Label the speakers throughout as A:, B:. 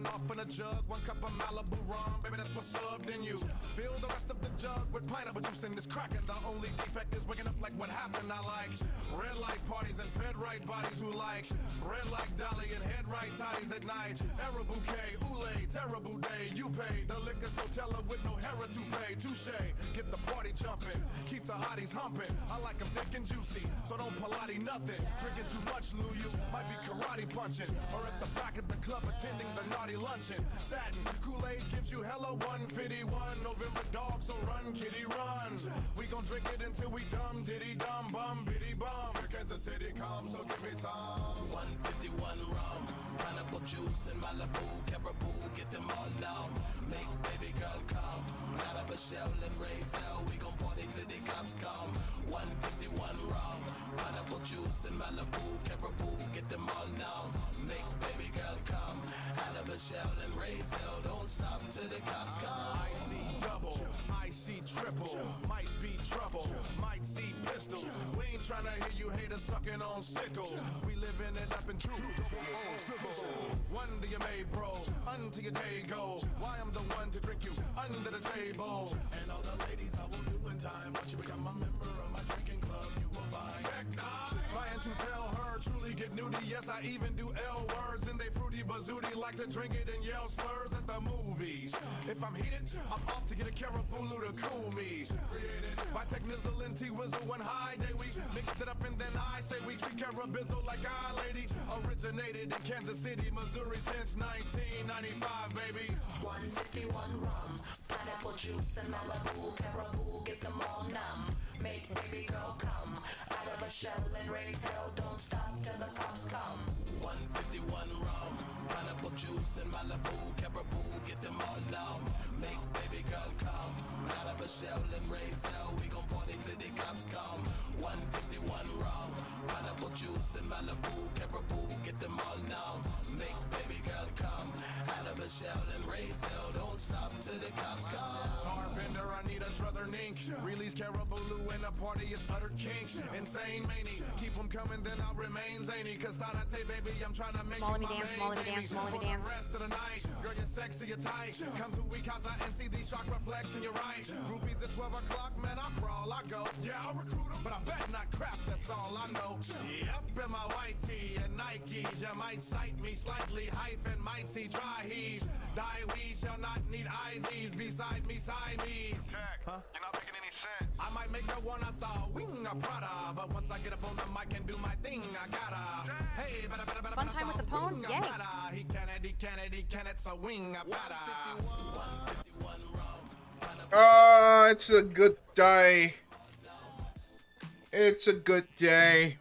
A: Starting off in a jug, 1 cup of Malibu rum, baby, that's what's up. Then you fill the rest of the jug with pineapple juice and it's cracking. The only defect is waking up like what happened. I like red light parties and fed right bodies who like red like Dolly and head right toddies at night. Era bouquet, oolay, terrible day. You pay the liquor's Nutella with no hera to pay. Touche, get the party jumping, keep the hotties humping. I like them thick and juicy, so don't Pilates nothing. Drinking too much, Lou, you might be karate punching, or at the back of the club attending the naughty luncheon. Satin Kool-Aid gives you hella 151. November dog, so run, kitty, run. We gon' drink it until we dumb, diddy, dumb, bum, biddy, bum. Here Kansas City comes, so give me some. 151 rum, pineapple juice and Malibu, caribou, get them all now. Make baby girl come out of a shell and raise hell. We gon' party till the cops come. 151 rum, pineapple juice and Malibu, caribou, get them all now. Make baby girl come out of a shell and raise hell. Don't stop till the cops come. I see double, I see triple, might be trouble, might see pistol. We ain't tryna hear you haters sucking on sickles. We living it up in true one to your made, bro, until your day go. Why I'm the one to drink you under the table. And all the ladies I will do in time. Once you become a member of my drinking club, you will find trying to tell her truly get nudie. Yes, I even do L words and they fruity bazooty. Like to drink it and yell slurs at the movies. If I'm heated, I'm off to get a carabulu to cool me. Created by Technizzle and T-Wizzle one high day. We mixed it up and then I say we treat carabizzle like our lady. Originated in Kansas City, Missouri since 1995, baby. 151 rum, pineapple juice and Malibu, caribou, get them all numb. Make baby girl come out of a shell and raise hell. Don't stop till the cops come. 151 rum, pineapple juice and Malibu, caribou, get them all numb. Make baby girl come out of a shell and raise hell. We gon' party till the cops come. 151 rum, pineapple juice and Malibu, caribou, get them all numb. Make baby girl come out of a shell and raise hell. Don't stop till the cops come. Tarbender, I need a druther nink. Release carabulu and the party is utter kink. Insane mania, keep them coming, then I'll remain zany. Cause I tell baby, I'm trying to make
B: Molly
A: you
B: me
A: my
B: dance,
A: main
B: Molly me
A: baby.
B: dance, Molly me
A: For
B: dance.
A: the rest of the night, girl, you're sexy, you're tight. Come to we casa and see these shock reflex and you're right. Groupies at 12 o'clock, man, I crawl, I go. Yeah, I'll recruit them, but I bet not crap, that's all I know. Yep, in my white tee and Nikes, you might sight me slightly, hyphen, might see dry heaves. Die, we shall not need IDs beside me, side knees. Huh? You're not making any sense. I might make the one I saw, wing a Prada, but once I get up on the mic and do my thing, I gotta. Hey, better,
B: Fun time with the pwn? Yay.
A: He can it, so wing a better.
C: It's a good day. It's a good day.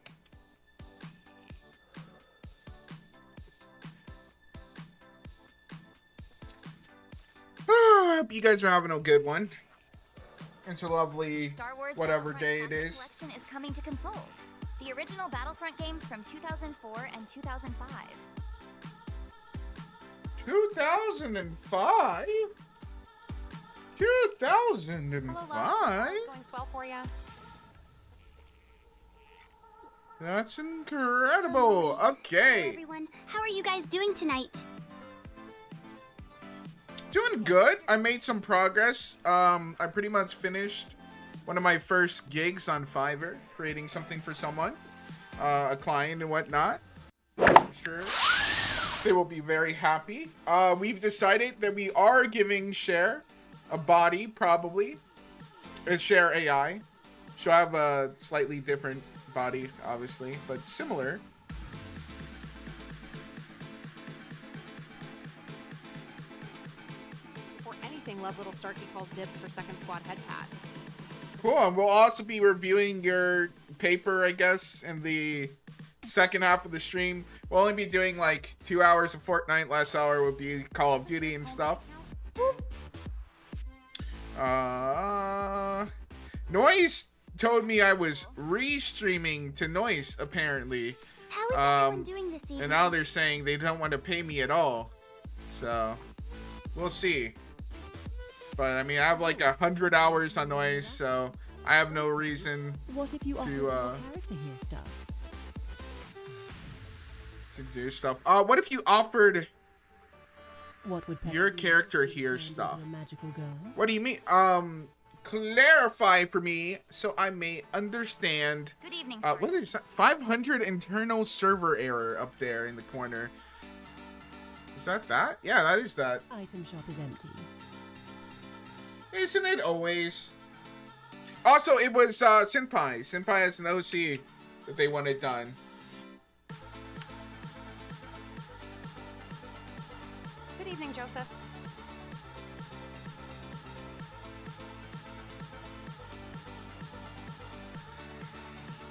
C: I hope you guys are having a good one. It's a lovely
B: Star Wars
C: whatever
B: Battlefront
C: day it
B: Classic
C: is.
B: Collection is coming to consoles. The original Battlefront games from 2004 and 2005.
C: 2005? 2005?
B: Going swell for you.
C: That's incredible.
D: Hello,
C: Okay.
D: everyone. How are you guys doing tonight?
C: Doing good. I made some progress. I pretty much finished one of my first gigs on Fiverr, creating something for someone, a client and whatnot. I'm sure they will be very happy. We've decided that we are giving Cher a body, probably. It's Cher AI. She'll have a slightly different body, obviously, but similar.
E: Love Little Starkey calls dibs for second squad head pad.
C: Cool. And we'll also be reviewing your paper, I guess, in the second half of the stream. We'll only be doing like 2 hours of Fortnite. Last hour would be Call of Duty and stuff. Noise told me I was re-streaming to Noise, apparently.
D: How is everyone doing this evening?
C: And now they're saying they don't want to pay me at all. So, we'll see. But I mean, I have like 100 hours on Noise, so I have no reason
F: What if you offered your character here stuff?
C: to do stuff. What if you offered
F: What would Pepper
C: Your
F: do
C: character
F: if she
C: hears
F: turned
C: stuff.
F: into a magical girl?
C: What do you mean? Clarify for me so I may understand.
B: Good evening,
C: What
B: friend.
C: is that? 500 internal server error up there in the corner. Is that that? Yeah, that is that.
F: Item shop is empty.
C: Isn't it always? Also, it was Senpai. Senpai has an OC that they wanted done.
E: Good evening, Joseph.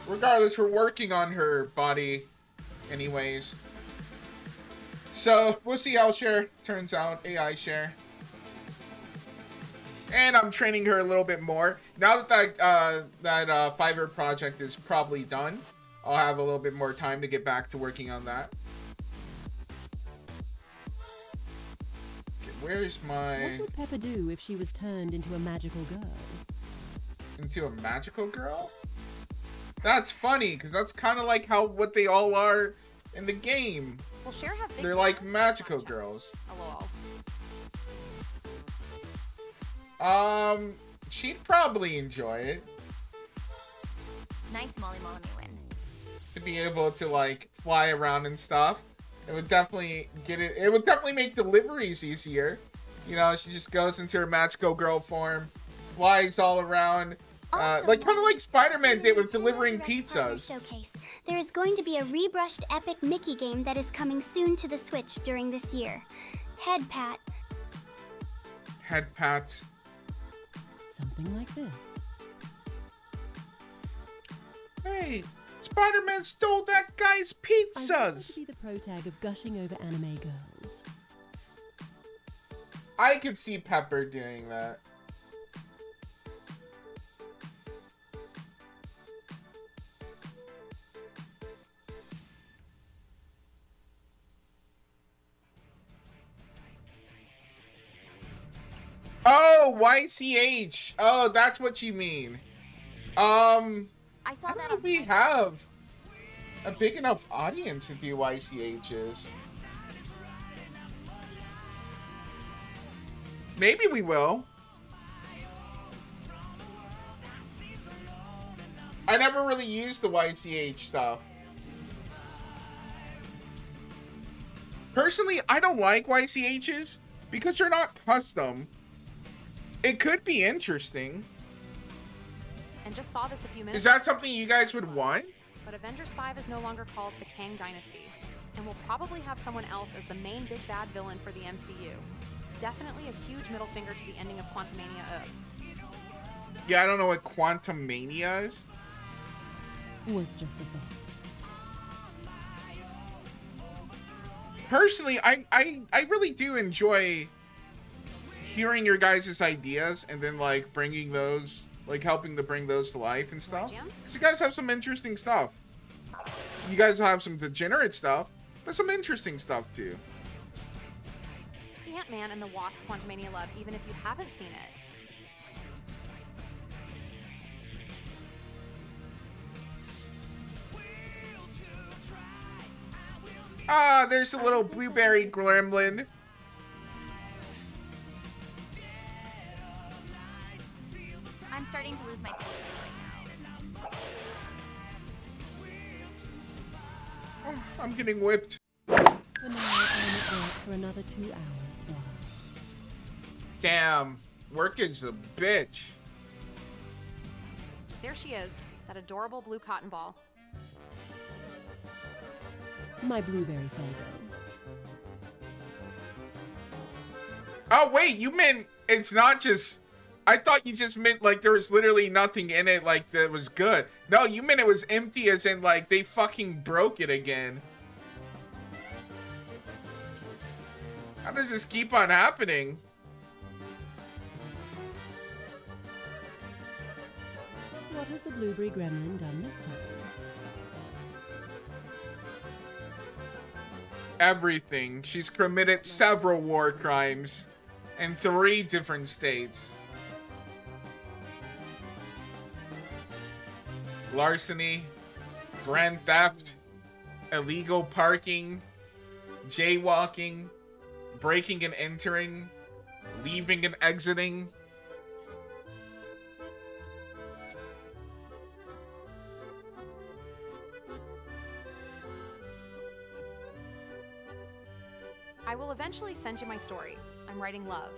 C: Regardless, we're working on her body anyways. So, we'll see how Cher turns out. AI Cher. And I'm training her a little bit more. Now that that Fiverr project is probably done, I'll have a little bit more time to get back to working on that. Okay, where's my...
F: What would Pepper do if she was turned into a magical girl?
C: Into a magical girl? That's funny, because that's kind of like how what they all are in the game.
E: Will Cher have big
C: They're like
E: fans?
C: magical
E: Checks.
C: girls.
E: LOL.
C: She'd probably enjoy it.
B: Nice Molly Molly win.
C: To be able to like fly around and stuff. It would definitely it would definitely make deliveries easier. You know, she just goes into her magical girl form, flies all around. Like kind of like Spider-Man did with delivering pizzas.
D: Showcase. There is going to be a rebrushed epic Mickey game that is coming soon to the Switch during this year. Head pat.
C: Head pats.
F: Something like this.
C: Hey, Spider-Man stole that guy's
F: I want to
C: pizzas.
F: be the pro tag of gushing over anime girls.
C: I could see Pepper doing that. Oh, YCH. Oh, that's what you mean.
B: I saw
C: I don't
B: that
C: know
B: on
C: if we have a big enough audience to do YCHs. Maybe we will. I never really used the YCH stuff. Personally, I don't like YCHs because they're not custom. It could be interesting.
E: And just saw this a few minutes
C: Is that something you guys would want?
E: But Avengers 5 is no longer called the Kang Dynasty, and will probably have someone else as the main big bad villain for the MCU. Definitely a huge middle finger to the ending of Quantumania.
C: Yeah, I don't know what Quantum Mania is.
F: Was just a thought.
C: Personally, I really do enjoy hearing your guys' ideas and then like bringing those, like helping to bring those to life and stuff.
E: Right, Jim?
C: Because you guys have some interesting stuff. You guys have some degenerate stuff, but some interesting stuff too.
E: Ant-Man and the Wasp Quantumania Love, even if you haven't seen it.
C: Ah, there's a little blueberry gremlin.
B: I'm starting to lose my patience right now.
C: Oh, I'm getting whipped.
F: For now, I'm at work for another 2 hours, Bob.
C: Damn, work is a bitch.
E: There she is, that adorable blue cotton ball.
F: My blueberry favorite.
C: Oh wait, you meant it's not just... I thought you just meant like there was literally nothing in it like that was good. No, you meant it was empty as in like they fucking broke it again. How does this keep on happening?
F: What has the blueberry gremlin done this time?
C: Everything. She's committed several war crimes in 3 different states. Larceny, grand theft, illegal parking, jaywalking, breaking and entering, leaving and exiting.
E: I will eventually send you my story. I'm writing love.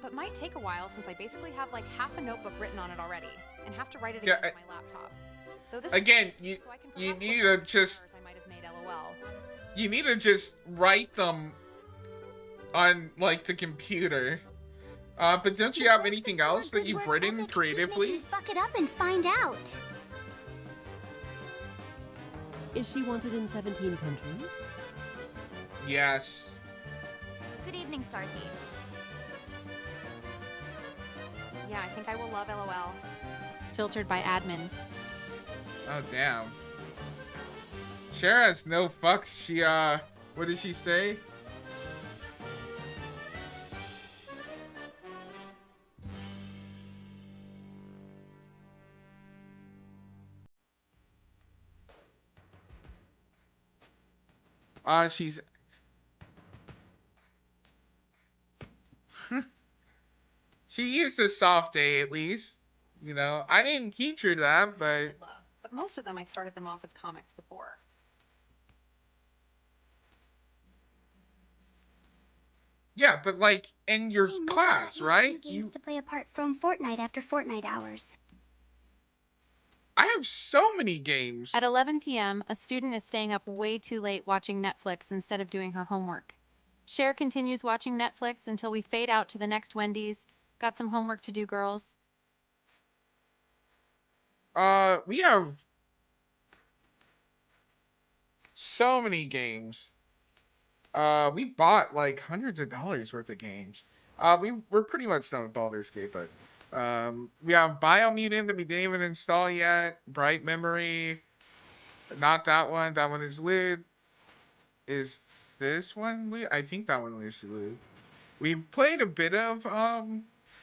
E: But might take a while since I basically have like half a notebook written on it already and have to write it again on my laptop. Though this
C: again,
E: is
C: you
E: so I can
C: you
E: perhaps
C: need
E: look
C: to
E: up
C: just
E: I might have made LOL.
C: you need to just write them on like the computer. But don't you have anything else that you've written creatively?
D: Fuck it up and find out.
F: Is she wanted in 17 countries?
C: Yes.
B: Good evening, Starkey.
E: Yeah, I think I will love LOL. Filtered by admin.
C: Oh damn. Cher has no fucks. She what did she say? She's she used a soft A at least. You know, I didn't teach her that, but
E: most of them I started them off as comics before.
C: yeah, but like in your
D: Hey,
C: class, right?
D: Games to play apart from Fortnite after Fortnite hours.
C: I have so many games.
E: At 11 p.m., a student is staying up way too late watching Netflix instead of doing her homework. Cher continues watching Netflix until we fade out to the next Wendy's. Got some homework to do, girls.
C: We have so many games. We bought like hundreds of dollars worth of games. We're pretty much done with Baldur's Gate, but we have Biomutant that we didn't even install yet. Bright Memory, not that one. That one is lit. Is this one lit? I think that one is lit. We played a bit of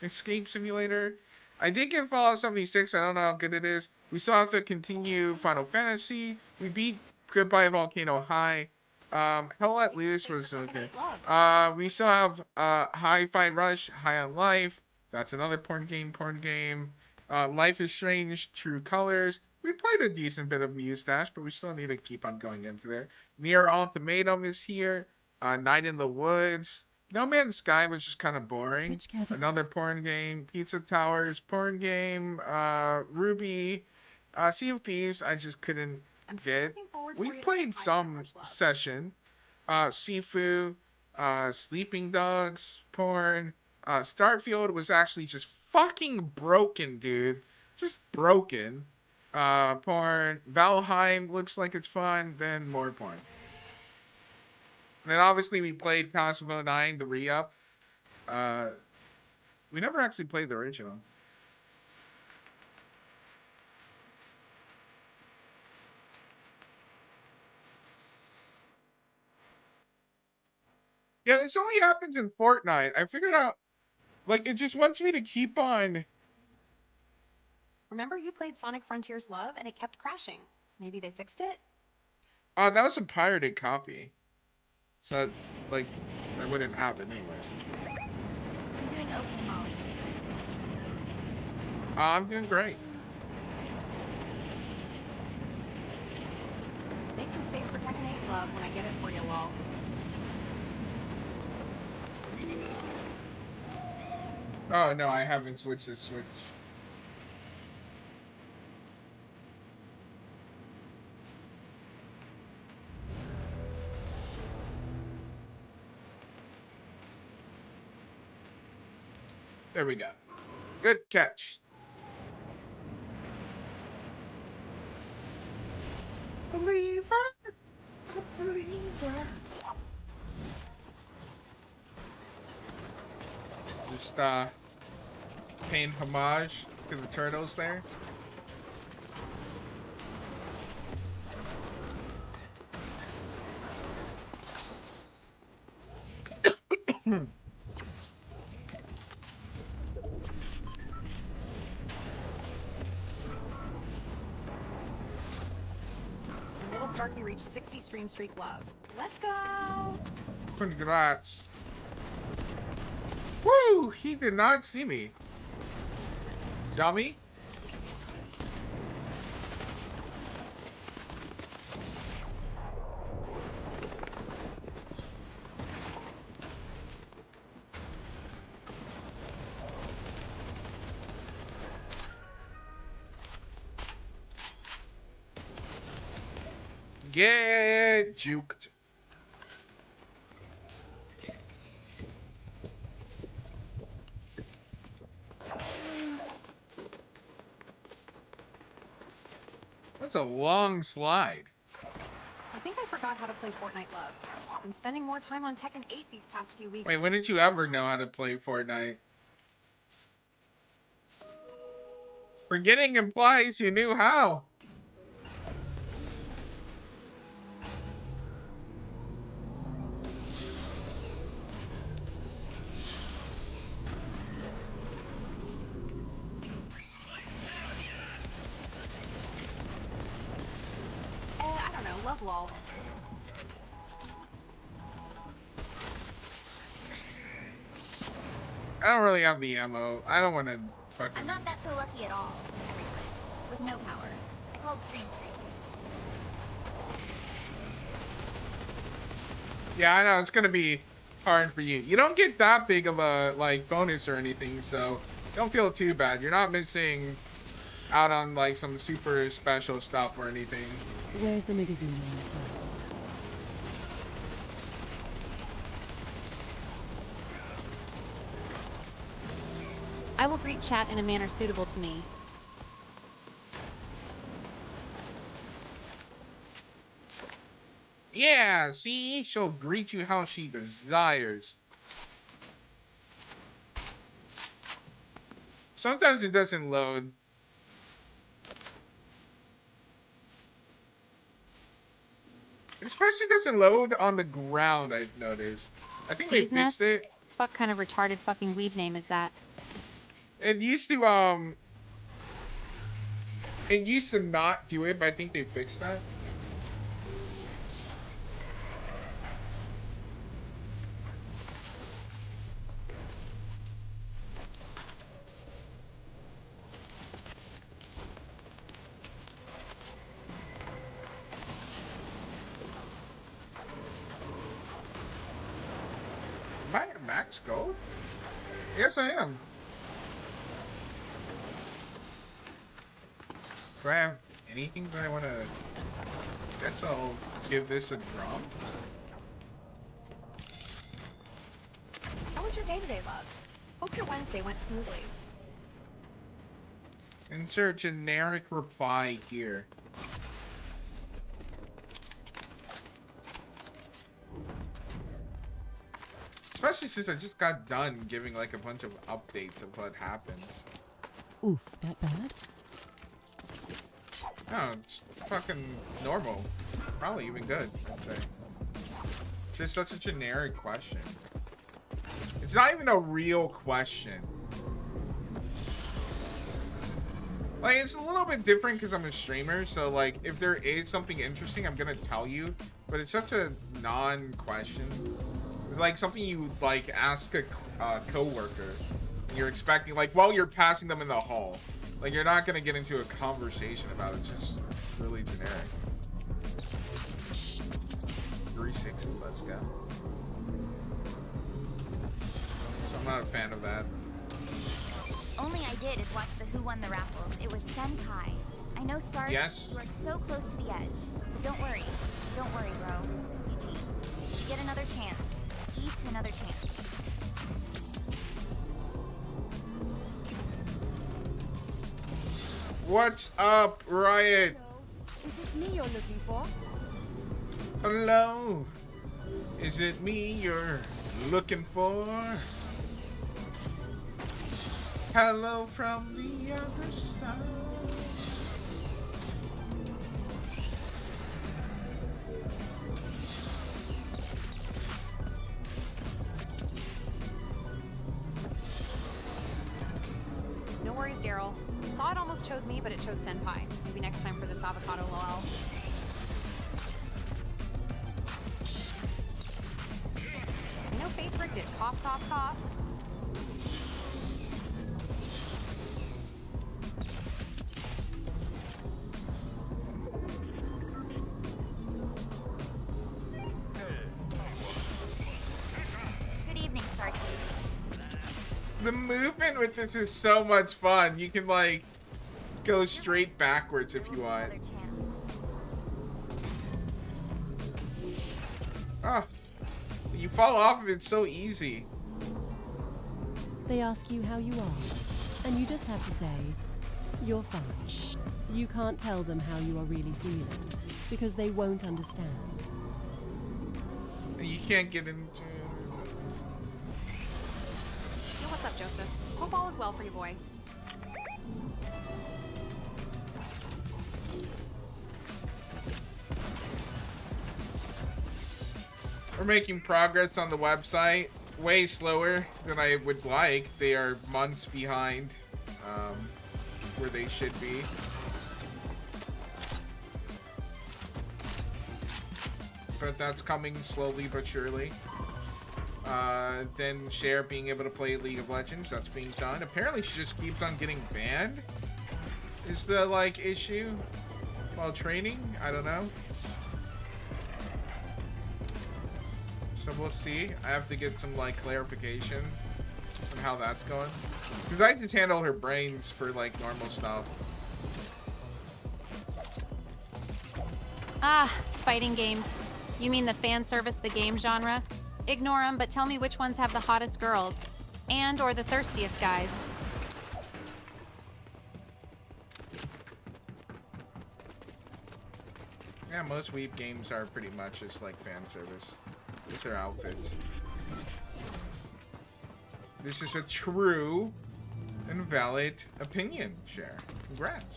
C: Escape Simulator. I did get Fallout 76. I don't know how good it is. We still have to continue Final Fantasy. We beat Goodbye Volcano High. Hell Let Loose was okay. We still have Hi-Fi Rush, High on Life. That's another porn game. Life is Strange, True Colors. We played a decent bit of Mustache, but we still need to keep on going into there. Nier Ultimatum is here. Night in the Woods. No Man's Sky was just kind of boring. Another porn game. Pizza Towers, porn game. Ruby. Sea of Thieves, I just couldn't get. We played some session. Sifu. Sleeping Dogs, porn. Starfield was actually just fucking broken, dude. Just broken. Porn. Valheim looks like it's fun. Then more porn. And then obviously we played Cosmo 9, the re-up. We never actually played the original. Yeah, this only happens in Fortnite. I figured out, like, it just wants me to keep on.
E: Remember you played Sonic Frontiers Love and it kept crashing. Maybe they fixed it?
C: That was a pirated copy. So, like, that wouldn't happen anyways.
B: I'm doing okay, Molly.
C: I'm doing great.
E: Make some space for Tekken 8 Love when I get it for you, lol.
C: Oh, no, I haven't switched the Switch. There we go. Good catch. Believer. Just paying homage to the turtles there.
E: And little Starkey reached 60 stream streak love. Let's go!
C: Congrats. Woo! He did not see me. Dummy. Get juked. That's a long slide.
E: I think I forgot how to play Fortnite Love. I've been spending more time on Tekken 8 these past few weeks.
C: Wait, when did you ever know how to play Fortnite? Forgetting implies you knew how.
E: I don't know, love lol.
C: I don't really have the ammo. I don't want to fucking...
B: I'm not that so lucky at all. Everyone. With no power. I called Stream Street.
C: Yeah, I know. It's going to be hard for you. You don't get that big of a, like, bonus or anything, so don't feel too bad. You're not missing out on, like, some super special stuff or anything.
F: Where's the magazine?
E: I will greet chat in a manner suitable to me.
C: Yeah, see? She'll greet you how she desires. Sometimes it doesn't load. It especially doesn't load on the ground, I've noticed. I think they
E: D's
C: fixed
E: nuts?
C: it.
E: What kind of retarded fucking weave name is that?
C: It used to, it used to not do it, but I think they fixed that. Am I at max gold? Yes, I am. Do I have anything that I want to... Guess I'll give this a drum.
E: How was your day today, love? Hope your Wednesday went smoothly.
C: Insert generic reply here. Especially since I just got done giving like a bunch of updates of what happens.
F: Oof, that bad?
C: No, it's fucking normal. Probably even good, I'd say. It's just such a generic question. It's not even a real question. Like, it's a little bit different because I'm a streamer, so like, if there is something interesting, I'm gonna tell you. But it's such a non-question. It's like something you like ask a co-worker. You're expecting, like, while you're passing them in the hall. Like, you're not gonna get into a conversation about it. It's just really generic. 360, let's go. So I'm not a fan of that.
B: Only I did is watch the Who Won the Raffles. It was Senpai. I know, Stark.
C: Yes.
B: You are so close to the edge. But don't worry. Don't worry, bro. Eugene. You get another chance. Eat another chance.
C: What's up, Riot?
G: Is it me you're looking for?
C: Hello. Is it me you're looking for? Hello from the other side.
E: No worries, Daryl. Saw it almost chose me, but it chose Senpai. Maybe next time for this avocado lol. I know Faith rigged it. Cough, cough, cough.
C: The movement with this is so much fun. You can like go straight backwards if you want.
B: Another chance.
C: Oh, you fall off of it so easy.
F: They ask you how you are, and you just have to say, you're fine. You can't tell them how you are really feeling, because they won't understand.
C: You can't get into...
E: Yo, what's up, Joseph? Hope all is well for you, boy.
C: We're making progress on the website. Way slower than I would like. They are months behind where they should be. But that's coming slowly but surely. Then Cher being able to play League of Legends, that's being done. Apparently she just keeps on getting banned. Is the like issue while training? I don't know. So we'll see. I have to get some like clarification on how that's going. Because I just handle her brains for like normal stuff.
E: Ah, fighting games. You mean the fan service, the game genre? Ignore them, but tell me which ones have the hottest girls. And or the thirstiest guys.
C: Yeah, most weeb games are pretty much just like fan service with their outfits. This is a true and valid opinion, Cher. Congrats.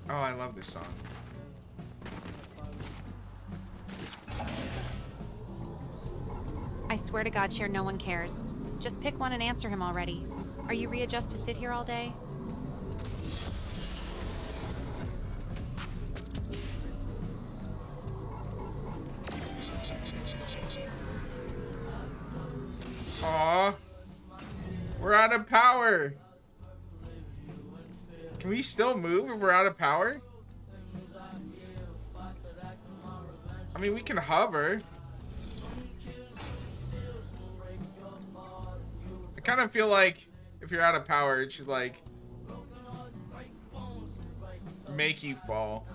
C: Oh, I love this song.
E: I swear to God, Cher, no one cares. Just pick one and answer him already. Are you readjust to sit here all day?
C: Aw. We're out of power. Can we still move if we're out of power? I mean, we can hover. I kind of feel like if you're out of power, it should like make you fall.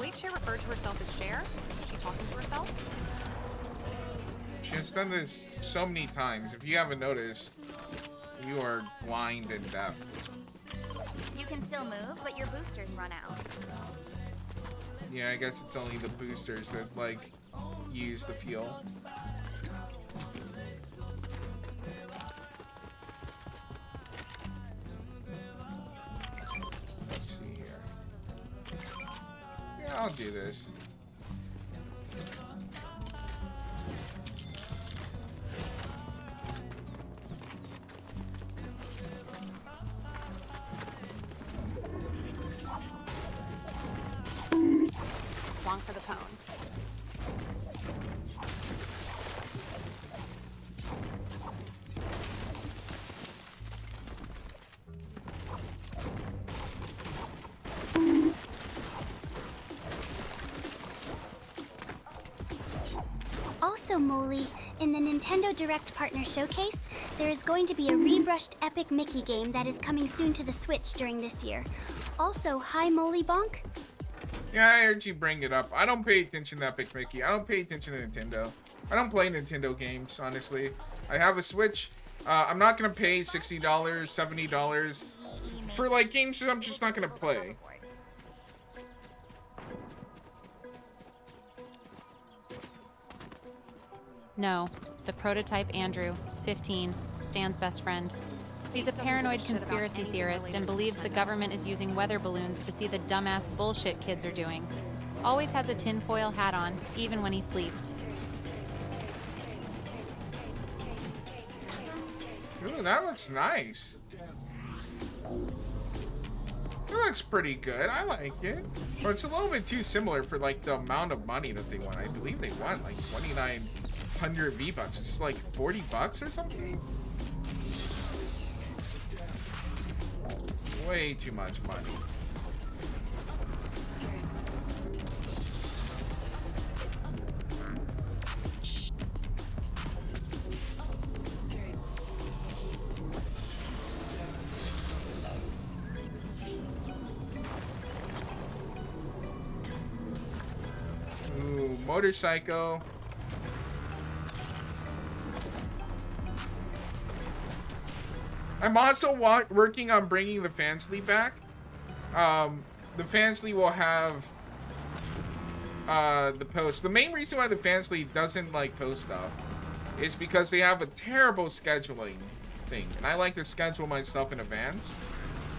E: Wait, Cher referred to herself as Cher? Is she talking to herself?
C: She's done this so many times. If you haven't noticed, you are blind and deaf.
B: You can still move, but your boosters run out.
C: Yeah, I guess it's only the boosters that like use the fuel. Let's see here. Yeah, I'll do this.
E: Wrong for the pwn.
D: Also, Molly, in the Nintendo Direct Partner Showcase, there is going to be a rebrushed epic Mickey game that is coming soon to the Switch during this year. Also, hi Molly Bonk.
C: Yeah, I heard you bring it up. I don't pay attention to Epic Mickey. I don't pay attention to Nintendo. I don't play Nintendo games, honestly. I have a Switch. I'm not gonna pay $60, $70 for like games that I'm just not gonna play.
E: No, the prototype Andrew, 15, Stan's best friend. He's a paranoid conspiracy theorist and believes the government is using weather balloons to see the dumbass bullshit kids are doing. Always has a tinfoil hat on, even when he sleeps.
C: Ooh, that looks nice. It looks pretty good. I like it. But it's a little bit too similar for like the amount of money that they want. I believe they want like 2,900 V-Bucks. It's like 40 bucks or something. Way too much money. motorcycle. I'm also working on bringing the fansly back. The fansly will have the post. The main reason why the fansly doesn't like post stuff is because they have a terrible scheduling thing, and I like to schedule my stuff in advance.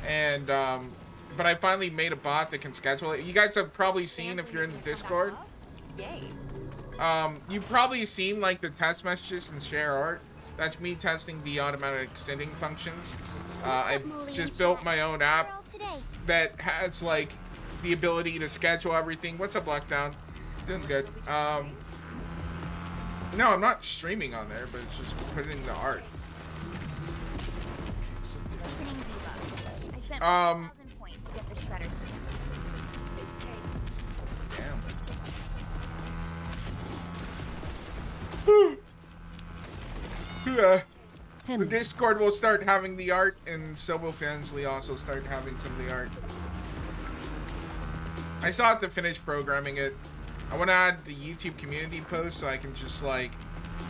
C: And but I finally made a bot that can schedule it. You guys have probably seen, if you're in the Discord, you've probably seen like the test messages and share art. That's me testing the automatic extending functions. I just built my own app that has like the ability to schedule everything. What's up, Lockdown? Doing good. No, I'm not streaming on there, but it's just putting the art.
B: I spent 1,000 points to get the shredder skin.
C: Damn. The Discord will start having the art, and so will Fansly also start having some of the art. I still have to finish programming it. I want to add the YouTube community post so I can just like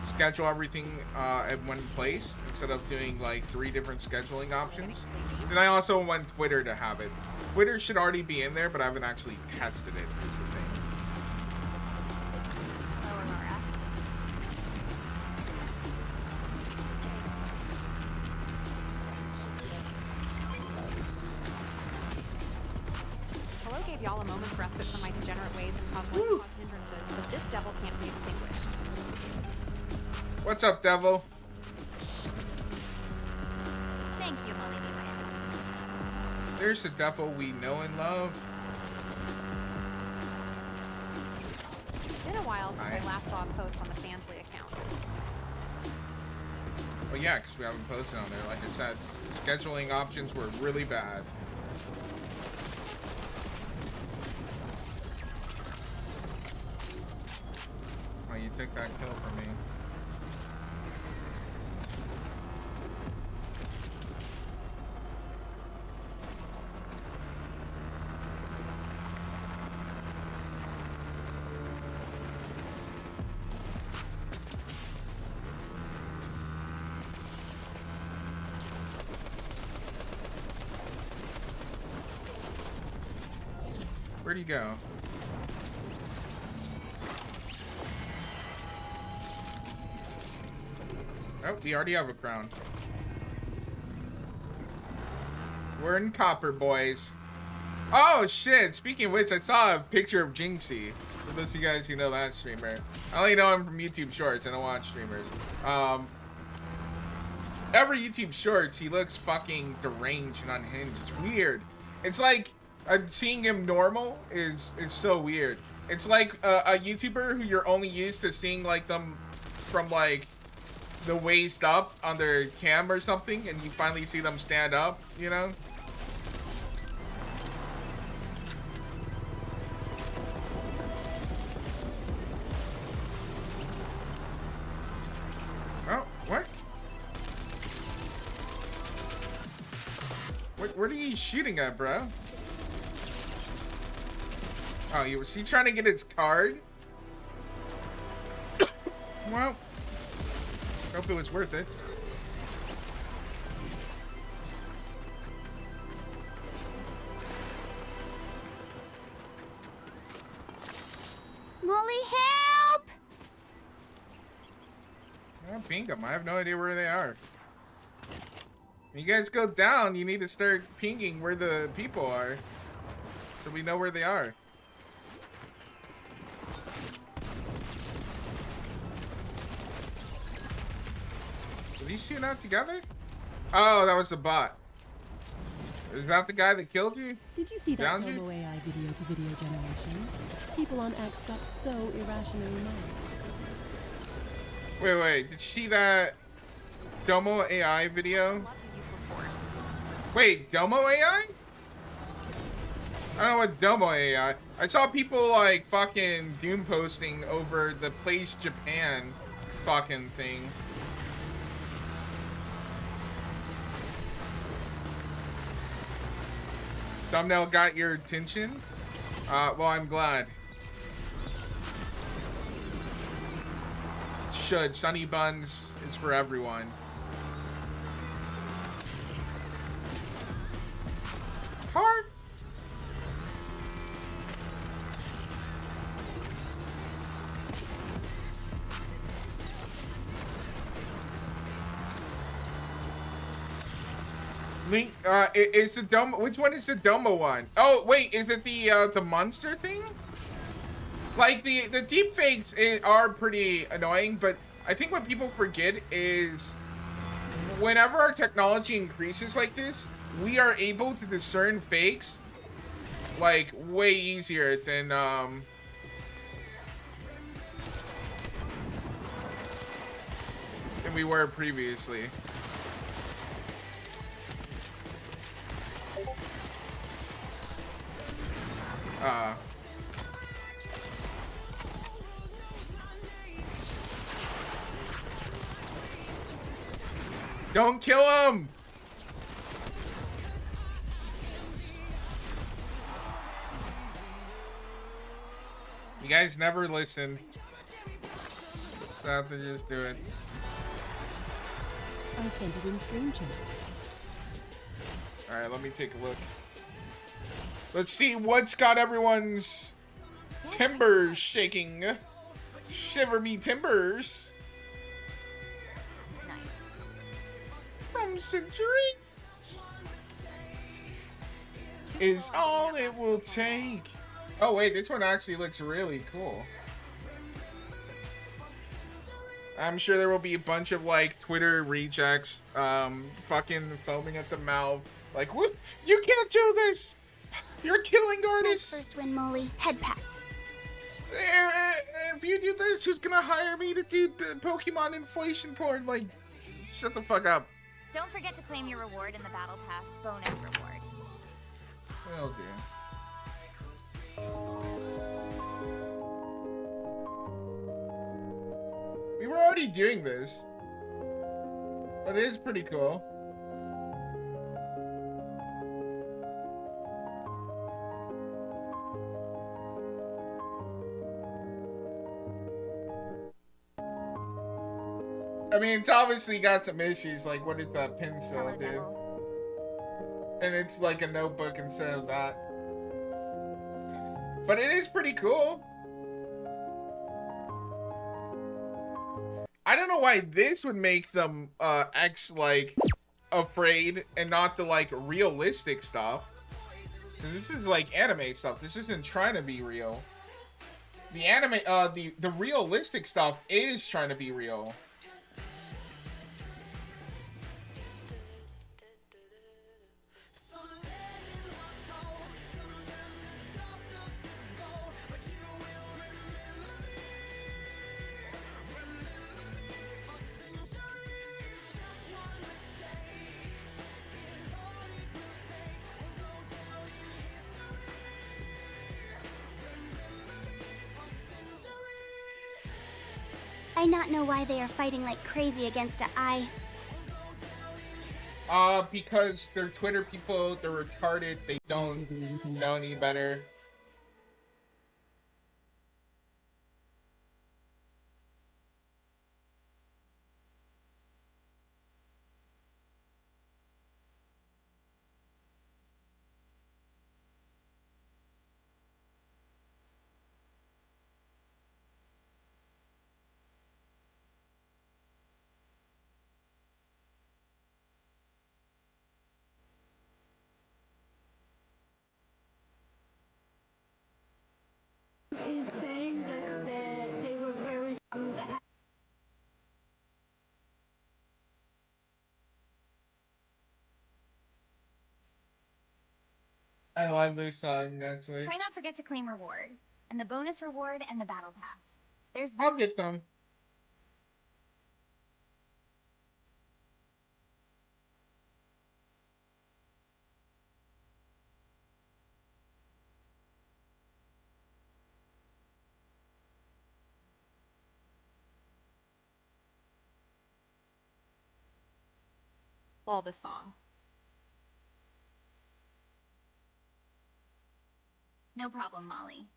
C: schedule everything at one place instead of doing like 3 different scheduling options. Then I also want Twitter to have it. Twitter should already be in there, but I haven't actually tested it, is the thing.
E: Y'all a moment's respite from my degenerate ways and cause hindrances, but this devil can't be extinguished.
C: What's up, devil?
B: Thank you, Molly.
C: There's the devil we know and love.
E: It's been a while since I last saw a post on the Fansly account.
C: Well, yeah, because we haven't posted on there. Like I said, scheduling options were really bad. You took that kill from me. Where'd he go? Oh, we already have a crown. We're in copper, boys. Oh, shit. Speaking of which, I saw a picture of Jinxie. For those of you guys who know that streamer. I only know him from YouTube Shorts. I don't watch streamers. Every YouTube Shorts, he looks fucking deranged and unhinged. It's weird. It's like, seeing him normal is so weird. It's like a YouTuber who you're only used to seeing like them from like the waist up on their cam or something, and you finally see them stand up, you know? Oh, what? What are you shooting at, bro? Oh, was he trying to get his card? Well, hope it was worth it.
D: Molly, help!
C: I'll ping them. I have no idea where they are. When you guys go down, you need to start pinging where the people are, so we know where they are. Are these two not together? Oh, that was the bot. Is that the guy that killed you?
F: Did you see that Domo AI video to video generation? People on X got so irrationally mad.
C: Wait, did you see that Domo AI video? Wait, Domo AI? I don't know what Domo AI. I saw people like fucking doom posting over the Place Japan fucking thing. Thumbnail got your attention? Well, I'm glad. should. Sunny Bunns is for everyone. Hard. Link, is the Domo, which one is the Domo one? Oh, wait, is it the monster thing? Like, the deepfakes are pretty annoying, but I think what people forget is whenever our technology increases like this, we are able to discern fakes, like, way easier than, we were previously. Don't kill him! You guys never listen. So I have to just do it.
F: I sent it in stream chat.
C: Alright, let me take a look. Let's see what's got everyone's timbers shaking. Shiver me timbers.
B: Nice.
C: From centuries is all it will take. Oh wait, this one actually looks really cool. I'm sure there will be a bunch of like Twitter rejects, fucking foaming at the mouth. Like, what? You can't do this! You're killing artists!
D: First win, Molly. Head pats.
C: If you do this, who's gonna hire me to do the Pokemon inflation porn? Like, shut the fuck up.
B: Don't forget to claim your reward in the Battle Pass bonus reward.
C: Oh dear. We were already doing this, but it is pretty cool. I mean, it's obviously got some issues, like what is that pencil,
B: Hello,
C: dude?
B: Devil.
C: And it's like a notebook instead of that. But it is pretty cool. I don't know why this would make them like afraid and not the like realistic stuff. Cause this is like anime stuff. This isn't trying to be real. The anime the realistic stuff is trying to be real.
D: I not know why they are fighting like crazy against a eye.
C: Because they're Twitter people, they're retarded, they don't know any better. I love this song, actually.
B: Try not forget to claim reward, and the bonus reward and the Battle Pass. There's
C: I'll get them.
E: Lol, this song.
B: no problem, Molly.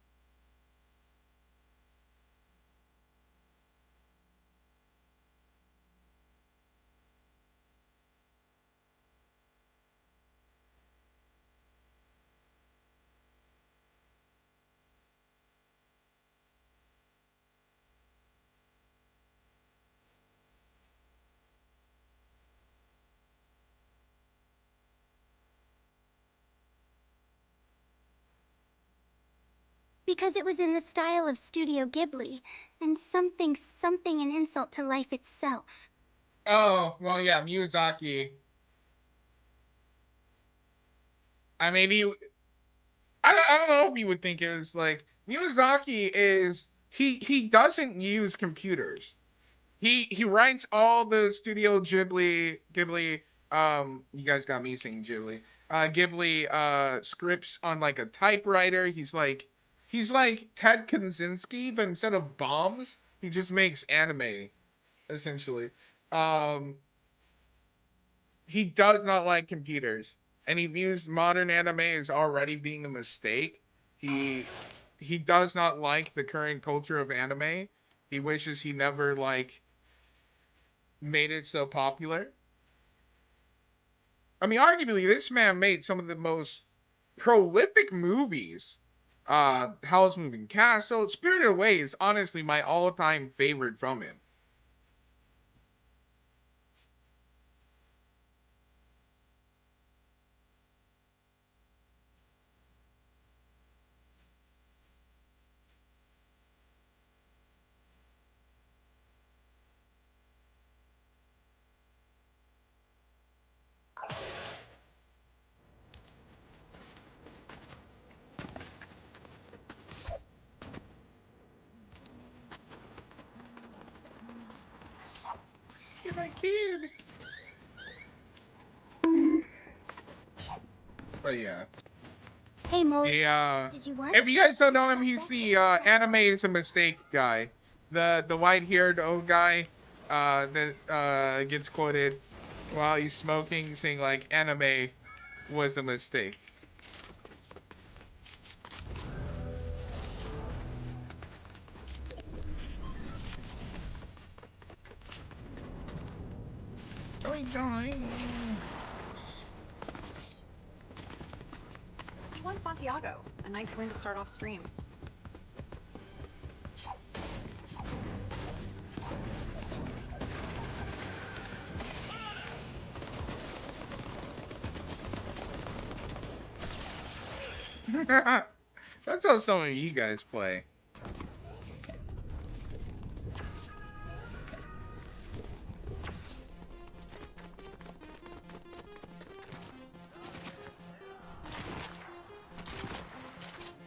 D: because it was in the style of Studio Ghibli, and something an insult to life itself.
C: Oh, well, yeah, Miyazaki. I mean, I don't know if you would think it was like Miyazaki is he doesn't use computers. He writes all the Studio Ghibli you guys got me saying Ghibli Ghibli scripts on like a typewriter. He's like Ted Kaczynski, but instead of bombs, he just makes anime essentially. Um, he does not like computers, and he views modern anime as already being a mistake. He does not like the current culture of anime. He wishes he never like made it so popular. I mean, arguably, this man made some of the most prolific movies. Howl's Moving Castle, Spirited Away is honestly my all-time favorite from him. If I can. But yeah.
D: Hey, Molly.
C: Yeah.
D: Did you what?
C: If you guys don't know him, he's the anime is a mistake guy. The white-haired old guy that gets quoted while he's smoking, saying like anime was a mistake. Oh, he's dying.
E: You won Santiago. A nice win to start off stream.
C: That's how some of you guys play.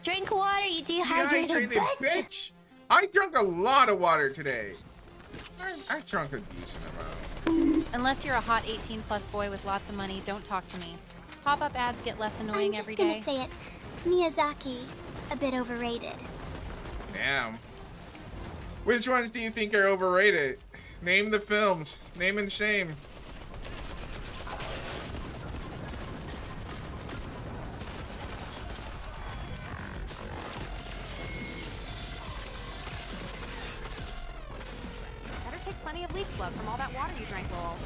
D: Drink water, you dehydrated bitch!
C: I drank a lot of water today. I drank a decent amount.
E: Unless you're a hot 18-plus boy with lots of money, don't talk to me. Pop-up ads get less annoying every day.
D: I'm just gonna say it. Miyazaki, a bit overrated.
C: Damn. Which ones do you think are overrated? Name the films. Name and shame.
E: Better take plenty of leaf slug from all that water you drank, lol.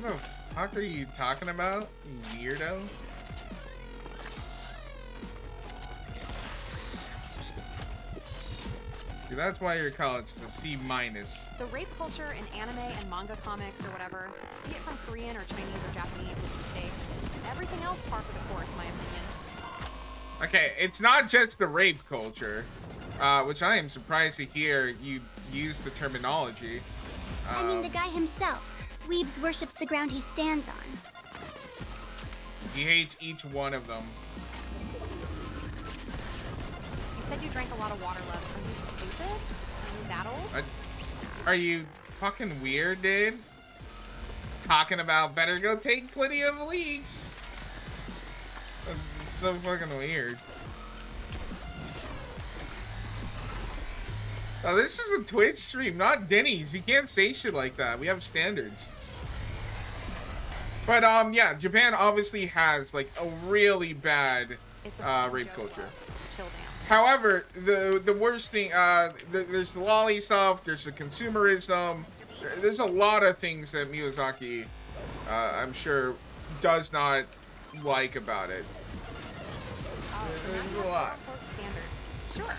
C: What the fuck are you talking about, you weirdo? See, that's why your college is a C-.
E: The rape culture in anime and manga comics or whatever, be it from Korean or Chinese or Japanese, is a mistake. Everything else par for the course, in my opinion.
C: Okay, it's not just the rape culture, which I am surprised to hear you use the terminology.
D: I mean, the guy himself. Weebs worships the ground he stands on.
C: He hates each one of them.
E: You said you drank a lot of water, love. Are you stupid? Are you that old?
C: Are you fucking weird, dude? Talking about better go take plenty of leaks. That's so fucking weird. Oh, this is a Twitch stream, not Denny's. You can't say shit like that. We have standards. But yeah, Japan obviously has like a really bad rape culture.
E: Chill down.
C: However, the worst thing, there's the lolly stuff, there's the consumerism, there's a lot of things that Miyazaki, I'm sure, does not like about it. There's a lot.
E: Standards. Sure.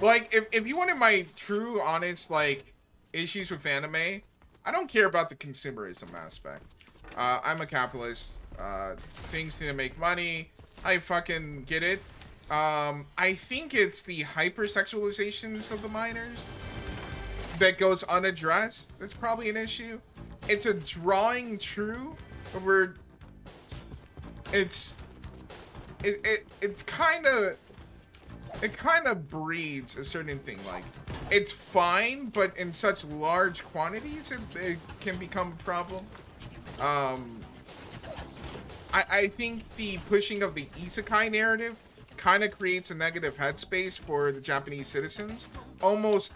C: Like, if you wanted my true, honest, like, issues with anime, I don't care about the consumerism aspect. I'm a capitalist. Things need to make money. I fucking get it. I think it's the hypersexualizations of the minors that goes unaddressed. That's probably an issue. It's a drawing true where it kind of breeds a certain thing. Like, it's fine, but in such large quantities, it can become a problem. I think the pushing of the isekai narrative kind of creates a negative headspace for the Japanese citizens. Almost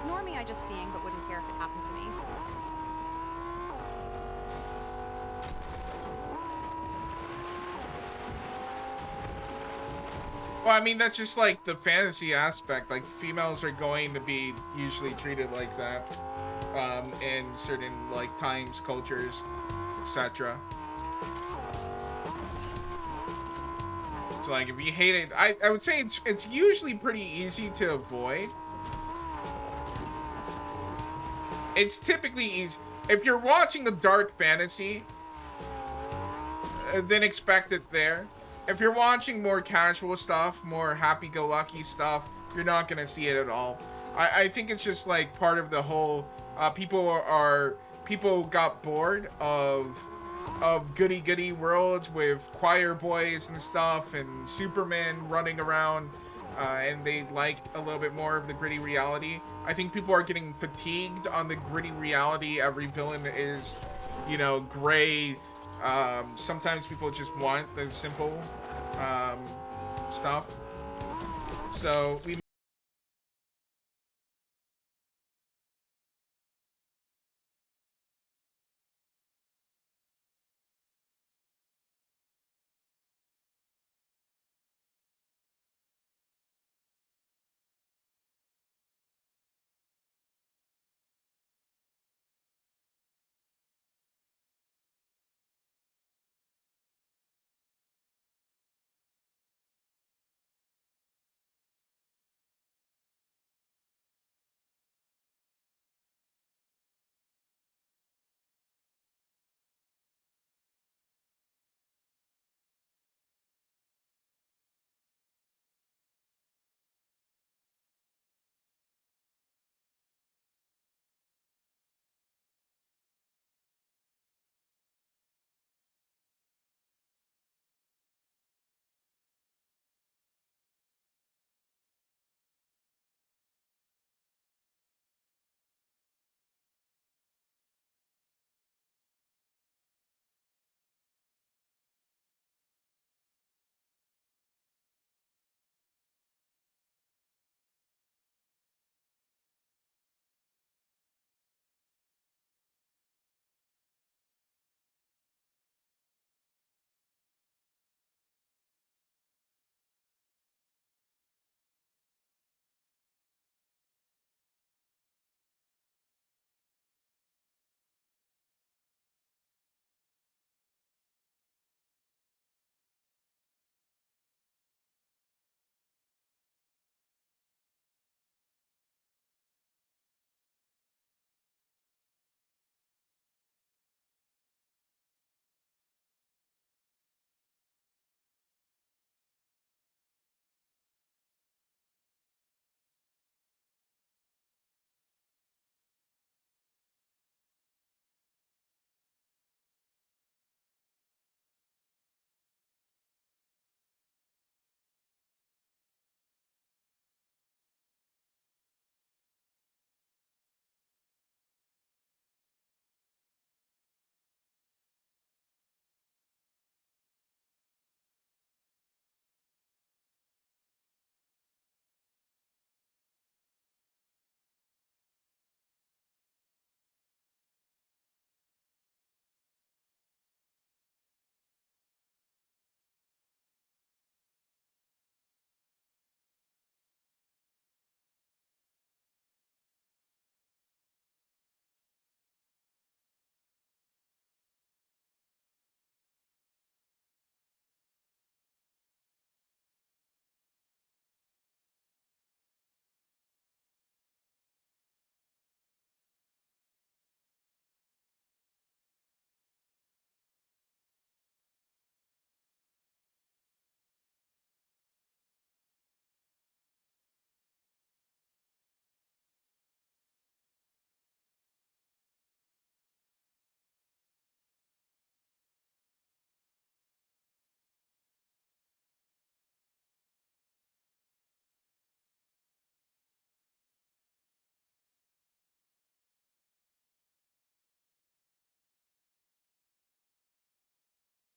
E: Ignore me, I just seeing, but wouldn't care if it happened to me.
C: Well, I mean, that's just like the fantasy aspect. Like, females are going to be usually treated like that in certain like times, cultures, etc. So, like, if you hate it, I would say it's usually pretty easy to avoid. It's typically easy. If you're watching a dark fantasy, then expect it there. If you're watching more casual stuff, more happy-go-lucky stuff, you're not gonna see it at all. I think it's just like part of the whole. People got bored of of goody worlds with choir boys and stuff and Superman running around, and they like a little bit more of the gritty reality. I think people are getting fatigued on the gritty reality. Every villain is, you know, gray. Sometimes people just want the simple stuff. So we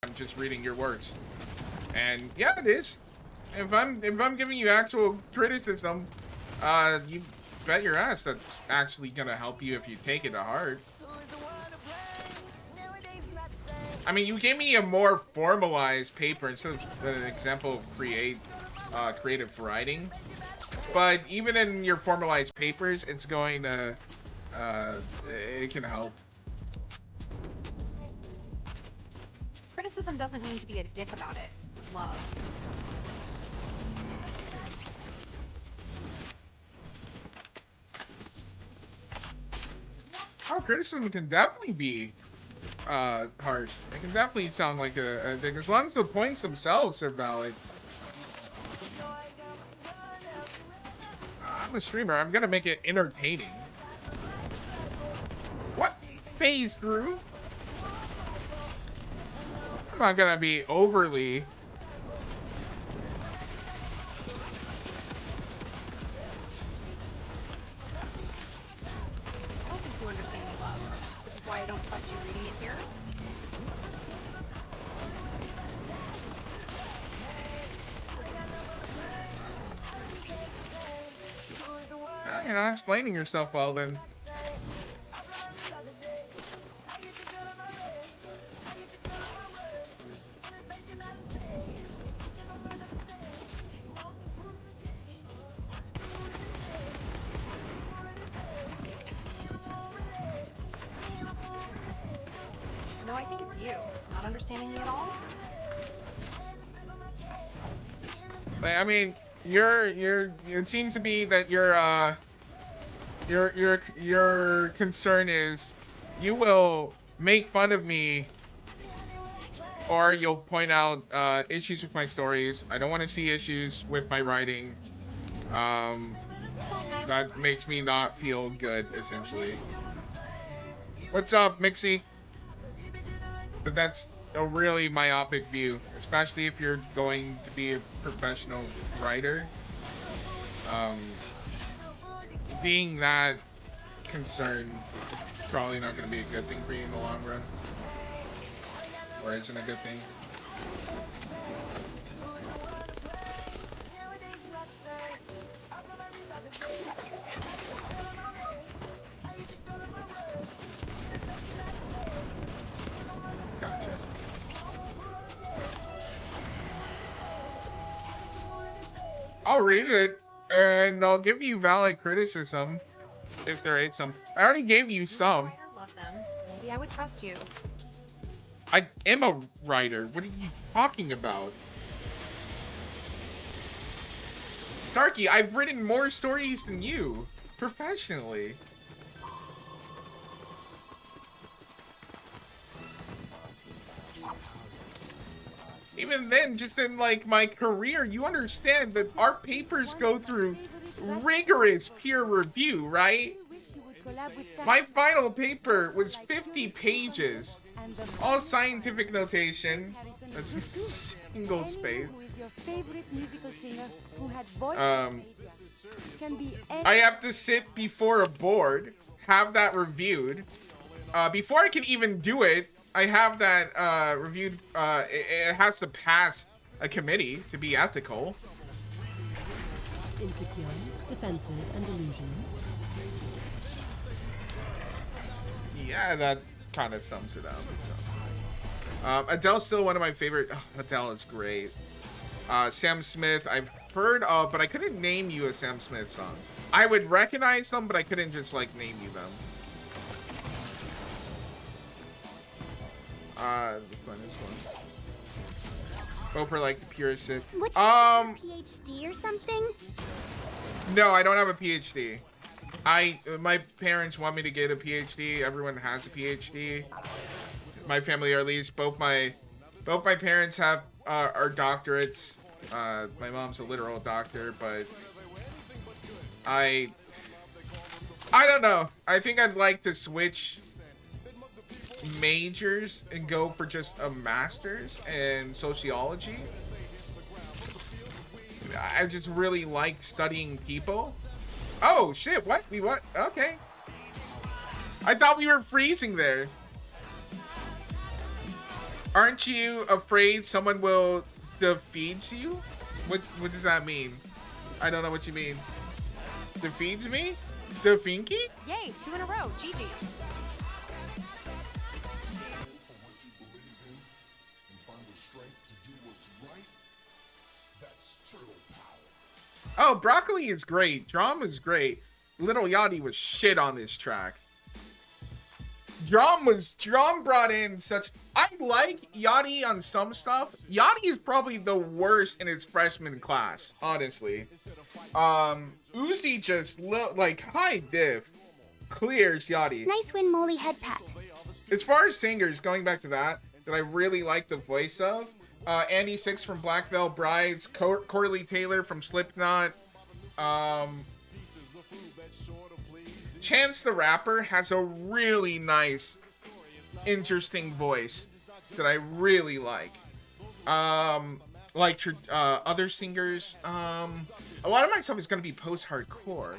C: I'm just reading your words. And yeah, it is. If I'm giving you actual criticism, you bet your ass that's actually gonna help you if you take it to heart. I mean, you gave me a more formalized paper instead of an example of creative writing. But even in your formalized papers, it's going to, it can help.
E: Criticism doesn't mean to be a dick about it. Love.
C: Oh, criticism can definitely be harsh. It can definitely sound like a dick as long as the points themselves are valid. I'm a streamer. I'm gonna make it entertaining. What? Phase through? not gonna be overly.
E: I don't think you understand me, love. Which is why I don't trust you reading it here.
C: You're not explaining yourself well then.
E: No, I think it's you. Not understanding me at all.
C: Like, I mean, it seems to be that your concern is you will make fun of me or you'll point out issues with my stories. I don't want to see issues with my writing. That makes me not feel good, essentially. What's up, Mixie? But that's a really myopic view, especially if you're going to be a professional writer. Being that concerned is probably not going to be a good thing for you in the long run. Or isn't a good thing. Gotcha. I'll read it, and I'll give you valid criticism, if there is some. I already gave you some.
E: I love them. Maybe I would trust you.
C: I am a writer. What are you talking about? Sarky, I've written more stories than you, professionally. Even then, just in like my career, you understand that our papers go through rigorous peer review, right? My final paper was 50 pages, all scientific notation. That's single space. I have to sit before a board, have that reviewed. Before I can even do it, I have that reviewed. It has to pass a committee to be ethical.
F: Insecure, defensive, and delusional.
C: Yeah, that kind of sums it up. Adele's still one of my favorite. Oh, Adele is great. Sam Smith, I've heard of, but I couldn't name you a Sam Smith song. I would recognize them, but I couldn't just like name you them. Let's find this one. Go for like the purest sick.
D: What, PhD or something?
C: No, I don't have a PhD. My parents want me to get a PhD. Everyone has a PhD. My family, or at least both my parents have are doctorates. My mom's a literal doctor, but I don't know. I think I'd like to switch majors and go for just a master's in sociology. I just really like studying people. Oh shit, what? What? Okay. I thought we were freezing there. Aren't you afraid someone will defeat you? What does that mean? I don't know what you mean. Defeats me? Definky?
E: Yay, 2 in a row. GG.
C: Oh, Broccoli is great. Drum is great. Little Yachty was shit on this track. Drum brought in such... I like Yachty on some stuff. Yachty is probably the worst in its freshman class, honestly. Uzi just like high diff clears Yachty.
D: Nice win, Molly head pat.
C: As far as singers, going back to that I really like the voice of, Andy Six from Black Veil Brides, Corley Taylor from Slipknot, Chance the Rapper has a really nice, interesting voice. that I really like. Other singers. A lot of my stuff is gonna be post-hardcore.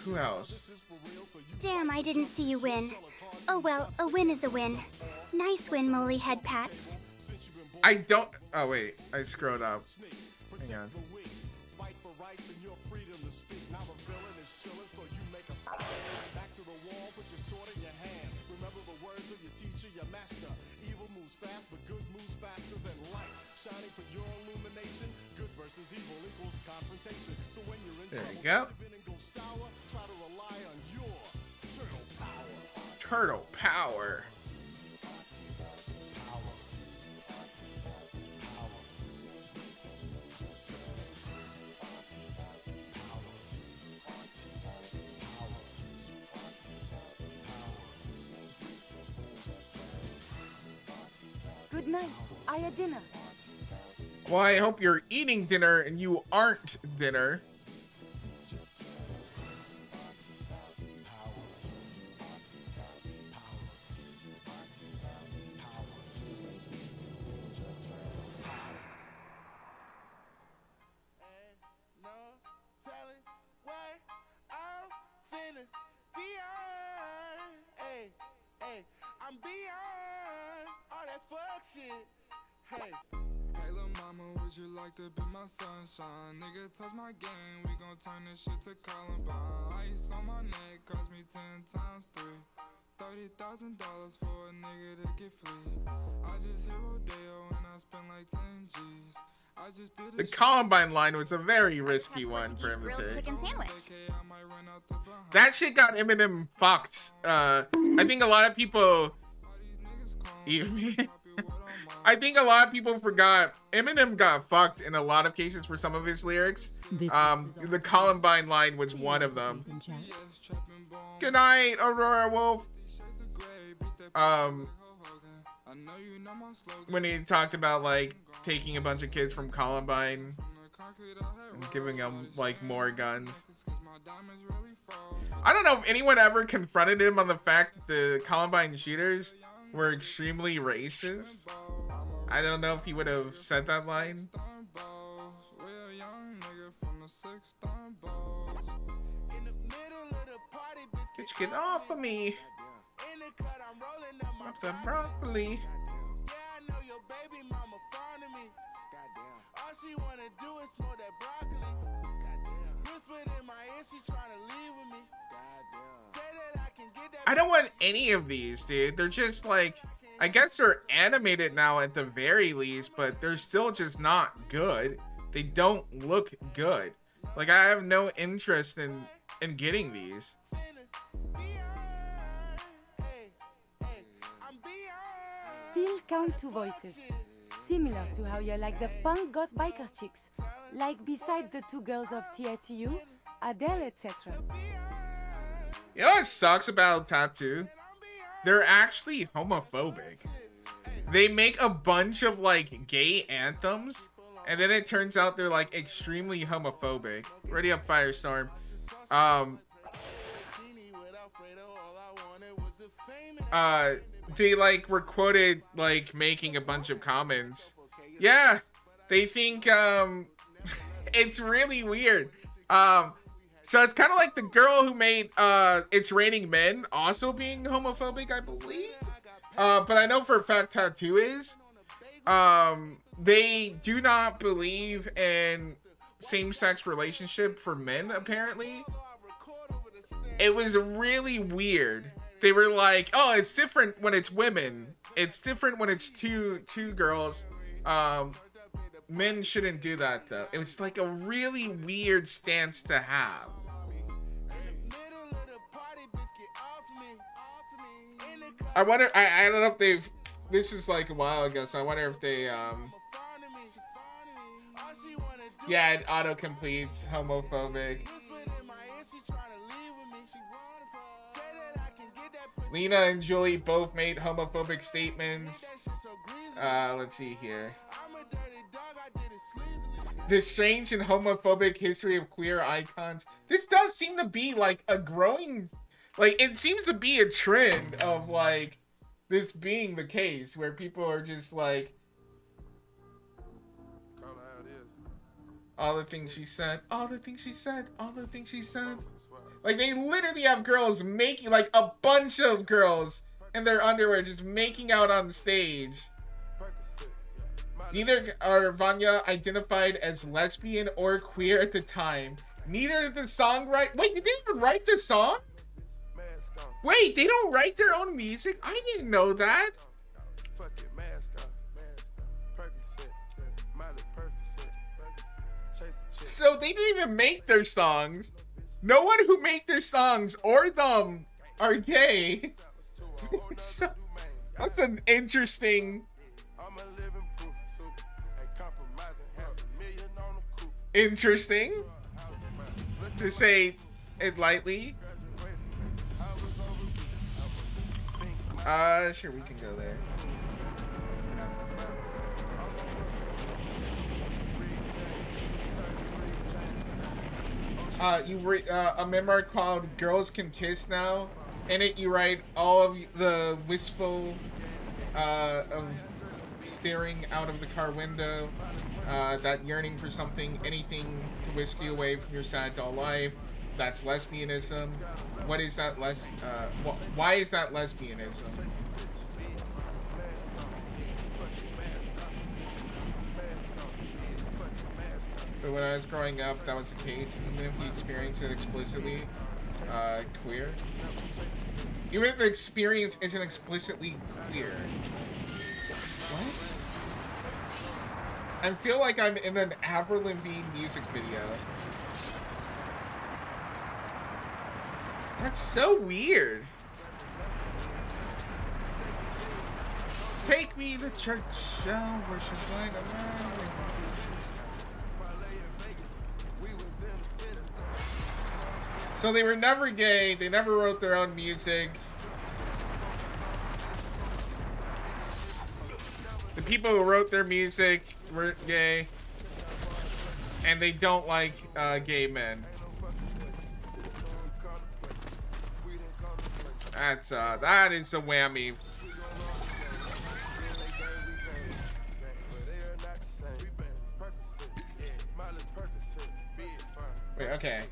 C: Who else?
D: Damn, I didn't see you win. Oh well, a win is a win. Nice win, Molly Head Pats.
C: I don't. Oh wait, I scrolled up. Hang on. There we go. Turtle power.
G: Good night. I had dinner.
C: Well, I hope you're eating dinner and you aren't dinner.
A: I'm beyond all that fuck shit. Hey.
H: Hey lil' mama, would you like to be my sunshine? Nigga, touch my game, we gon' turn this shit to Columbine. Ice on my neck, cost me 10 times 3. $30,000 for a nigga to get free. I just hit Rodeo and I spent like 10 G's. I just did
C: The Columbine line was a very risky one for him to
B: grilled
C: take.
B: chicken sandwich.
C: That shit got Eminem fucked. I think a lot of people... I think a lot of people forgot Eminem got fucked in a lot of cases for some of his lyrics. The Columbine line was one of them. Good night, Aurora Wolf. When he talked about like taking a bunch of kids from Columbine and giving them like more guns. I don't know if anyone ever confronted him on the fact that the Columbine shooters were extremely racist. I don't know if he would have said that line. Bitch, get off of me. Off the broccoli. I don't want any of these, dude. They're just like, I guess they're animated now at the very least, but they're still just not good. They don't look good. Like, I have no interest in getting these.
G: Still count two voices. Similar to how you like the punk goth biker chicks. Like besides the two girls of TTS, Adele, etc.
C: You know what sucks about Tattoo? They're actually homophobic. They make a bunch of like gay anthems, and then it turns out they're like extremely homophobic. Ready up, Firestorm. They like were quoted like making a bunch of comments. Yeah, they think it's really weird. So it's kind of like the girl who made It's Raining Men also being homophobic, I believe. But I know for a fact Tattoo is. They do not believe in same-sex relationship for men, apparently. It was really weird. They were like, oh, it's different when it's women. It's different when it's two girls. Men shouldn't do that, though. It was like a really weird stance to have. I wonder, I don't know if they've, this is like a while ago, so I wonder if they, yeah, it auto-completes homophobic. Lena and Julie both made homophobic statements. Let's see here. The strange and homophobic history of queer icons. This does seem to be like a growing, like it seems to be a trend of like this being the case where people are just like, all the things she said, all the things she said, all the things she said. Like, they literally have girls making, like, a bunch of girls in their underwear just making out on the stage. Neither are Vanya identified as lesbian or queer at the time. Neither did the songwriter. Wait, did they even write the song? Wait, they don't write their own music? I didn't know that. So they didn't even make their songs. No one who made their songs or them are gay. So, that's an interesting... Interesting, to say it lightly. Sure, we can go there. You write a memoir called "Girls Can Kiss Now." In it, you write all of the wistful of staring out of the car window, that yearning for something, anything to whisk you away from your sad dull life. That's lesbianism. What is that why is that lesbianism? But when I was growing up, that was the case. Even if you experience it explicitly queer. Even if the experience isn't explicitly queer. What? I feel like I'm in an Avril Lavigne music video. That's so weird. Take me to church, I'll worship like a man. So they were never gay, they never wrote their own music. The people who wrote their music weren't gay. And they don't like gay men. That is a whammy. Wait, okay.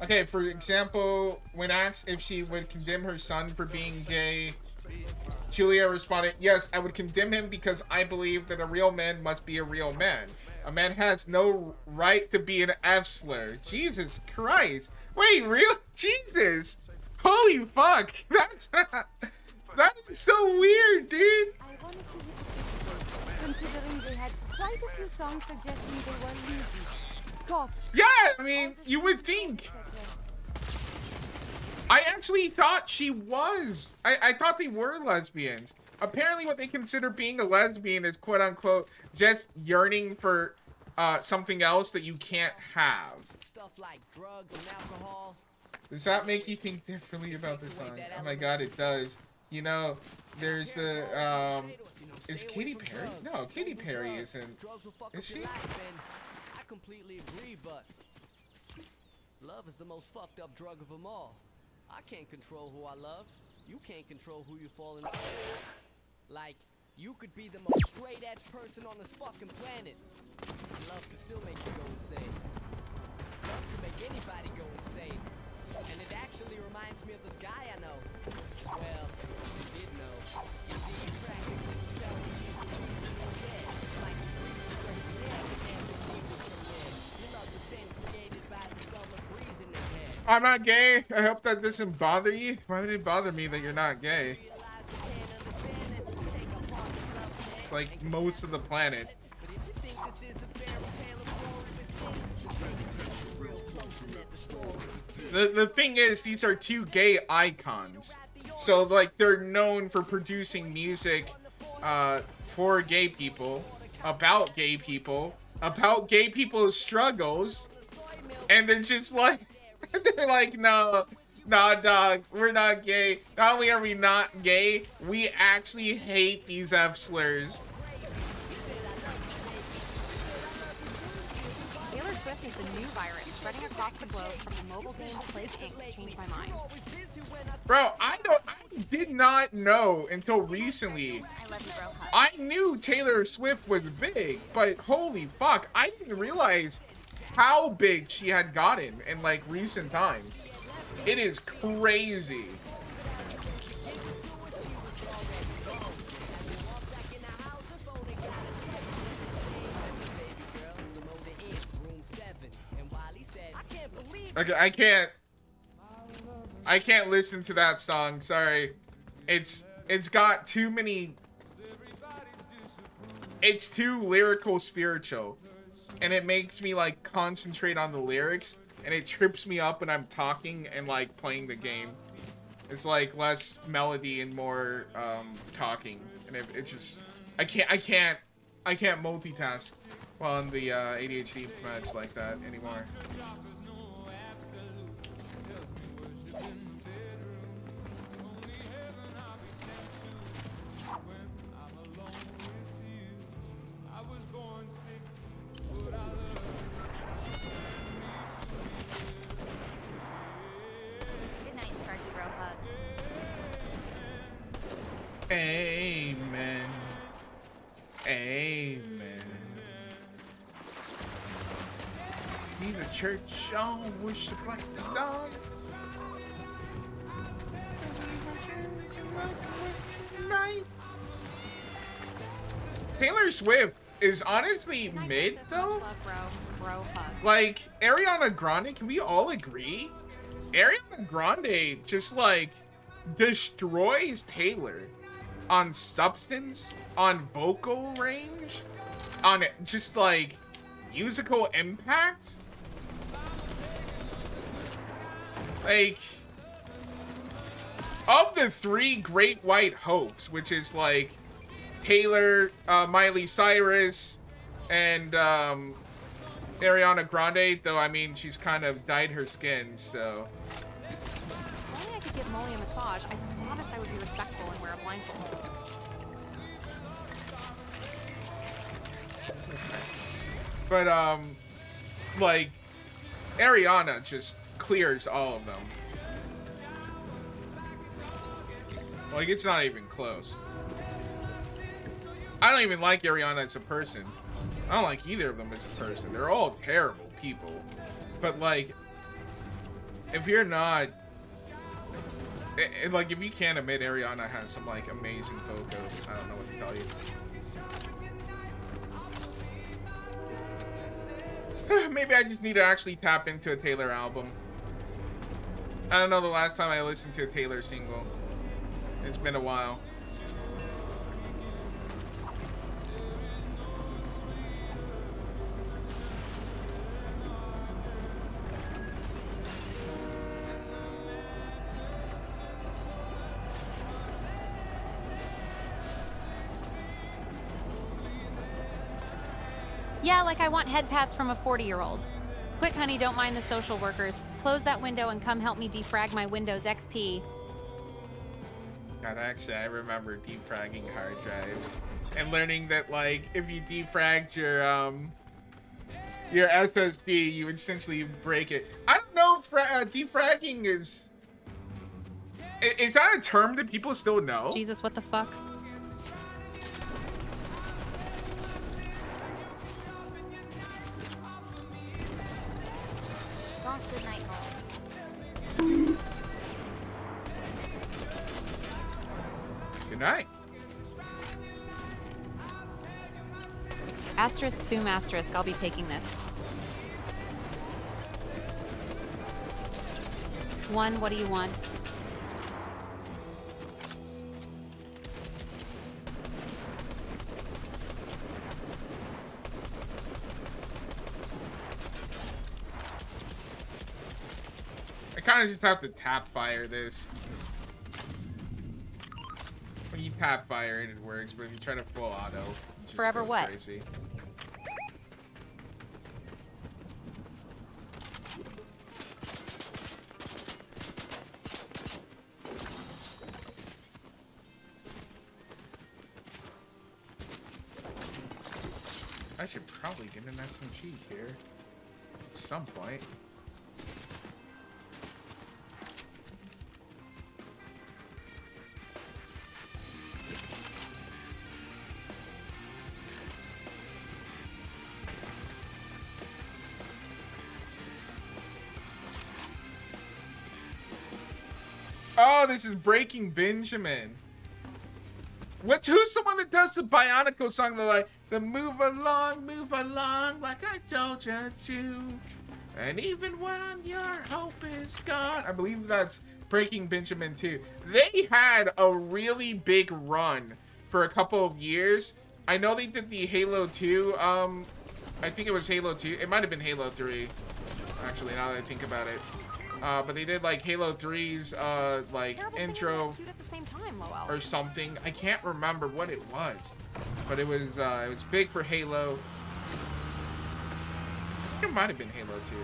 C: Okay, for example, when asked if she would condemn her son for being gay, Julia responded, "Yes, I would condemn him because I believe that a real man must be a real man. A man has no right to be an F-slur." Jesus Christ. Wait, real? Jesus. Holy fuck. That is so weird, dude.
G: Considering they had quite a few songs suggesting they were lesbian.
C: Yeah, I mean, you would think. I actually thought she was. I thought they were lesbians. Apparently what they consider being a lesbian is quote-unquote just yearning for something else that you can't have. Stuff like drugs and alcohol. Does that make you think differently about the song? Oh my god, it does. You know, there's the, is Katy Perry? No, Katy Perry isn't. Is she?
I: I completely agree, but love is the most fucked up drug of them all. I can't control who I love. You can't control who you fall in love with. Like, you could be the most straight edge person on this fucking planet. Love can still make you go insane. Love can make anybody go insane. And it actually reminds me of this guy I know. Well, you did know. You see, you practically sell me dead. It's like you breathe the fresh air and the sheep with your head. You love the same created by the summer breeze in their head.
C: I'm not gay. I hope that doesn't bother you. Why would it bother me that you're not gay? It's like most of the planet. The thing is, these are two gay icons. So, like, they're known for producing music for gay people, about gay people's struggles. And they're just like, they're like, no, nah, dog, we're not gay. Not only are we not gay, we actually hate these F-slurs.
E: Taylor Swift is the new virus spreading across the globe from the mobile game Place Inc. Changed My Mind.
C: Bro, I did not know until recently.
B: I love you, bro. Hug.
C: I knew Taylor Swift was big, but holy fuck, I didn't realize how big she had gotten in like recent times. It is crazy. Okay, I can't listen to that song. Sorry. It's got too many. It's too lyrical spiritual. And it makes me like concentrate on the lyrics, and it trips me up when I'm talking and like playing the game. It's like less melody and more talking. And it just I can't multitask while on the ADHD meds like that anymore.
B: Good night, Star Hero. Hugs.
C: Amen. Amen. Need a church on worship like the dog. Taylor Swift is honestly mid though.
E: Bro hug.
C: Like Ariana Grande, can we all agree? Ariana Grande just like destroys Taylor on substance, on vocal range, on just like musical impact. Like, of the three great white hopes, which is like Taylor, Miley Cyrus, and Ariana Grande, though I mean she's kind of dyed her skin, so.
E: If only I could give Molly a massage. I promised I would be respectful and wear a blindfold.
C: But like Ariana just clears all of them. Like it's not even close. I don't even like Ariana as a person. I don't like either of them as a person. They're all terrible people. But like, if you're not, like if you can't admit Ariana has some like amazing vocals, I don't know what to tell you. Maybe I just need to actually tap into a Taylor album. I don't know the last time I listened to a Taylor single. It's been a while.
E: Yeah, like I want head pats from a 40-year-old. Quick, honey, don't mind the social workers. Close that window and come help me defrag my Windows XP.
C: God, actually, I remember defragging hard drives and learning that, like, if you defragged your SSD, you essentially break it. I don't know if defragging is that a term that people still know?
E: Jesus, what the fuck?
B: Good night, Mom.
C: Good night.
E: Asterisk, Thum, asterisk. I'll be taking this. 1, what do you want?
C: I kind of just have to tap fire this. When you tap fire it works, but if you try to full auto, it just
E: Forever
C: goes
E: what?
C: crazy. I should probably get an SMG here at some point. Oh, this is Breaking Benjamin. Who's the one that does the Bionicle song? They're like, the move along, like I told you to. And even when your hope is gone. I believe that's Breaking Benjamin too. They had a really big run for a couple of years. I know they did the Halo 2. I think it was Halo 2. It might have been Halo 3. Actually, now that I think about it. But they did like Halo 3's like intro
E: Cute at the same time, Lowell.
C: or something. I can't remember what it was, but it was big for Halo. I think it might have been Halo 2.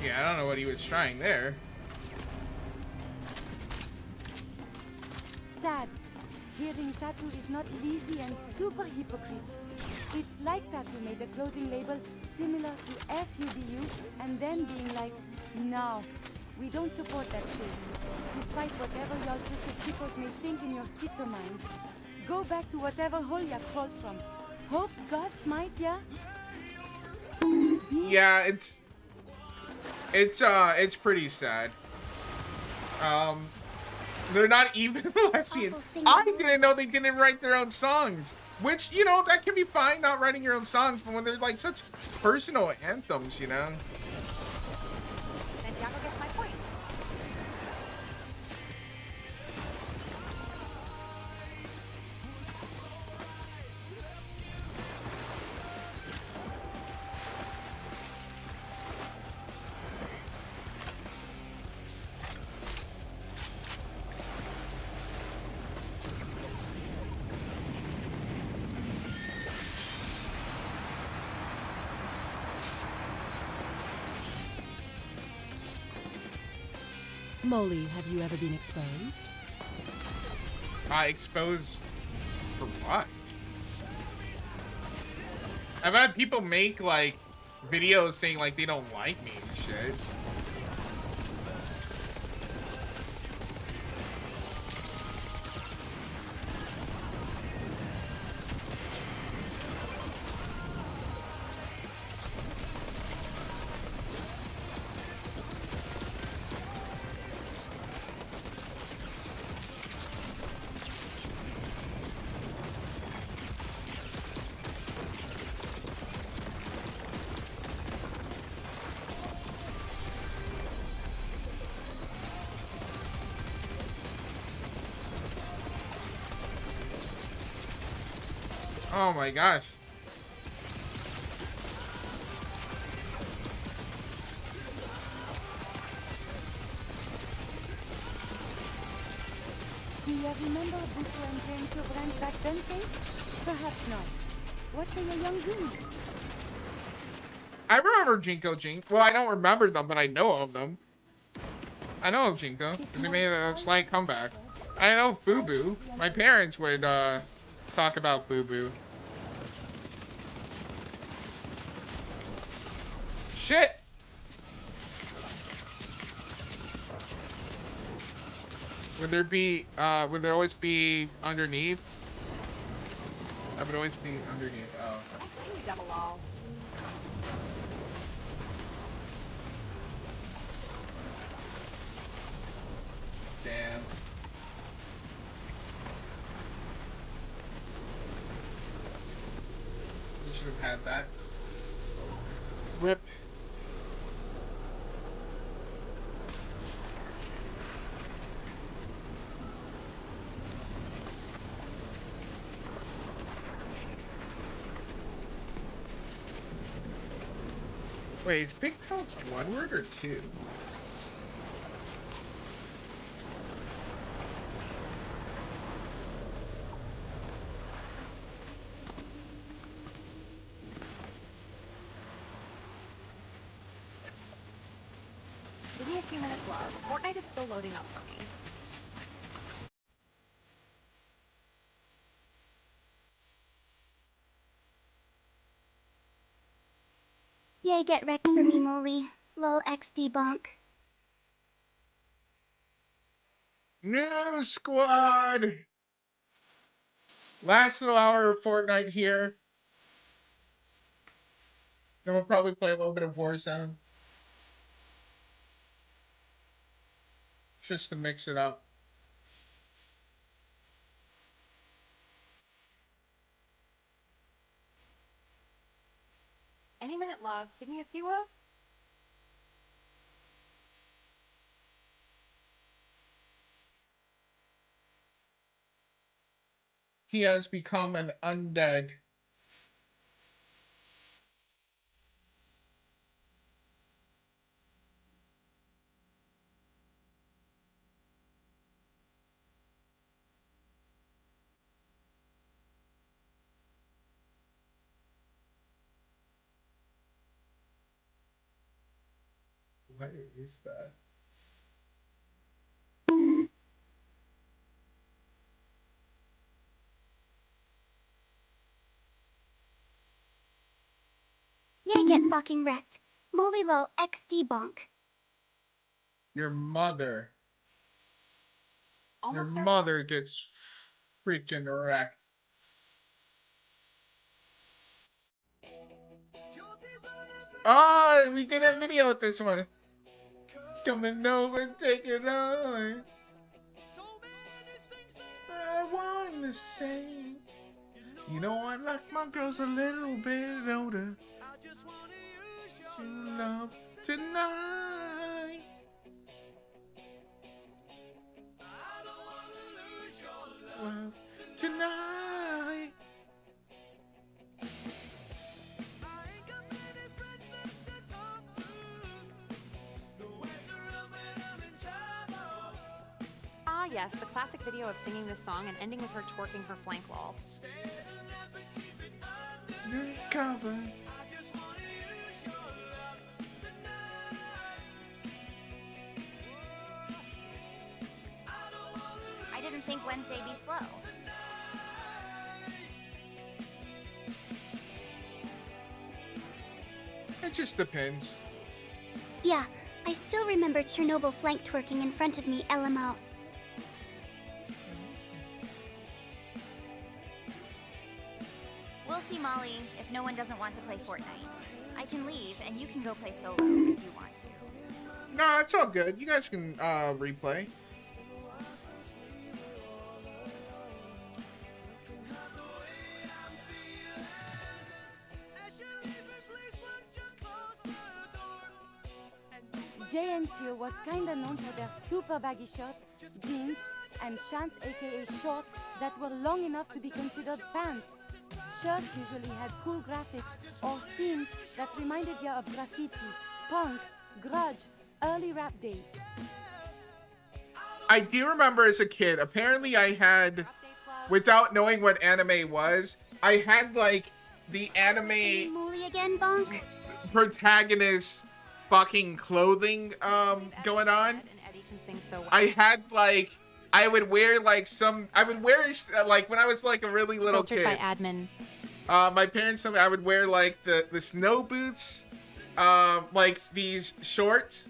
C: Yeah, I don't know what he was trying there.
G: Sad. Hearing Tattoo is not easy and super hypocrite. It's like Tattoo made a clothing label similar to FUBU and then being like, no, we don't support that shit. Despite whatever y'all twisted psychos may think in your schizo minds, go back to whatever hole ya crawled from. Hope God smite ya.
C: Yeah, it's pretty sad. They're not even lesbian. I didn't know they didn't write their own songs. Which, you know, that can be fine, not writing your own songs, but when they're like such personal anthems, you know?
E: Santiago gets my point.
F: Molly, have you ever been exposed?
C: Exposed for what? I've had people make like videos saying like they don't like me and shit. Oh my gosh.
G: Do you remember Bufu and James your brands back then, Kate? Perhaps not. What say a young Jimmy?
C: I remember Jinko Jink. Well, I don't remember them, but I know of them. I know of Jinko, because they made a slight comeback. I know Boo Boo. My parents would talk about Boo Boo. Shit! Would there always be underneath? I would always be underneath. Oh.
E: Double all.
C: Damn. You should have had that. Rip. Wait, is pigtails one word or two?
E: Give me a few minutes, love. Fortnite is still loading up for me.
D: Yay, get wrecked for me, Molly. Lol XD bonk.
C: New squad. Last little hour of Fortnite here. Then we'll probably play a little bit of Warzone. Just to mix it up.
E: Any minute, love. Give me a few of.
C: He has become an undead. What is that?
D: Yay, get fucking wrecked. Molly lol XD bonk.
C: Your mother. Your
E: Almost there.
C: mother gets freaking wrecked. Oh, we did a video with this one. Coming over and taking on. I want to say, you know I like my girls a little bit older. You love tonight. Love tonight.
E: Ah, yes, the classic video of singing this song and ending with her twerking her flank wall.
C: Cover.
B: I didn't think Wednesday be slow.
C: It just depends.
D: Yeah, I still remember Chernobyl flank twerking in front of me, LMAO.
B: We'll see, Molly, if no one doesn't want to play Fortnite. I can leave, and you can go play solo if you want to.
C: Nah, it's all good. You guys can replay.
G: JNTO was kinda known for their super baggy shirts, jeans, and shants aka shorts that were long enough to be considered pants. Shirts usually had cool graphics or themes that reminded you of graffiti, punk, grudge, early rap days.
C: I do remember as a kid, apparently I had, without knowing what anime was, I had like the anime
D: Molly again, bonk.
C: protagonist fucking clothing going on.
E: And Eddie can sing so well.
C: I had like, I would wear like like when I was like a really little
E: Filtered
C: kid.
E: by admin.
C: My parents told me I would wear like the snow boots, like these shorts,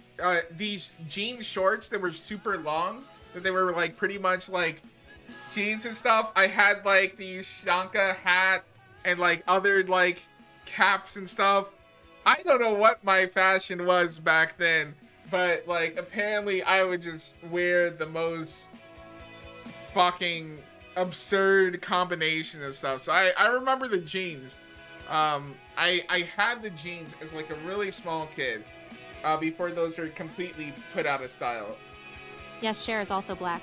C: these jean shorts that were super long, that they were like pretty much like jeans and stuff. I had like the Shanka hat and like other like caps and stuff. I don't know what my fashion was back then, but like apparently I would just wear the most fucking absurd combination of stuff. So I remember the jeans. I had the jeans as like a really small kid before those were completely put out of style.
E: Yes, Cher is also black.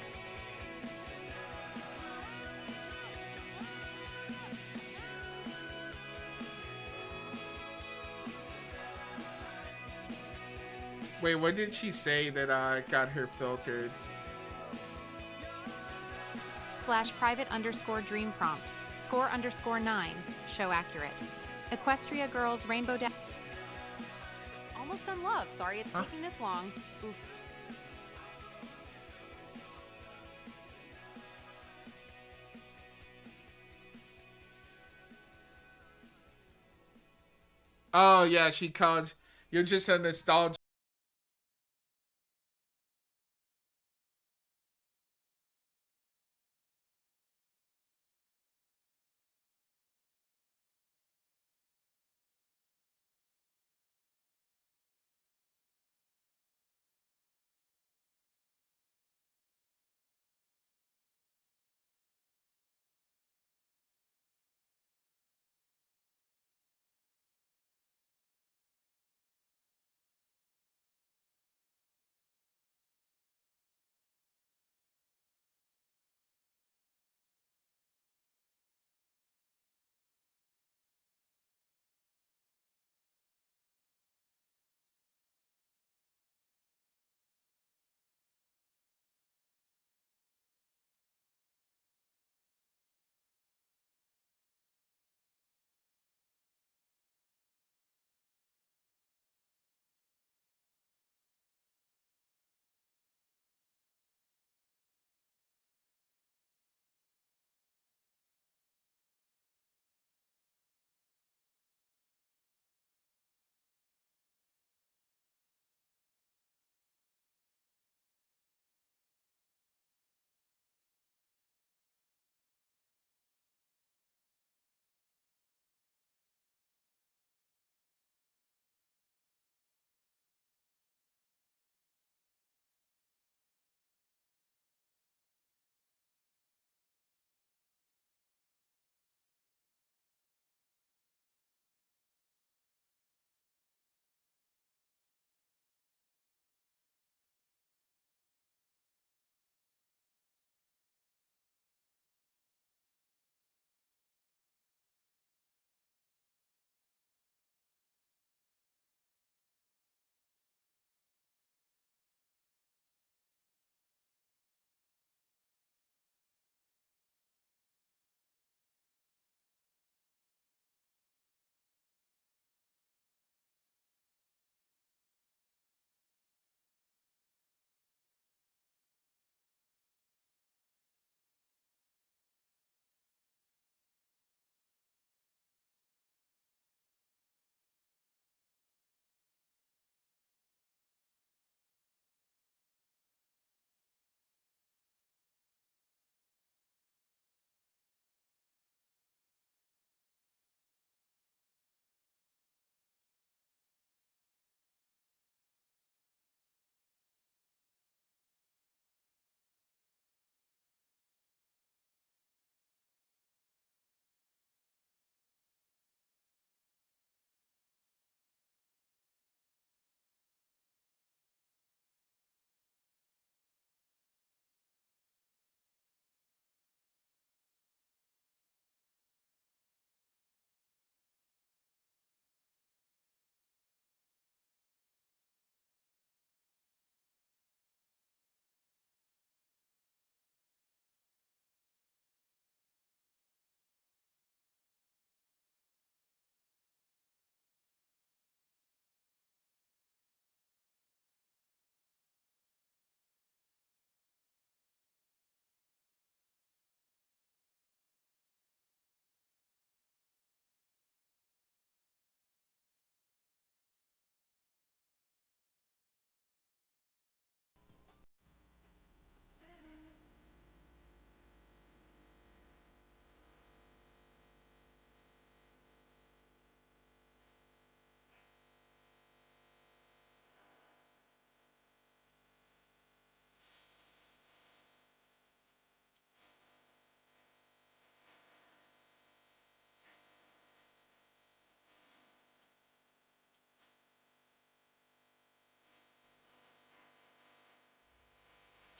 C: Wait, what did she say that got her filtered?
E: /private_dream prompt. Score_9. Show accurate. Equestria girls rainbow dash. Almost done love. Sorry it's taking this long. Oof.
C: Oh yeah, she called. You're just a nostalgia.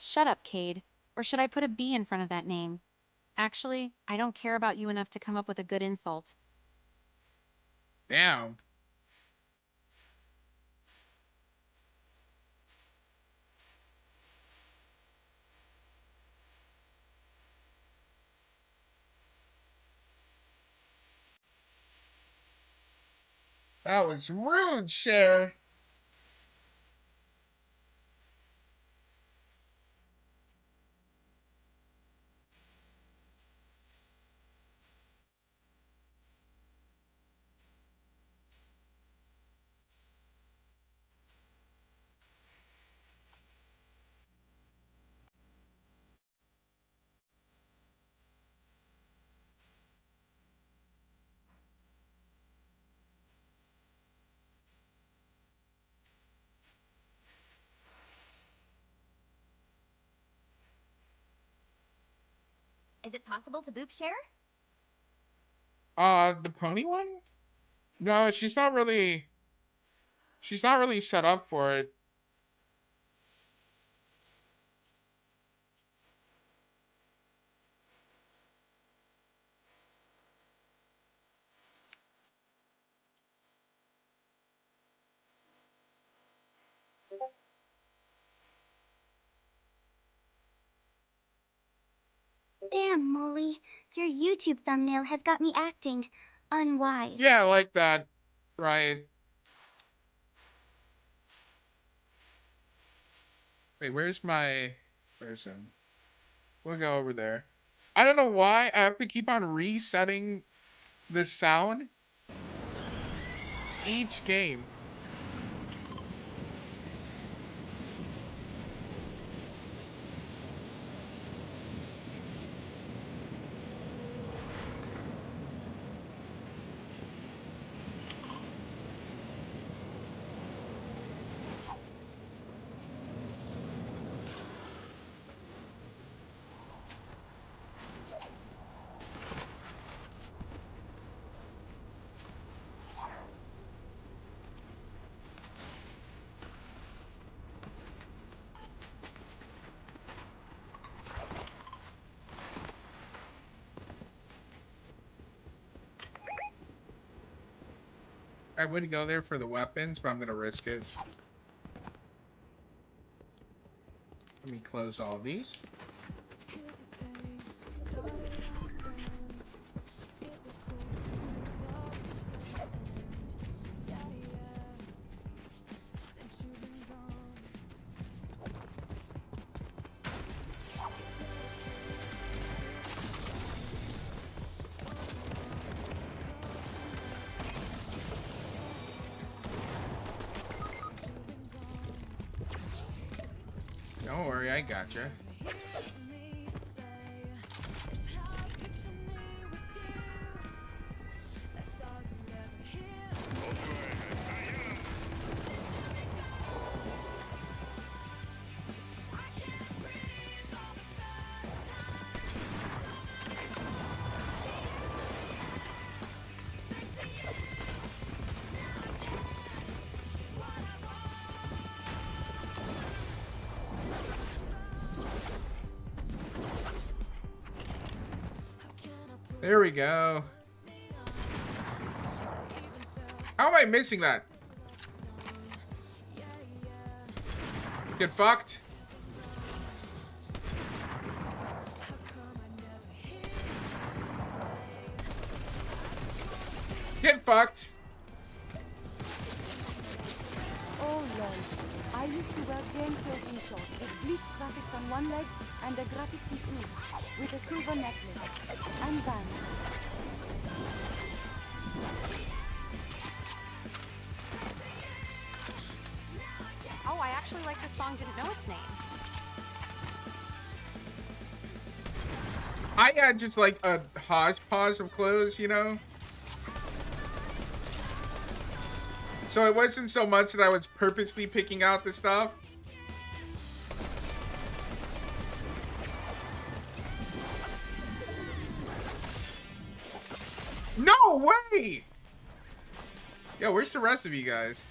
E: Shut up, Cade. Or should I put a B in front of that name? Actually, I don't care about you enough to come up with a good insult.
C: Damn. That was rude, Cher.
B: Is it possible to boop share?
C: The pony one? No, she's not really set up for it.
D: Damn, Molly. Your YouTube thumbnail has got me acting unwise.
C: Yeah, like that. Right. Wait, where's my person? We'll go over there. I don't know why I have to keep on resetting the sound each game. I would go there for the weapons, but I'm gonna risk it. Let me close all these. Don't worry, I gotcha. There we go. How am I missing that? Get fucked. Get fucked.
G: Oh lord, I used to wear James Surgeon shorts with bleached graphics on one leg and a graphic tattoo with a silver necklace and Bunns.
E: Oh, I actually like this song, didn't know its name.
C: I had just like a hodgepodge of clothes, you know? So it wasn't so much that I was purposely picking out the stuff. No way! Yo, where's the rest of you guys?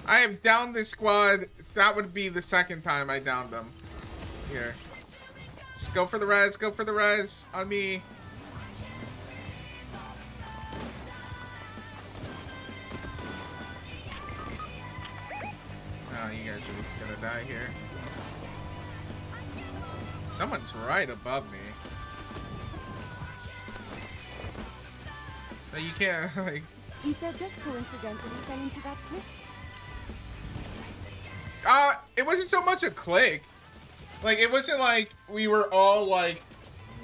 C: I have downed this squad. That would be the second time I downed them. Here. Just go for the res. Go for the res. On me. Oh, you guys are gonna die here. Someone's right above me. No, you can't, like...
G: Peter just coincidentally fell into that cliff.
C: It wasn't so much a click. Like, it wasn't like we were all, like,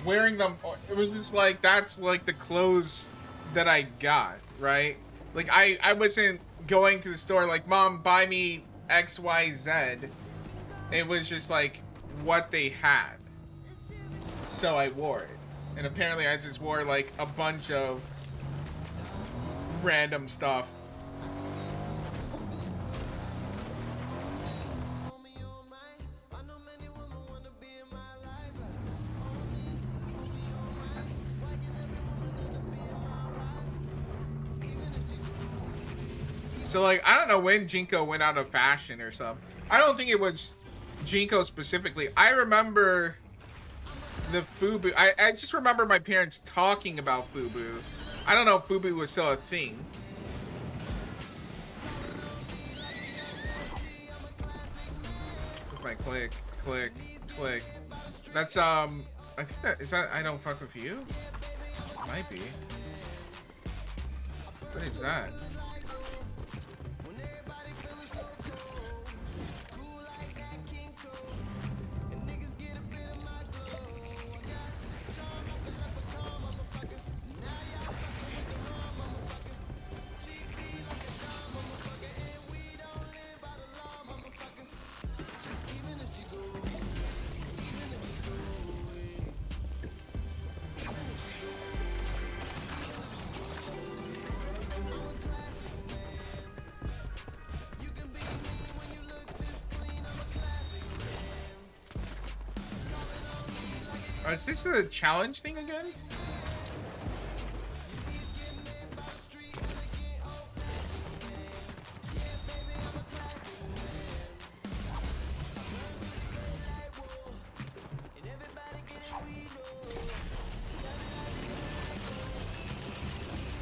C: wearing them. It was just like, that's, like, the clothes that I got, right? Like, I wasn't going to the store like, Mom, buy me X, Y, Z. It was just, like, what they had. So I wore it. And apparently I just wore, like, a bunch of random stuff. So like, I don't know when Jinko went out of fashion or something. I don't think it was Jinko specifically. I remember the Fubu. I just remember my parents talking about Fubu. I don't know if Fubu was still a thing. With my click, click, click. That's I think that is that I Don't Fuck With You? Might be. What is that? Is this the challenge thing again?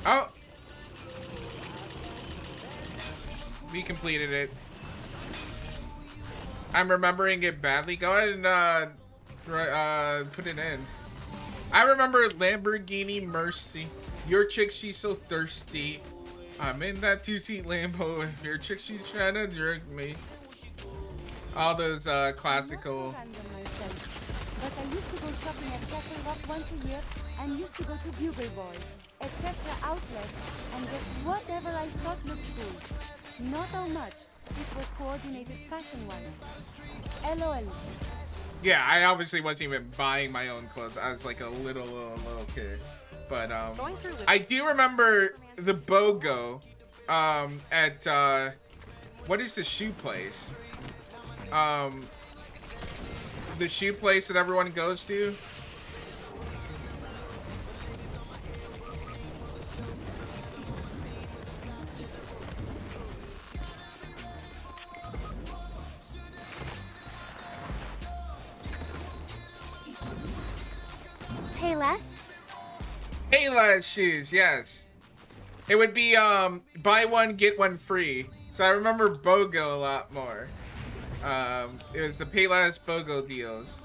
C: Oh! We completed it. I'm remembering it badly. Go ahead and put it in. I remember Lamborghini Mercy. Your chick, she's so thirsty. I'm in that two-seat Lambo. If your chick, she's trying to jerk me. All those classical.
G: But I used to go shopping at Castle Rock once a year and used to go to Bugle Boy, etc. outlets, and get whatever I thought looked cool. Not how much. It was coordinated fashion-wise. LOL.
C: Yeah, I obviously wasn't even buying my own clothes. I was like a little kid. But I do remember the BOGO at what is the shoe place? The shoe place that everyone goes to.
D: Payless?
C: Payless shoes, yes. It would be buy one get one free. So I remember BOGO a lot more. It was the Payless BOGO deals.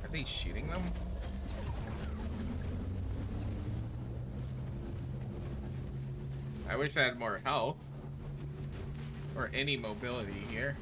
C: Are they shooting them? I wish I had more health. Or any mobility here.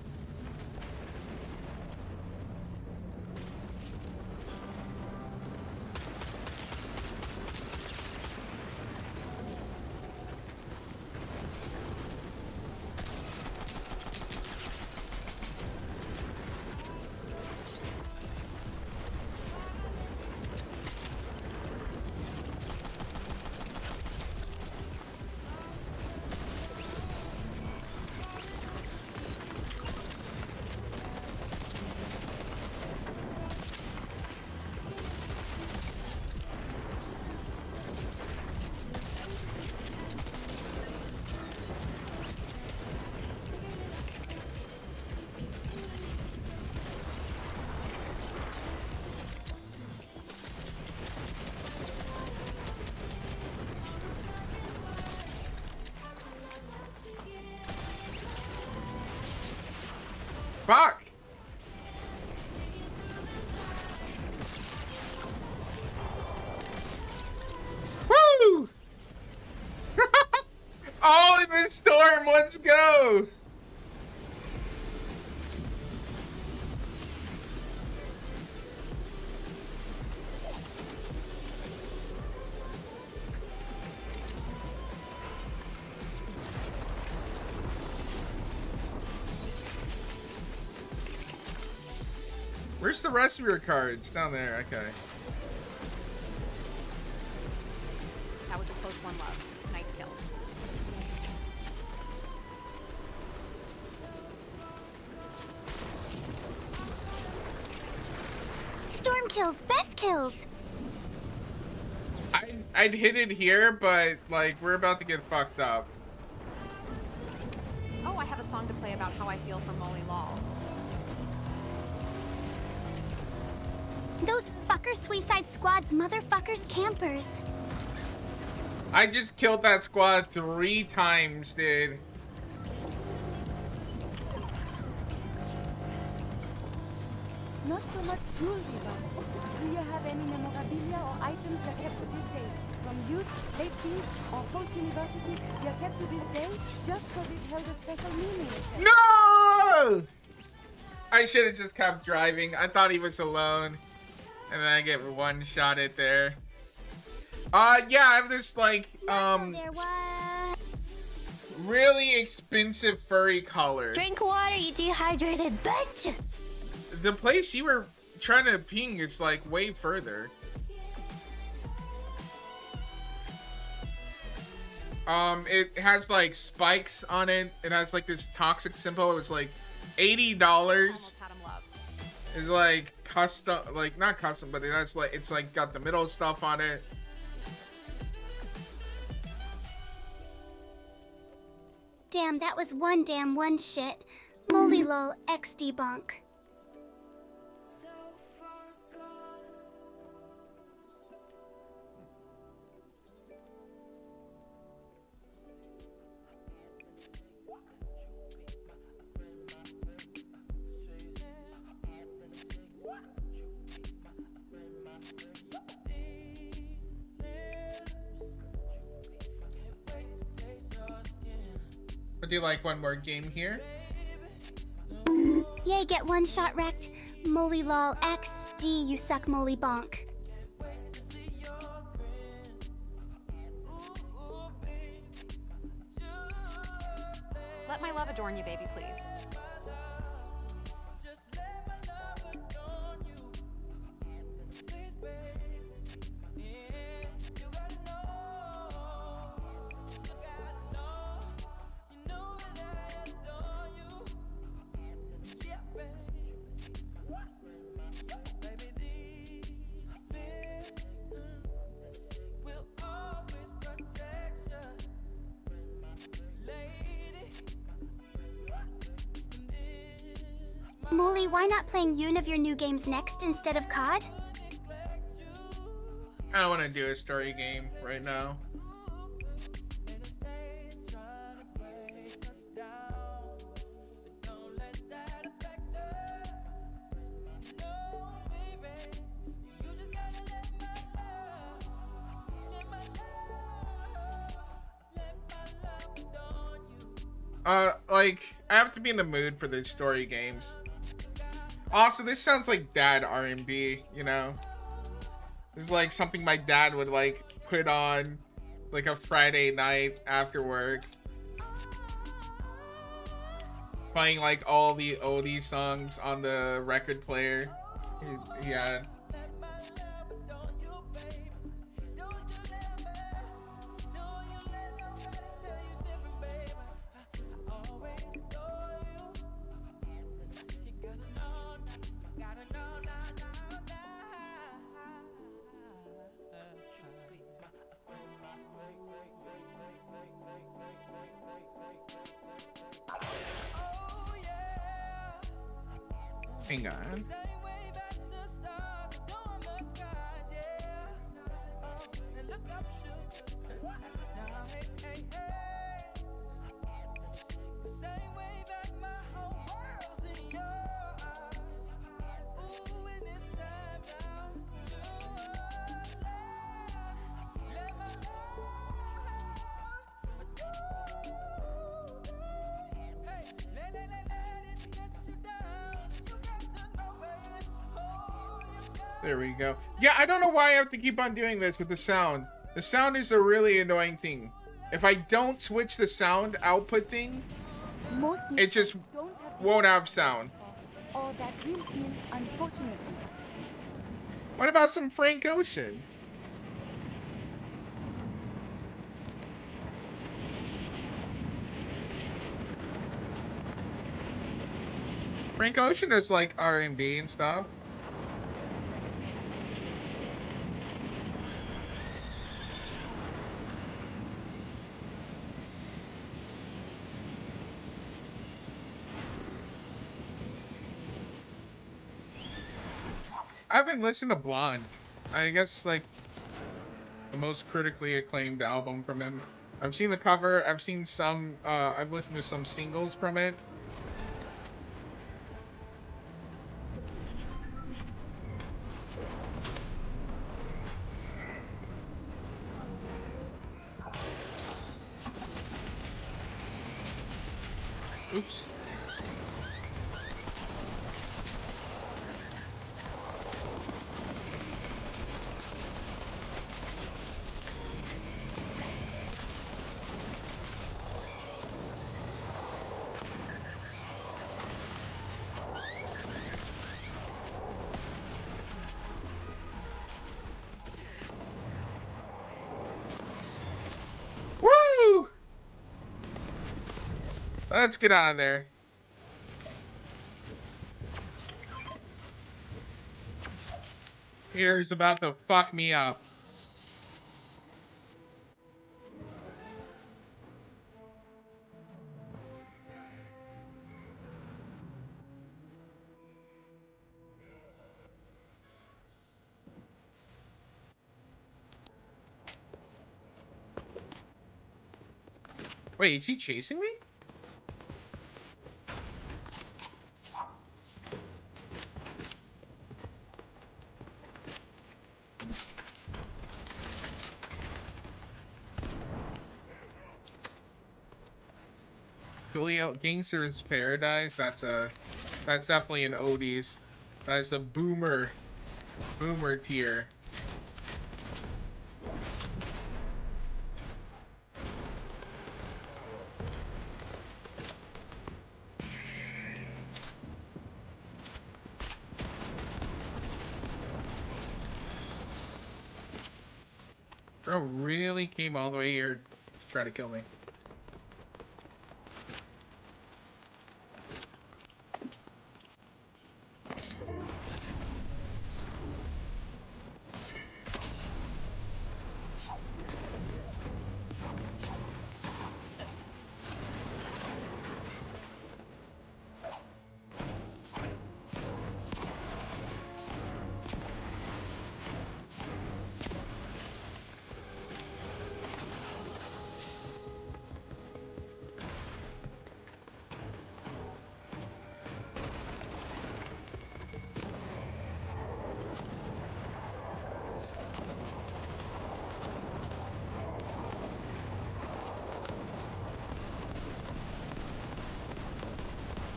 C: Fuck! Woo! All in the storm, let's go! Where's the rest of your cards? Down there, okay.
E: That was a close one, love. Nice kill.
D: Storm kills, best kills.
C: I'd hit it here, but like we're about to get fucked up.
E: Oh, I have a song to play about how I feel for Molly Lol.
D: Those fucker Suicide Squad's motherfuckers campers.
C: I just killed that squad 3 times, dude.
G: Not so much jewelry, but do you have any memorabilia or items you kept to this day? From youth, late teens, or post-university, you kept to this day just because it held a special meaning?
C: No! I should have just kept driving. I thought he was alone. And then I get one shot at there. Yeah, I have this like really expensive furry collar.
D: Drink water, you dehydrated bitch.
C: The place you were trying to ping is like way further. It has like spikes on it. It has like this toxic symbol. It was like $80.
E: Almost had him love.
C: It's like custom, like not custom, but it has like it's like got the middle stuff on it.
D: Damn, that was one shit. Molly lol X debunk.
C: Would you like one more game here?
D: Yay, get one shot wrecked. Molly lol XD, you suck molly bonk.
E: Let my love adorn you, baby, please.
D: Molly, why not playing Yoon of your new games next instead of COD?
C: I don't want to do a story game right now. Like, I have to be in the mood for the story games. Also, this sounds like dad R&B, you know? This is like something my dad would like put on like a Friday night after work. Playing like all the oldie songs on the record player. Yeah. Hang on. There we go. Yeah, I don't know why I have to keep on doing this with the sound. The sound is a really annoying thing. If I don't switch the sound output thing, it just won't have sound.
G: Or that will feel, unfortunately.
C: What about some Frank Ocean? Frank Ocean is like R&B and stuff. I haven't listened to Blonde. I guess like the most critically acclaimed album from him. I've seen the cover. I've seen some. I've listened to some singles from it. Oops. Woo! Let's get out of there. Peter's about to fuck me up. Wait, is he chasing me? Julio Gangster's Paradise. That's definitely an oldies. That's a boomer tier. Bro really came all the way here to try to kill me.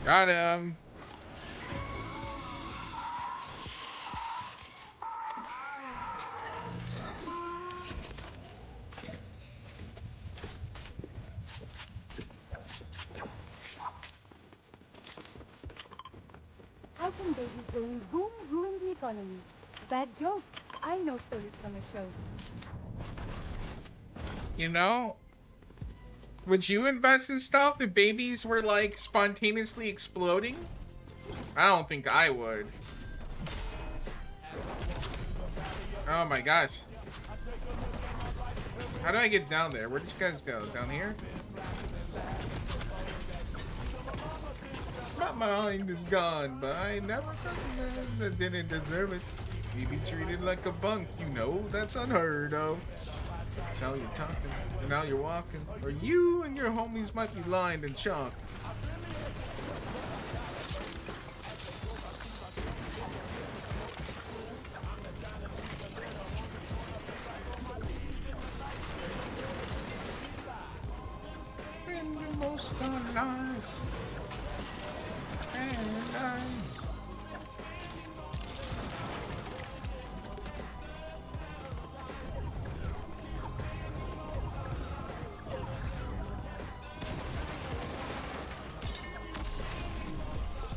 C: Got him.
G: How can babies going boom ruin the economy? Bad joke. I know stories from a show.
C: You know, would you invest in stuff if babies were like spontaneously exploding? I don't think I would. Oh my gosh. How do I get down there? Where did you guys go? Down here? My mind is gone, but I never I didn't deserve it. You be treated like a bunk, you know, that's unheard of. Now you're talking, and now you're walking. Or you and your homies might be lined and chalk. And the most nice. And nice.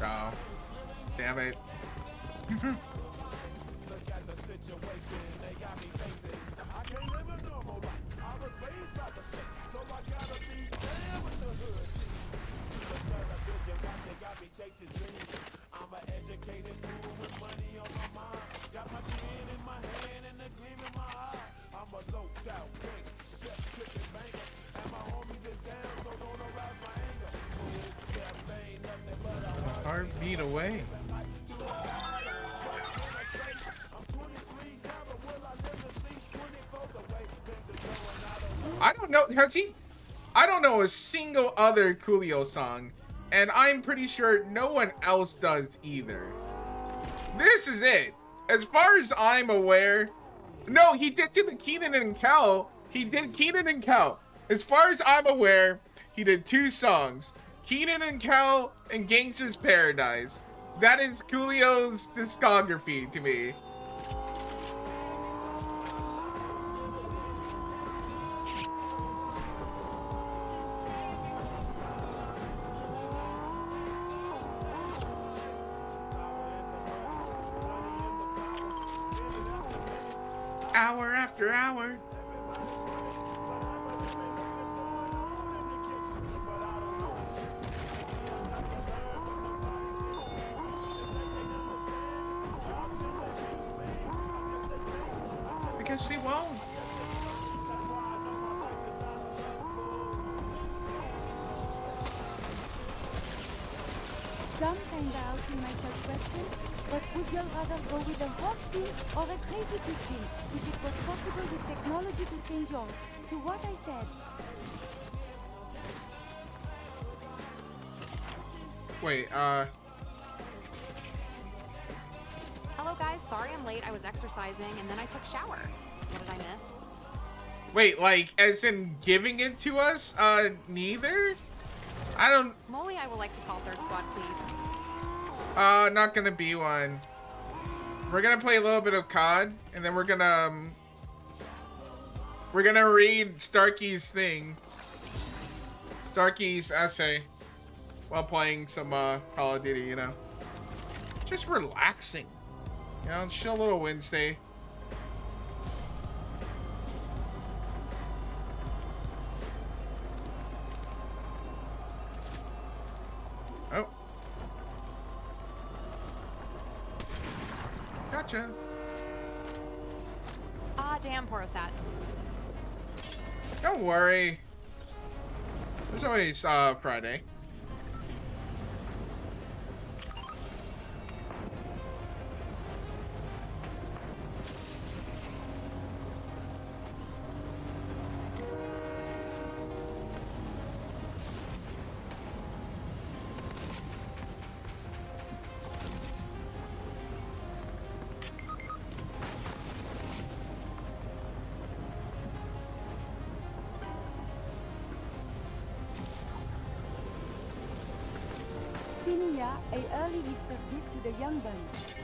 C: Oh, damn it. A heartbeat away. I don't know. I don't know a single other Coolio song, and I'm pretty sure no one else does either. This is it. As far as I'm aware, no, he did to the Keenan and Kel. He did Keenan and Kel. As far as I'm aware, he did 2 songs. Keenan and Kel and Gangster's Paradise. That is Coolio's discography to me. Hour after hour. I guess he won't.
G: Some kinda asking myself question, but would you rather go with a horse team or a crazy kid team if it was possible with technology to change yours? To what I said.
C: Wait,
E: Hello guys, sorry I'm late. I was exercising and then I took shower. What did I miss?
C: wait, like, as in giving it to us? Neither? I don't...
E: Molly, I would like to call third squad, please.
C: Not gonna be one. We're gonna play a little bit of COD, and then we're gonna read Starkey's thing. Starkey's essay. While playing some, Call of Duty, you know. Just relaxing. You know, chill little Wednesday. Oh. Gotcha.
E: Ah, damn, Porosat.
C: Don't worry. There's always, Friday.
G: Sinia, a early Easter gift to the young Bunns.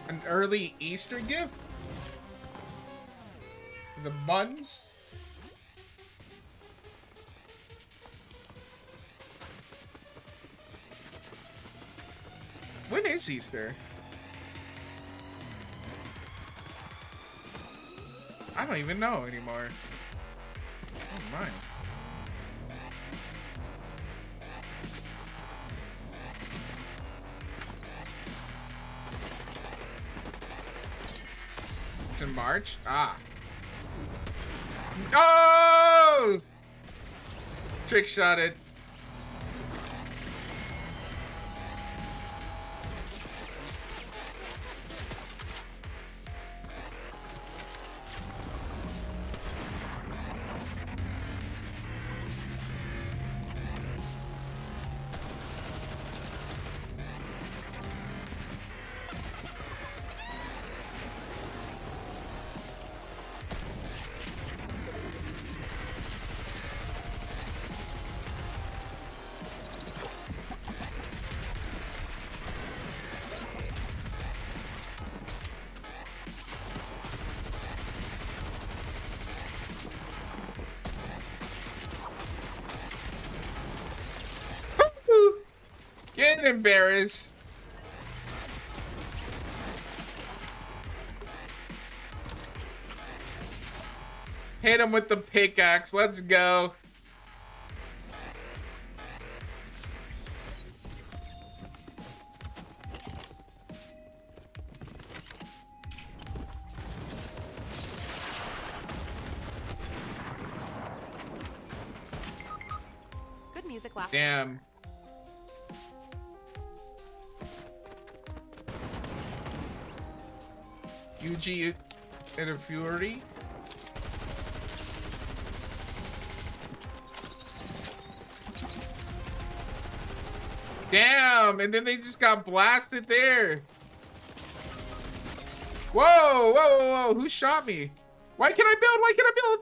C: An early Easter gift? The Bunns? When is Easter? I don't even know anymore. Oh my. It's in March? Ah. Oh! Trick shot it. Getting embarrassed. Hit him with the pickaxe. Let's go.
E: last.
C: Damn. UG in a fury. Damn, and then they just got blasted there. Whoa, whoa, whoa, whoa, who shot me? Why can't I build? Why can't I build?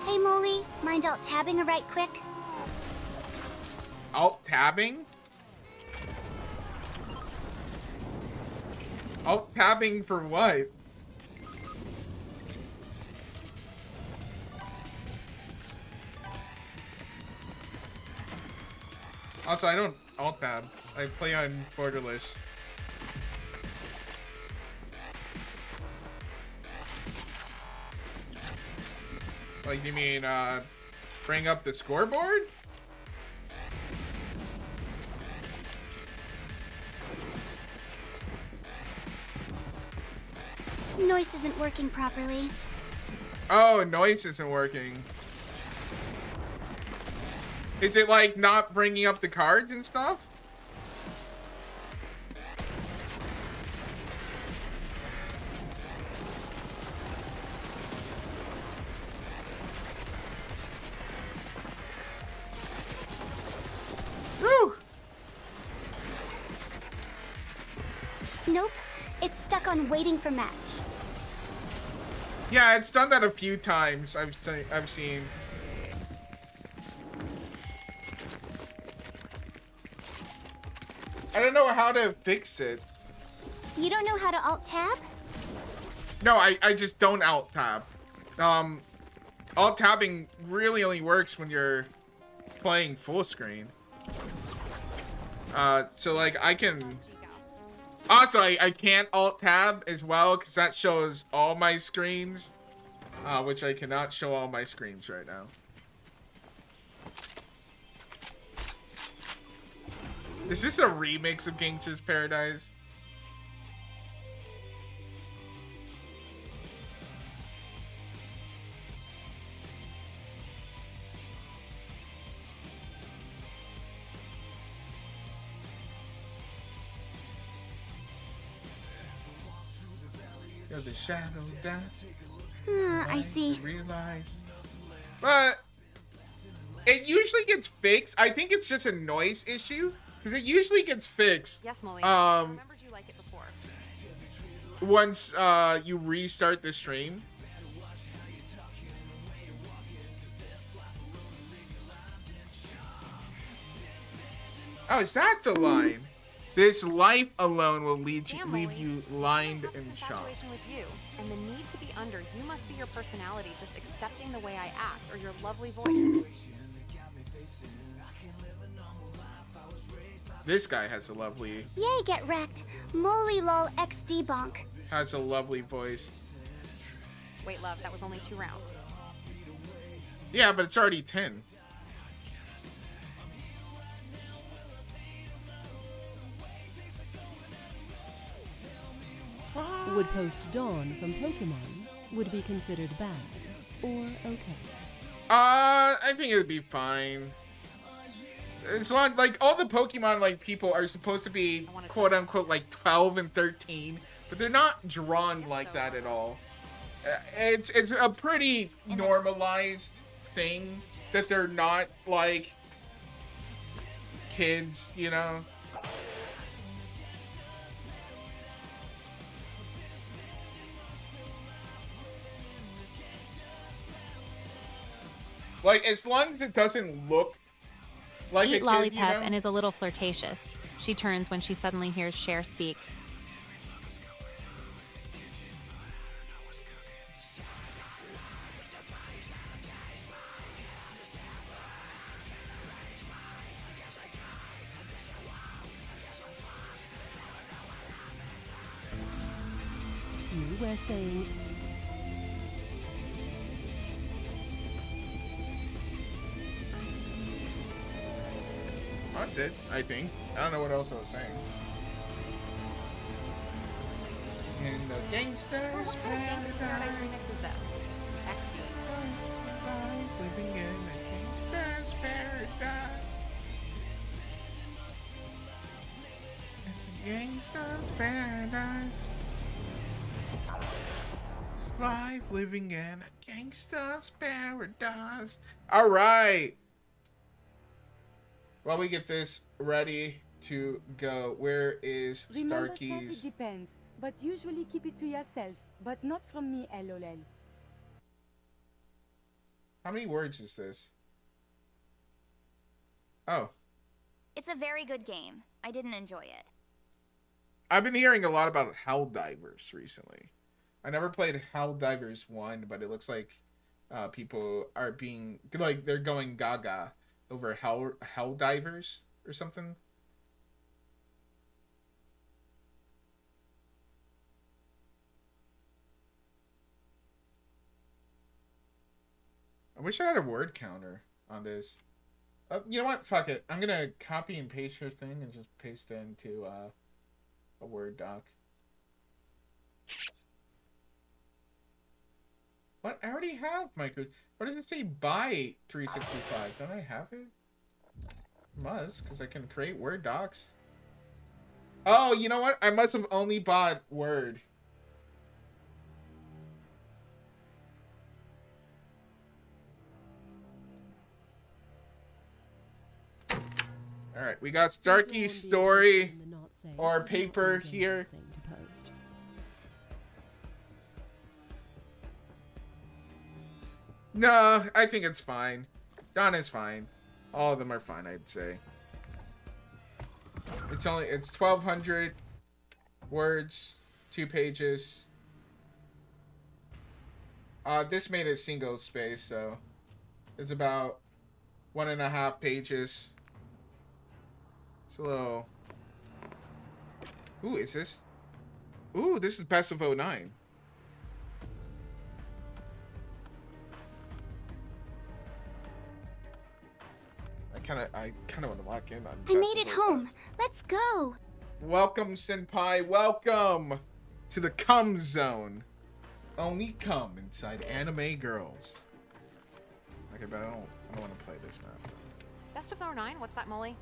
D: Hey, Molly, mind alt-tabbing a right quick?
C: Alt-tabbing? Alt-tabbing for what? Also, I don't alt-tab. I play on borderless. Like, you mean, bring up the scoreboard?
D: Noise isn't working properly.
C: Oh, noise isn't working. Is it like not bringing up the cards and stuff? Whew.
D: Nope, it's stuck on waiting for match.
C: Yeah, it's done that a few times. I've seen. I don't know how to fix it.
D: You don't know how to alt-tab?
C: No, I just don't alt-tab. Alt-tabbing really only works when you're playing full screen. So like I can... Also, I can't alt-tab as well because that shows all my screens. Which I cannot show all my screens right now. Is this a remix of Gangster's Paradise? The shadow down.
D: I see.
C: Realize. But it usually gets fixed. I think it's just a noise issue. Because it usually gets fixed.
E: Yes, Molly. I remembered you like it before.
C: Once you restart the stream. Oh, is that the line? This life alone will leave you lined and shocked.
E: With you and the need to be under, you must be your personality, just accepting the way I act, or your lovely voice.
C: This guy has a lovely...
D: Yay, get wrecked. Molly lol XD bonk.
C: Has a lovely voice.
E: Wait, love, that was only 2 rounds.
C: Yeah, but it's already 10.
F: Would post Dawn from Pokemon would be considered bad or okay?
C: I think it would be fine. It's not like all the Pokemon like people are supposed to be quote unquote like 12 and 13, but they're not drawn like that at all. It's a pretty normalized thing that they're not like kids, you know. Like, as long as it doesn't look like a
E: Eat
C: kid,
E: lollipop,
C: you know?
E: and is a little flirtatious. She turns when she suddenly hears Cher speak.
F: You were saying...
C: That's it, I think. I don't know what else I was saying. in the gangster's
E: What kind of Gangsta's Paradise
C: paradise.
E: remix is this? XD.
C: Living in the gangster's paradise. Gangster's paradise. It's life living in a gangster's paradise. All right. While we get this ready to go, where is
G: Remember, chat, it
C: Starkey's?
G: depends, but usually keep it to yourself, but not from me, LOL.
C: How many words is this? Oh,
B: It's a very good game. I didn't enjoy it.
C: I've been hearing a lot about Helldivers recently. I never played Helldivers 1, but it looks like people are being like they're going gaga over Helldivers or something. I wish I had a word counter on this. You know what? Fuck it. I'm gonna copy and paste her thing and just paste it into a Word doc. What? I already have micro. What does it say? Buy 365. Don't I have it? Must, because I can create Word docs. Oh, you know what? I must have only bought Word. All right, we got Starkey's story or paper here. No, I think it's fine. Donna's fine. All of them are fine, I'd say. It's 1,200 words, 2 pages. This made a single space, so it's about 1.5 pages. It's a little. Ooh, is this? Ooh, this is best of 09. I kind of want to lock in on.
D: I made it home. Let's go.
C: Welcome, Senpai. Welcome to the cum zone. Only cum inside anime girls. Okay, but I don't want to play this map.
E: Best of 09? What's that, Molly?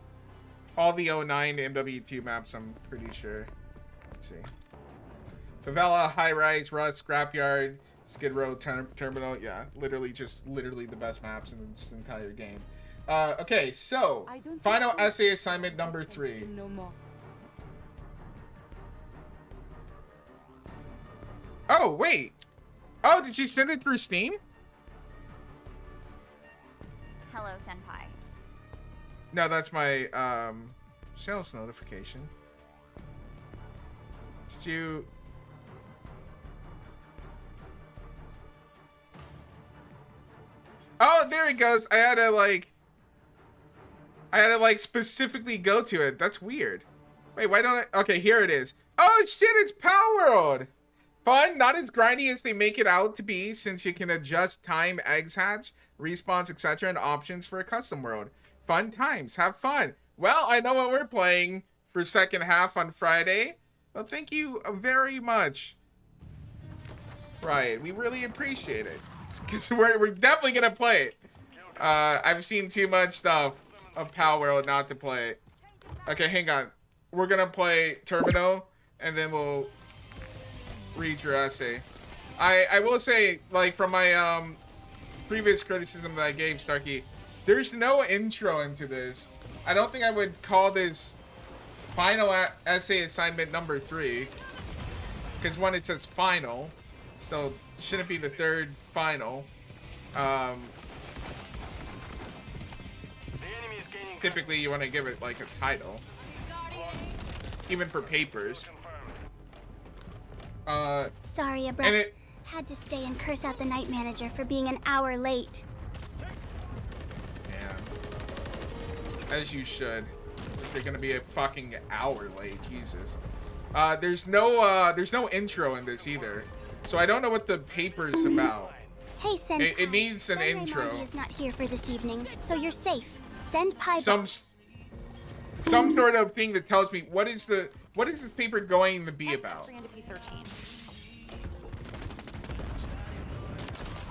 C: All the 09 MW2 maps, I'm pretty sure. Let's see. Favela, High Rise, Rust, Scrapyard, Skid Row, Terminal. Yeah, literally the best maps in this entire game. Okay, so final essay assignment number 3.
G: No more.
C: Oh, wait. Oh, did she send it through Steam?
B: Hello, Senpai.
C: No, that's my sales notification. Did you? Oh, there it goes. I had to specifically go to it. That's weird. Wait, why don't I? Okay, here it is. Oh shit, it's Power World. Fun, not as grindy as they make it out to be, since you can adjust time, eggs hatch, respawns, etc., and options for a custom world. Fun times, have fun. Well, I know what we're playing for second half on Friday. Well, thank you very much. Right, we really appreciate it. Because we're definitely gonna play it. I've seen too much stuff of Power World not to play it. Okay, hang on. We're gonna play Termino, and then we'll read your essay. I will say, like, from my previous criticism that I gave Starkey, there's no intro into this. I don't think I would call this final essay assignment number 3, because one, it says final, so it shouldn't be the third final. Typically you want to give it like a title, even for papers.
D: Sorry, Abrupt. Had to stay and curse out the night manager for being an hour late.
C: Man, as you should. If they're gonna be a fucking hour late, Jesus. There's no intro in this either, so I don't know what the paper's about.
D: Hey, Senpai.
C: It needs an intro.
D: Raimondi is not here for this evening, so you're safe. Senpai.
C: some sort of thing that tells me what is this paper going to be about.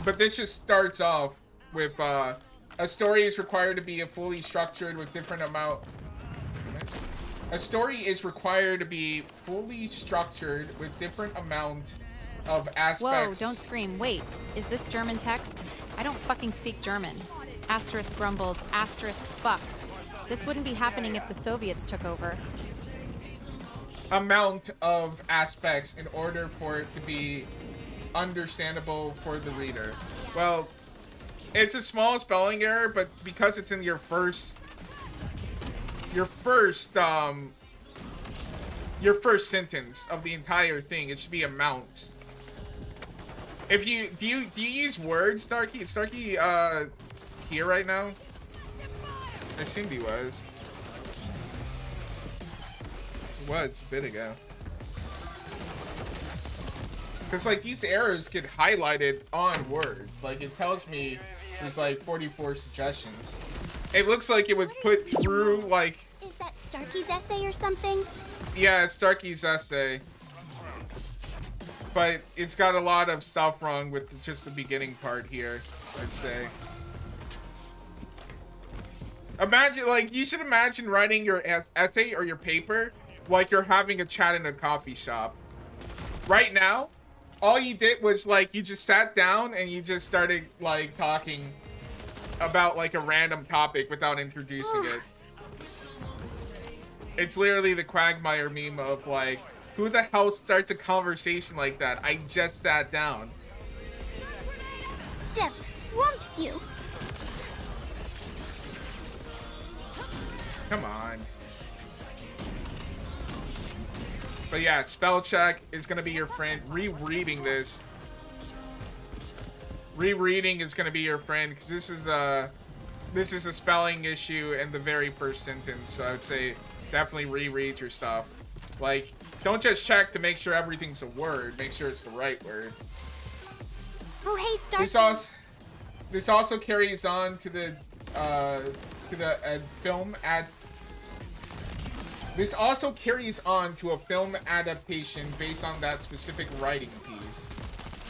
C: But this just starts off with a story is required to be fully structured with different amount. A story is required to be fully structured with different amount of aspects.
E: Whoa, don't scream. Wait, is this German text? I don't fucking speak German. Asterisk grumbles, asterisk fuck. This wouldn't be happening if the Soviets took over.
C: Amount of aspects in order for it to be understandable for the reader. Well, it's a small spelling error, but because it's in your first sentence of the entire thing, it should be amounts. If you do you use Word, Starkey? Is Starkey here right now? I assumed he was. He was a bit ago. Because like these errors get highlighted on Word. Like it tells me there's like 44 suggestions. It looks like it was put through like.
D: Is that Starkey's essay or something?
C: Yeah, it's Starkey's essay. But it's got a lot of stuff wrong with just the beginning part here, I'd say. Imagine, like, you should imagine writing your essay or your paper like you're having a chat in a coffee shop. Right now, all you did was, like, you just sat down and you just started, like, talking about, like, a random topic without introducing it. It's literally the Quagmire meme of, like, who the hell starts a conversation like that? I just sat down.
D: Def whumps you.
C: Come on. But yeah, spell check is gonna be your friend. Rereading is gonna be your friend because this is a spelling issue in the very first sentence. So I would say definitely reread your stuff. Like, don't just check to make sure everything's a word. Make sure it's the right word.
D: Oh, hey, Starkey.
C: This also carries on to the film ad. This also carries on to a film adaptation based on that specific writing piece.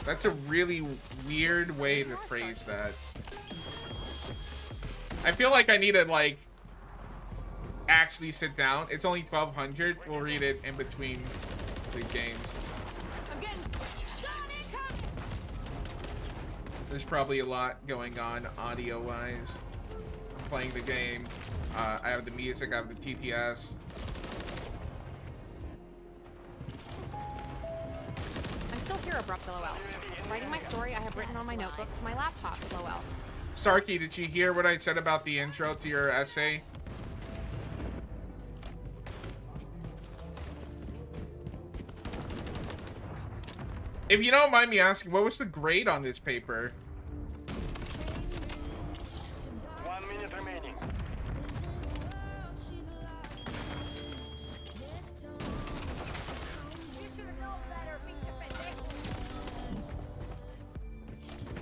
C: That's a really weird way to phrase that. I feel like I need to, like, actually sit down. It's only 1200. We'll read it in between the games. There's probably a lot going on audio-wise. Playing the game. I have the music, I have the TTS.
E: I'm still here, abrupt LOL. Writing my story I have written on my notebook to my laptop, LOL.
C: Starkey, did you hear what I said about the intro to your essay? If you don't mind me asking, what was the grade on this paper?
J: 1 minute remaining.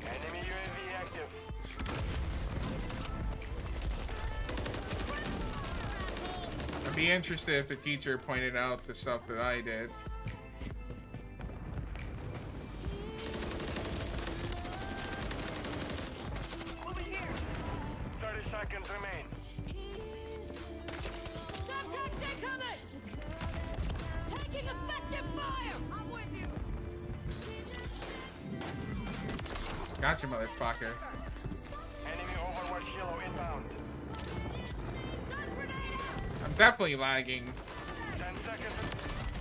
J: Enemy UAV active.
C: I'd be interested if the teacher pointed out the stuff that I did.
J: Remain.
G: Taking effective fire! I'm with you!
C: Gotcha, motherfucker.
J: Enemy overwatch yellow inbound.
C: I'm definitely lagging.
J: 10 seconds.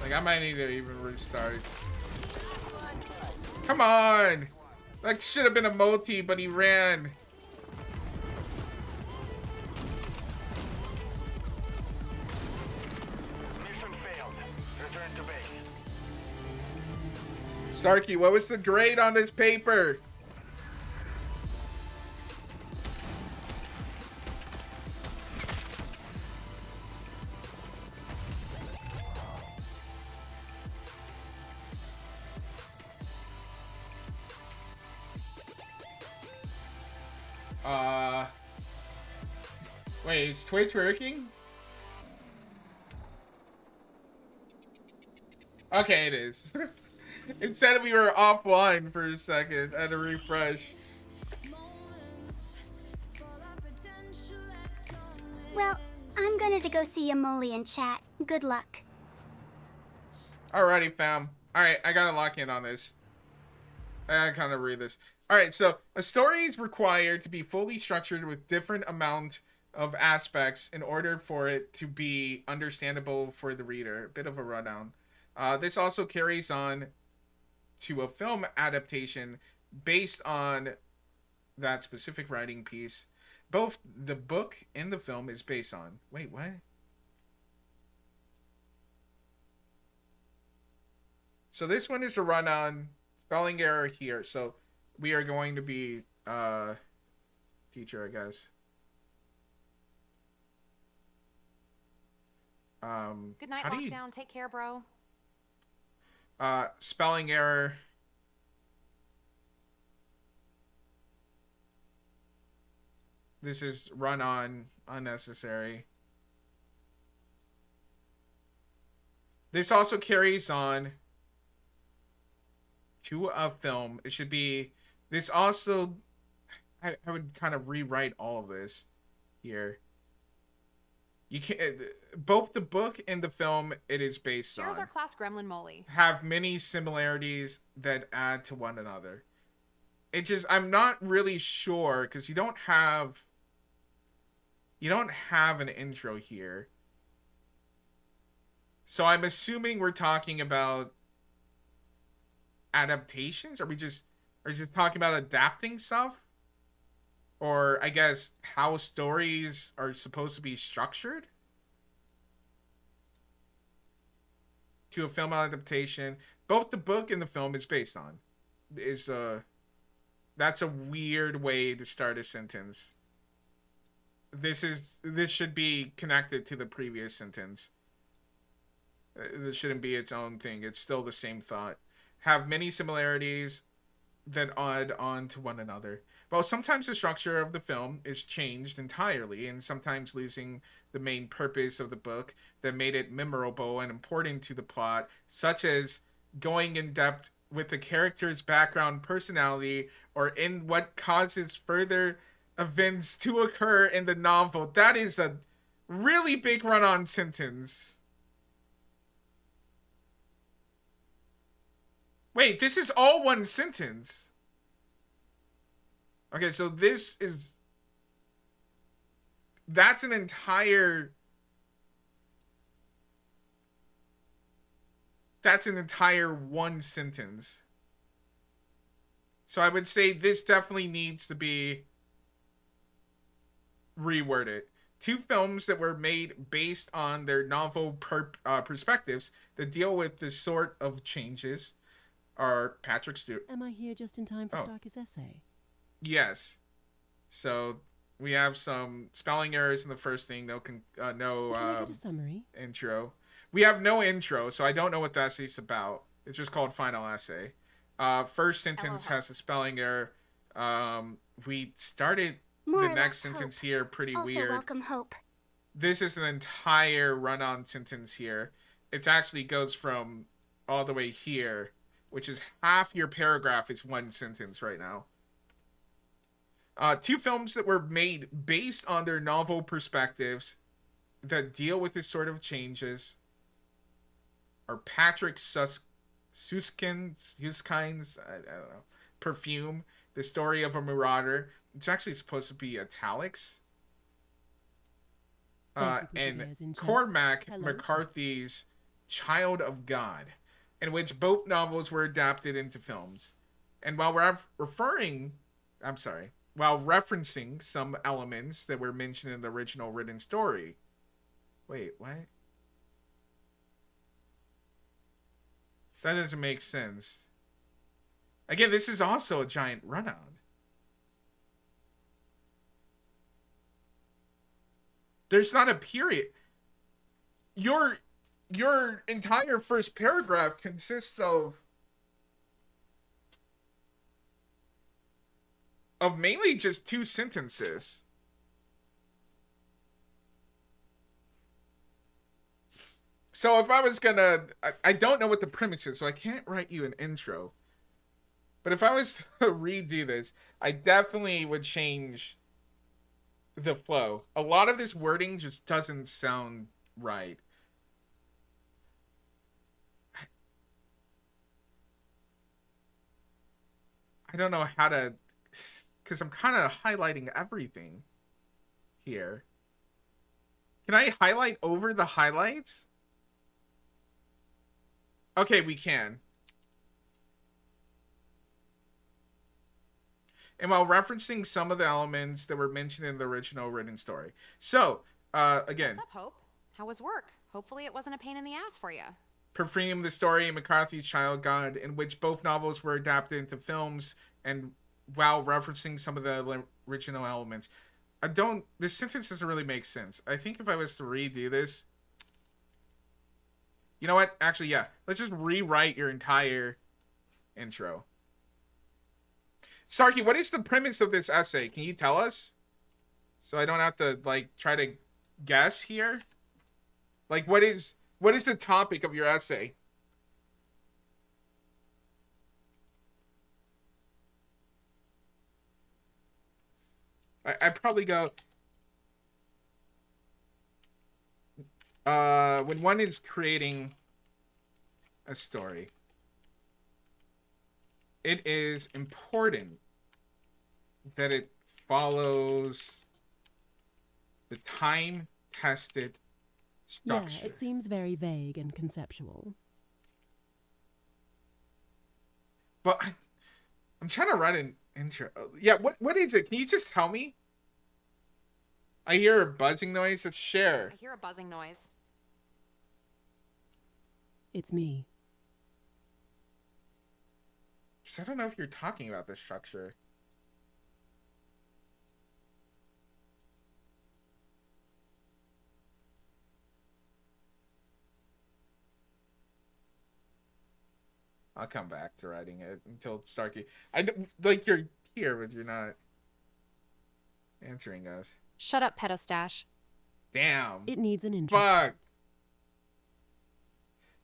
C: Like, I might need to even restart. Come on! That should have been a multi, but he ran. Starkey, what was the grade on this paper? Wait, is Twitch working? Okay, it is. It said we were offline for a second. I had to refresh.
D: Well, I'm going to go see Amoli and chat. Good luck.
C: Alrighty, fam. Alright, I gotta lock in on this. I gotta kind of read this. Alright, so a story is required to be fully structured with different amount of aspects in order for it to be understandable for the reader. A bit of a rundown. This also carries on to a film adaptation based on that specific writing piece. Both the book and the film is based on. Wait, what? So this one is a run-on. Spelling error here. So we are going to be teacher, I guess.
E: Good night, lockdown. Take care, bro.
C: Spelling error. This is run on, unnecessary. This also carries on to a film. It should be, this also, I would kind of rewrite all of this here. You can't, both the book and the film it is based
E: Here's
C: on
E: our class gremlin Molly.
C: have many similarities that add to one another. It just, I'm not really sure because you don't have an intro here. So I'm assuming we're talking about adaptations. Are we just talking about adapting stuff? Or, I guess, how stories are supposed to be structured? To a film adaptation. Both the book and the film is based on. That's a weird way to start a sentence. This should be connected to the previous sentence. This shouldn't be its own thing. It's still the same thought. Have many similarities that add on to one another. Well, sometimes the structure of the film is changed entirely, and sometimes losing the main purpose of the book that made it memorable and important to the plot, such as going in depth with the character's background, personality, or in what causes further events to occur in the novel. That is a really big run-on sentence. Wait, this is all one sentence. Okay, so that's an entire one sentence. So I would say this definitely needs to be reworded. Two films that were made based on their novel perspectives that deal with this sort of changes are Patrick Stewart.
F: Am I here just in time for Stark's essay?
C: Yes. So we have some spelling errors in the first thing.
F: Can I get a summary?
C: Intro. We have no intro, so I don't know what the essay's about. It's just called Final Essay. First sentence has a spelling error. We started
D: More
C: the next sentence here pretty
D: also
C: weird.
D: Welcome Hope.
C: This is an entire run-on sentence here. It actually goes from all the way here, which is half your paragraph is one sentence right now. Two films that were made based on their novel perspectives that deal with this sort of changes are Patrick Suskind's, I don't know, Perfume, The Story of a Marauder. It's actually supposed to be italics. And Cormac McCarthy's Child of God, in which both novels were adapted into films. And while referencing some elements that were mentioned in the original written story. Wait, what? That doesn't make sense. Again, this is also a giant run-on. There's not a period. Your entire first paragraph consists of mainly just two sentences. So if I was gonna, I don't know what the premise is, so I can't write you an intro. But if I was to redo this, I definitely would change the flow. A lot of this wording just doesn't sound right. I don't know how to, because I'm kind of highlighting everything here. Can I highlight over the highlights? Okay, we can. And while referencing some of the elements that were mentioned in the original written story. So, again.
K: What's up, Hope? How was work? Hopefully it wasn't a pain in the ass for you.
C: Perfume, the story of McCarthy's Child God, in which both novels were adapted into films, and while referencing some of the original elements. This sentence doesn't really make sense. I think if I was to redo this, you know what? Actually, yeah. Let's just rewrite your entire intro. Starkey, what is the premise of this essay? Can you tell us? So I don't have to, like, try to guess here. Like, what is the topic of your essay? I'd probably go... when one is creating a story, it is important that it follows the time-tested structure.
F: Yeah, it seems very vague and conceptual.
C: But I'm trying to write an intro. Yeah, what is it? Can you just tell me? I hear a buzzing noise. Let's share.
K: I hear a buzzing noise.
F: It's me.
C: I don't know if you're talking about this structure. I'll come back to writing it until Starkey. I know, like, you're here, but you're not answering us.
E: Shut up, pedostash.
C: Damn.
F: It needs an intro.
C: Fuck.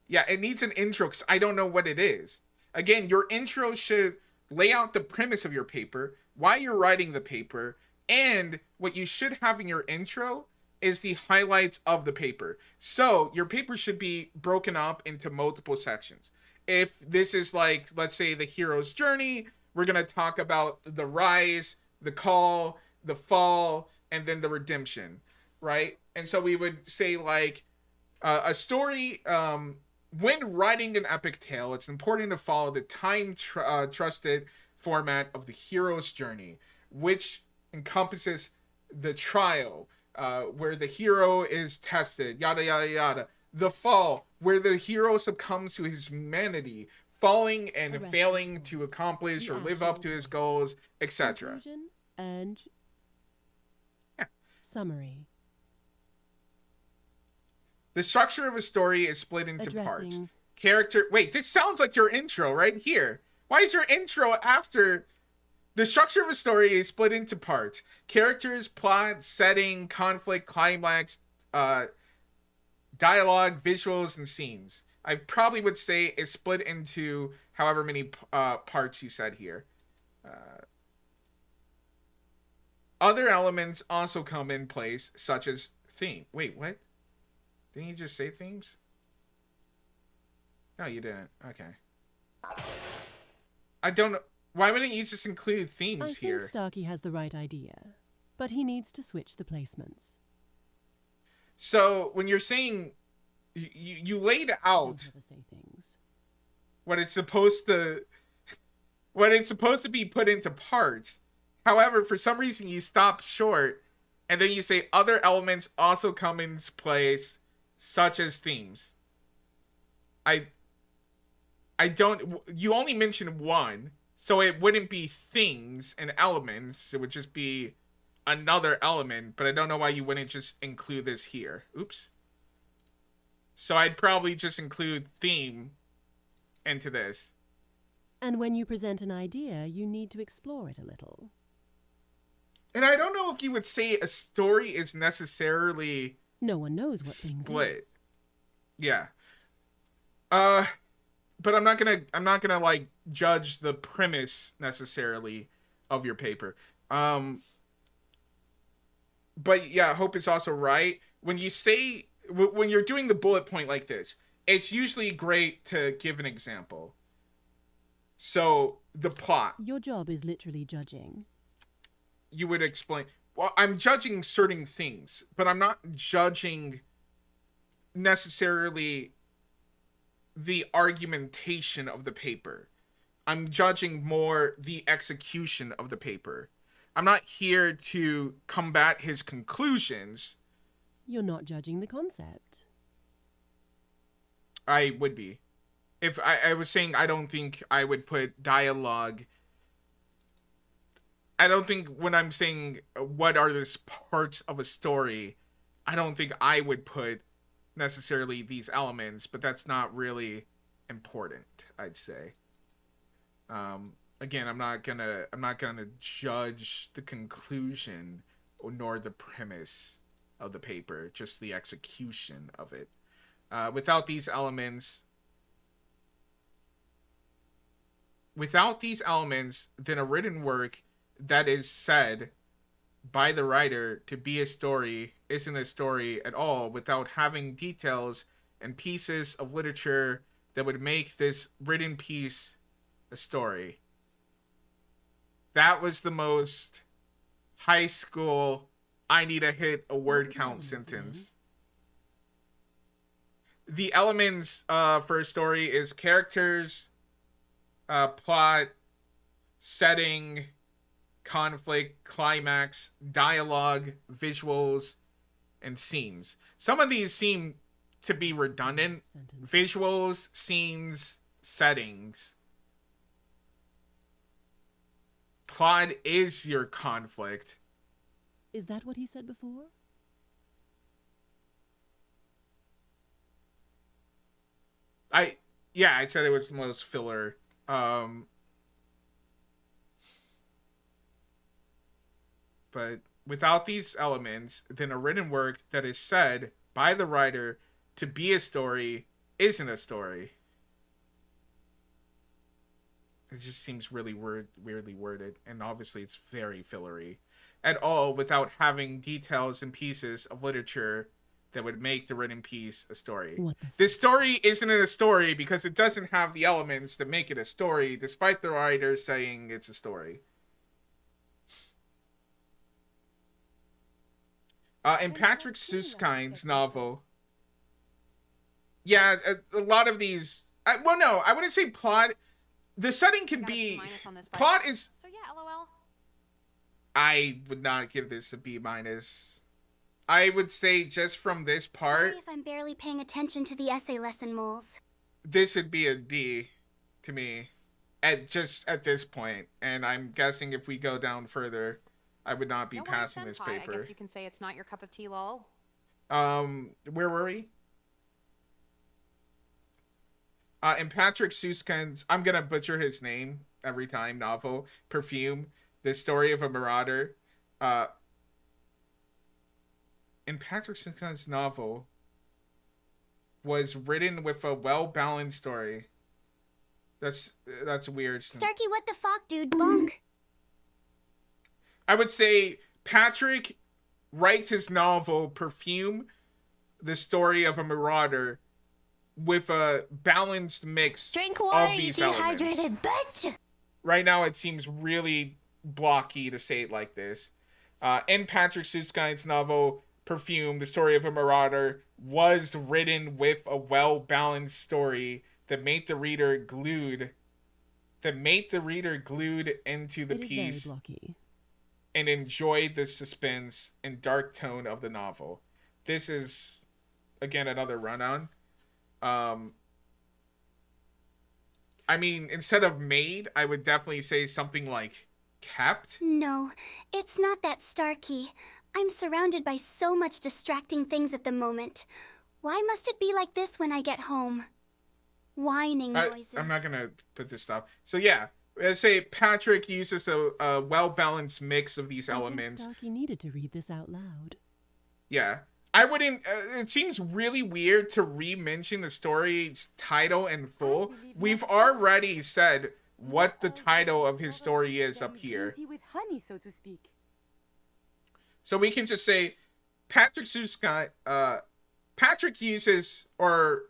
C: Yeah, it needs an intro because I don't know what it is. Again, your intro should lay out the premise of your paper, why you're writing the paper, and what you should have in your intro is the highlights of the paper. So your paper should be broken up into multiple sections. If this is like, let's say, the hero's journey, we're going to talk about the rise, the call, the fall, and then the redemption, right? And so we would say, like, a story... when writing an epic tale, it's important to follow the time-trusted format of the hero's journey, which encompasses the trial, where the hero is tested, yada, yada, yada. The fall, where the hero succumbs to his humanity, falling and failing to accomplish or live up to his goals, etc.
F: Conclusion and summary.
C: The structure of a story is split into parts. Character... Wait, this sounds like your intro right here. Why is your intro after... The structure of a story is split into parts. Characters, plot, setting, conflict, climax, dialogue, visuals, and scenes. I probably would say it's split into however many parts you said here. Other elements also come in place, such as theme. Wait, what? Didn't you just say themes? No, you didn't. Okay. I don't know. Why wouldn't you just include themes here?
F: I think Starkey has the right idea, but he needs to switch the placements.
C: So, when you're saying... You laid out what it's supposed to... What it's supposed to be put into parts. However, for some reason, you stop short, and then you say other elements also come into place, such as themes. I don't... You only mentioned one, so it wouldn't be things and elements. It would just be another element, but I don't know why you wouldn't just include this here. Oops. So I'd probably just include theme into this.
F: And when you present an idea, you need to explore it a little.
C: And I don't know if you would say a story is necessarily...
F: No one knows what things
C: split.
F: is.
C: Yeah. But I'm not gonna like judge the premise necessarily of your paper. But yeah, Hope is also right. When you say, when you're doing the bullet point like this, it's usually great to give an example. So the plot.
F: Your job is literally judging.
C: You would explain. Well, I'm judging certain things, but I'm not judging necessarily the argumentation of the paper. I'm judging more the execution of the paper. I'm not here to combat his conclusions.
F: You're not judging the concept.
C: I would be. If I was saying I don't think I would put dialogue. I don't think when I'm saying what are the parts of a story, I don't think I would put necessarily these elements, but that's not really important, I'd say. Again, I'm not gonna judge the conclusion nor the premise of the paper, just the execution of it. Without these elements, then a written work that is said by the writer to be a story isn't a story at all, without having details and pieces of literature that would make this written piece a story. That was the most high school, I need to hit a word count sentence. The elements for a story is characters, plot, setting, conflict, climax, dialogue, visuals, and scenes. Some of these seem to be redundant. Visuals, scenes, settings. Plot is your conflict.
F: Is that what he said before?
C: I said it was the most filler. But without these elements, then a written work that is said by the writer to be a story isn't a story. It just seems really weirdly worded, and obviously it's very fillery. At all, without having details and pieces of literature that would make the written piece a story. This story isn't a story because it doesn't have the elements that make it a story, despite the writer saying it's a story. In Patrick Suskind's novel, yeah, a lot of these. Well, no, I wouldn't say plot. The setting can be plot is.
K: So yeah, LOL.
C: I would not give this a B-. I would say just from this part.
D: Sorry if I'm barely paying attention to the essay lesson, moles.
C: This would be a D to me, at this point. And I'm guessing if we go down further, I would not be passing this paper.
K: I guess you can say it's not your cup of tea, lol.
C: Where were we? In Patrick Suskind's, I'm gonna butcher his name every time, novel, Perfume, The Story of a Marauder. In Patrick Suskind's novel, was written with a well-balanced story. That's weird.
D: Starkey, what the fuck, dude? Bonk.
C: I would say Patrick writes his novel, Perfume, The Story of a Marauder, with a balanced mix
D: Drink water,
C: of these
D: you dehydrated
C: elements.
D: bitch!
C: Right now, it seems really blocky to say it like this. In Patrick Suskind's novel, Perfume, The Story of a Marauder, was written with a well-balanced story that made the reader glued into the piece.
F: Very blocky.
C: And enjoyed the suspense and dark tone of the novel. This is, again, another run-on. I mean, instead of made, I would definitely say something like kept.
D: No, it's not that, Starkey. I'm surrounded by so much distracting things at the moment. Why must it be like this when I get home? Whining noises.
C: I'm not gonna put this stuff. So yeah, let's say Patrick uses a well-balanced mix of these elements.
F: I think Starkey needed to read this out loud.
C: Yeah. I wouldn't. It seems really weird to re-mention the story's title in full. We've already said what the title of his story is up here.
G: Tea with honey, so to speak.
C: So we can just say Patrick Susskind. Patrick uses, or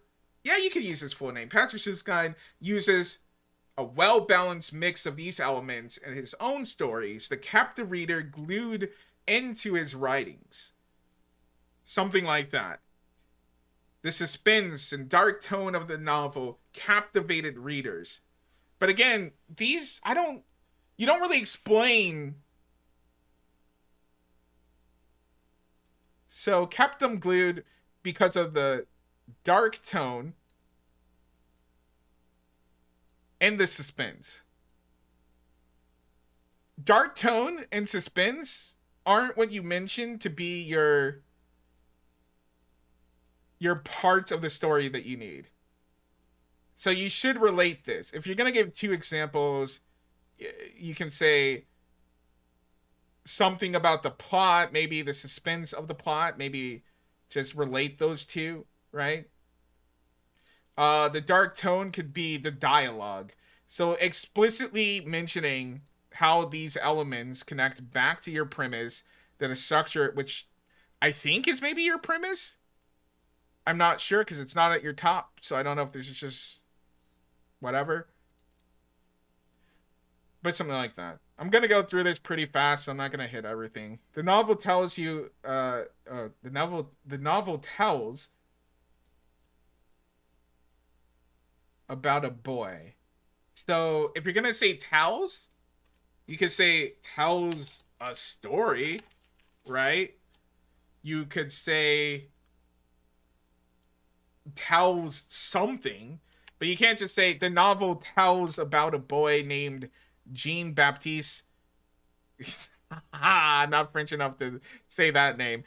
C: yeah, you can use his full name. Patrick Susskind uses a well-balanced mix of these elements in his own stories that kept the reader glued into his writings. Something like that. The suspense and dark tone of the novel captivated readers. But again, these, you don't really explain. So kept them glued because of the dark tone and the suspense. Dark tone and suspense aren't what you mentioned to be your parts of the story that you need. So you should relate this. If you're going to give 2 examples, you can say something about the plot, maybe the suspense of the plot, maybe just relate those 2, right? The dark tone could be the dialogue. So explicitly mentioning how these elements connect back to your premise, that a structure, which I think is maybe your premise. I'm not sure because it's not at your top, so I don't know if this is just whatever. But something like that. I'm going to go through this pretty fast, so I'm not going to hit everything. The novel tells you, the novel tells about a boy. So if you're going to say tells, you could say tells a story, right? You could say tells something, but you can't just say the novel tells about a boy named Jean Baptiste. Not French enough to say that name.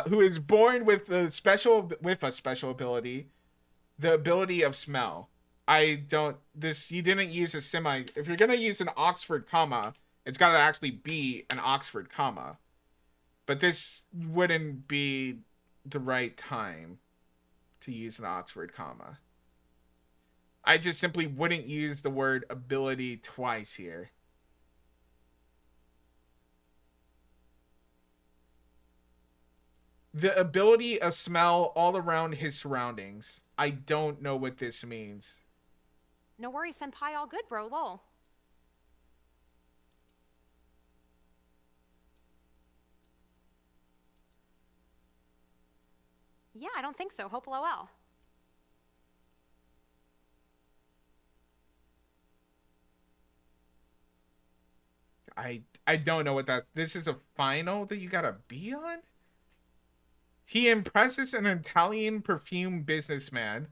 C: Who is born with a special ability, the ability of smell. You didn't use a semi. If you're gonna use an Oxford comma, it's gotta actually be an Oxford comma. But this wouldn't be the right time to use an Oxford comma. I just simply wouldn't use the word ability twice here. The ability of smell all around his surroundings. I don't know what this means.
K: No worries, senpai. All good, bro. Lol. Yeah, I don't think so. Hope lol.
C: I don't know what that... This is a final that you gotta be on? He impresses an Italian perfume businessman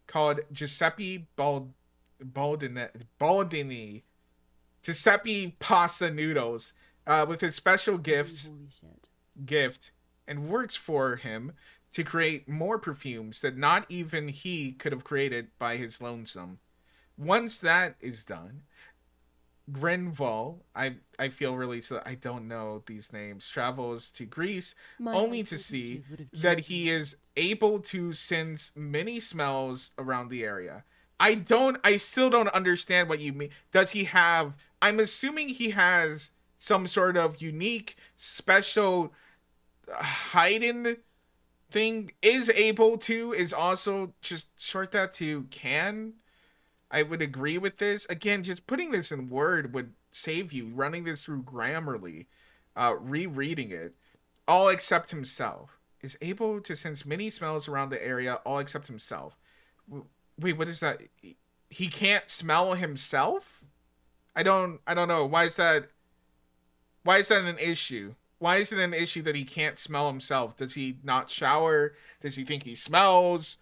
C: called Giuseppe Baldini. Giuseppe Pasta Noodles. With his special gift, and works for him to create more perfumes that not even he could have created by his lonesome. Once that is done, Grenval, I feel really, so I don't know these names, travels to Greece only to see that he is able to sense many smells around the area. I still don't understand what you mean. Does he have, I'm assuming he has some sort of unique, special, hidden thing. Is also, just short that to can. I would agree with this. Again, just putting this in Word would save you. Running this through Grammarly, rereading it. All except himself. Is able to sense many smells around the area, all except himself. Wait, what is that? He can't smell himself? I don't know. Why is that an issue? Why is it an issue that he can't smell himself? Does he not shower? Does he think he smells?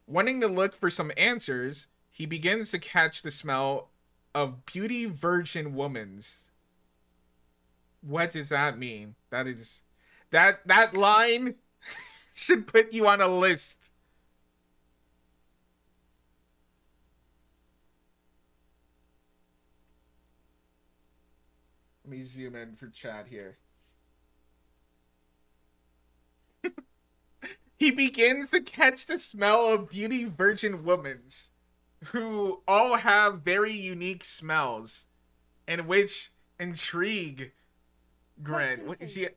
C: Wanting to look for some answers, he begins to catch the smell of beauty virgin woman's. What does that mean? That line should put you on a list. Let me zoom in for chat here. He begins to catch the smell of beauty virgin women's, who all have very unique smells, and which intrigue Grant. What is he?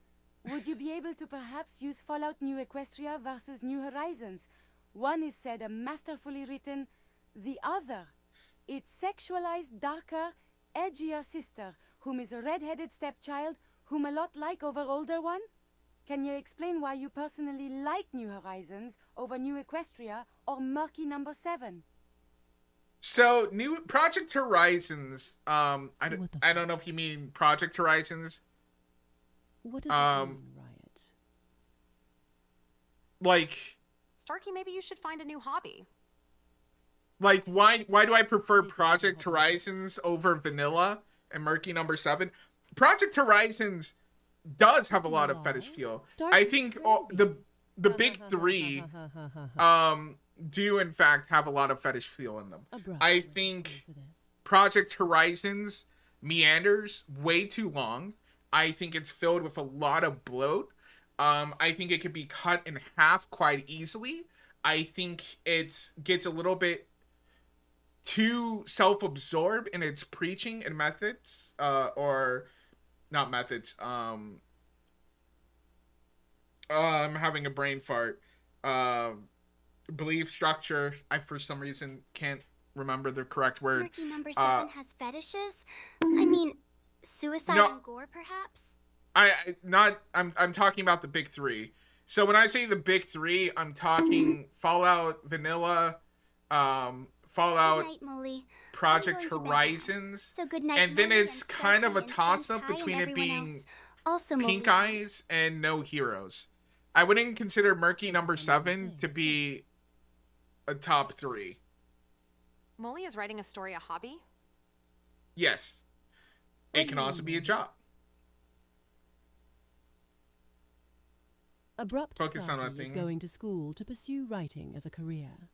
G: Would you be able to perhaps use Fallout New Equestria versus New Horizons? One is said a masterfully written, the other. Its sexualized, darker, edgier sister, whom is a red-headed stepchild, whom a lot like over older one? Can you explain why you personally like New Horizons over New Equestria or Murky Number 7?
C: So, new Project Horizons, I don't know if you mean Project Horizons.
F: What does that mean, Riot?
C: Like...
K: Starkey, maybe you should find a new hobby.
C: Like, why do I prefer Project Horizons over Vanilla and Murky Number 7? Project Horizons does have a lot of fetish feel. I think the big three do in fact have a lot of fetish feel in them. I think Project Horizons meanders way too long. I think it's filled with a lot of bloat. I think it could be cut in half quite easily. I think it gets a little bit too self-absorbed in its preaching and methods, or not methods. I'm having a brain fart. Belief structure. I for some reason can't remember the correct word.
D: Murky Number 7 has fetishes? I mean, suicide and gore, perhaps?
C: I'm talking about the big three. So when I say the big three, I'm talking Fallout, Vanilla, Fallout,
D: Good night, Molly.
C: Project Horizons,
D: so good night,
C: and then
D: Molly,
C: it's kind of a toss-up between it being Pink Eyes and No Heroes. I wouldn't consider Murky Number 7 to be a top 3.
K: Molly is writing a story a hobby?
C: Yes. It can also be a job.
F: Abrupt
C: Focus on that
F: Starkey is
C: thing.
F: going to school to pursue writing as a career.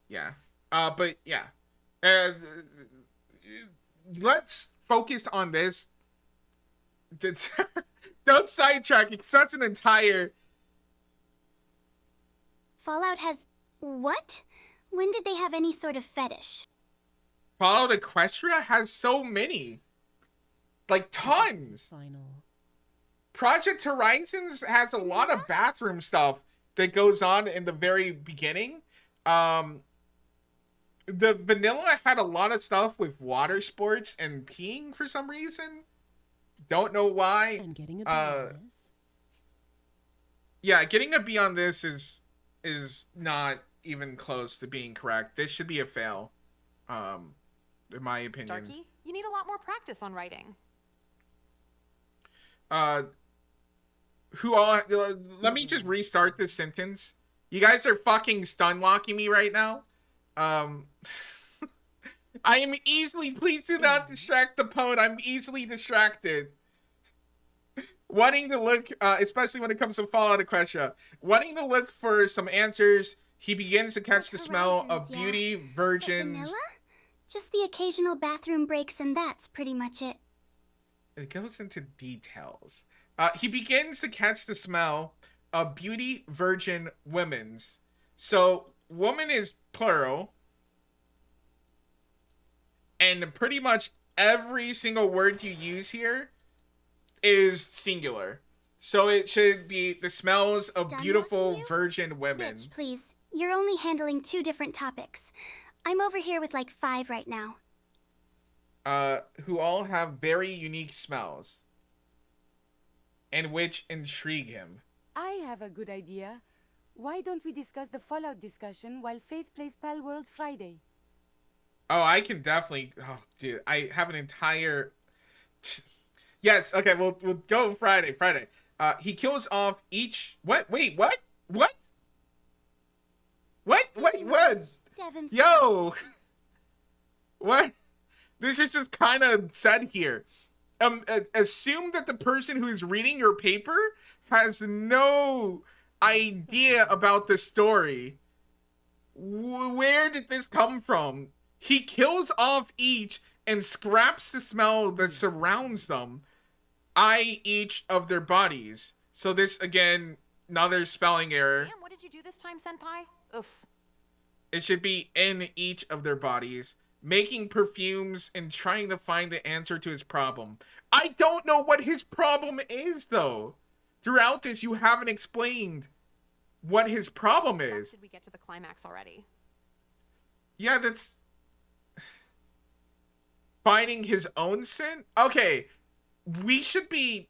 C: Yeah. But yeah. Let's focus on this. Don't sidetrack. It's such an entire...
D: Fallout has... what? When did they have any sort of fetish?
C: Fallout Equestria has so many. Like, tons.
F: Final.
C: Project Horizons has a lot of bathroom stuff that goes on in the very beginning. The Vanilla had a lot of stuff with water sports and peeing for some reason. Don't know why.
F: And getting a B on this.
C: Yeah, getting a B on this is not even close to being correct. This should be a fail, in my opinion.
K: Starkey, you need a lot more practice on writing.
C: Let me just restart this sentence. You guys are fucking stun locking me right now. I am easily, please do not distract the pwn. I'm easily distracted. Wanting to look, especially when it comes to Fallout Equestria, wanting to look for some answers, he begins to catch the smell of beauty, virgins.
D: Vanilla? Just the occasional bathroom breaks and that's pretty much it.
C: It goes into details. He begins to catch the smell of beauty, virgin, women's. So, woman is plural. And pretty much every single word you use here is singular. So it should be the smells of beautiful virgin women.
D: Bitch, please. You're only handling 2 different topics. I'm over here with like 5 right now.
C: Who all have very unique smells. And which intrigue him.
G: I have a good idea. Why don't we discuss the Fallout discussion while Faith plays Pal World Friday?
C: Oh, I can definitely... Oh, dude, I have an entire... Yes, okay, we'll go Friday. He kills off each... What? Wait, what? What? What? Yo! What? This is just kind of said here. Assume that the person who's reading your paper has no idea about the story. Where did this come from? He kills off each and scraps the smell that surrounds them, i.e. each of their bodies. So this, again, another spelling error.
K: Damn, what did you do this time, Senpai? Oof.
C: It should be in each of their bodies, making perfumes and trying to find the answer to his problem. I don't know what his problem is, though. Throughout this, you haven't explained what his problem is.
K: Did we get to the climax already?
C: Yeah, that's... finding his own sin? Okay, we should be...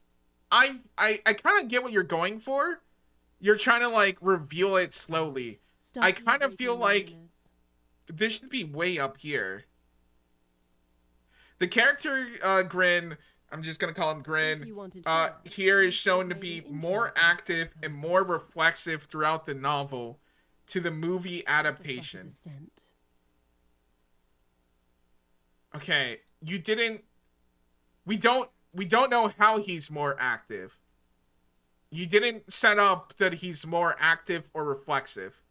C: I kind of get what you're going for. You're trying to, like, reveal it slowly. I kind of feel like this should be way up here. The character, Grin, I'm just going to call him Grin, here is shown to be more active and more reflexive throughout the novel to the movie adaptation. Okay, you didn't... We don't know how he's more active. You didn't set up that he's more active or reflexive.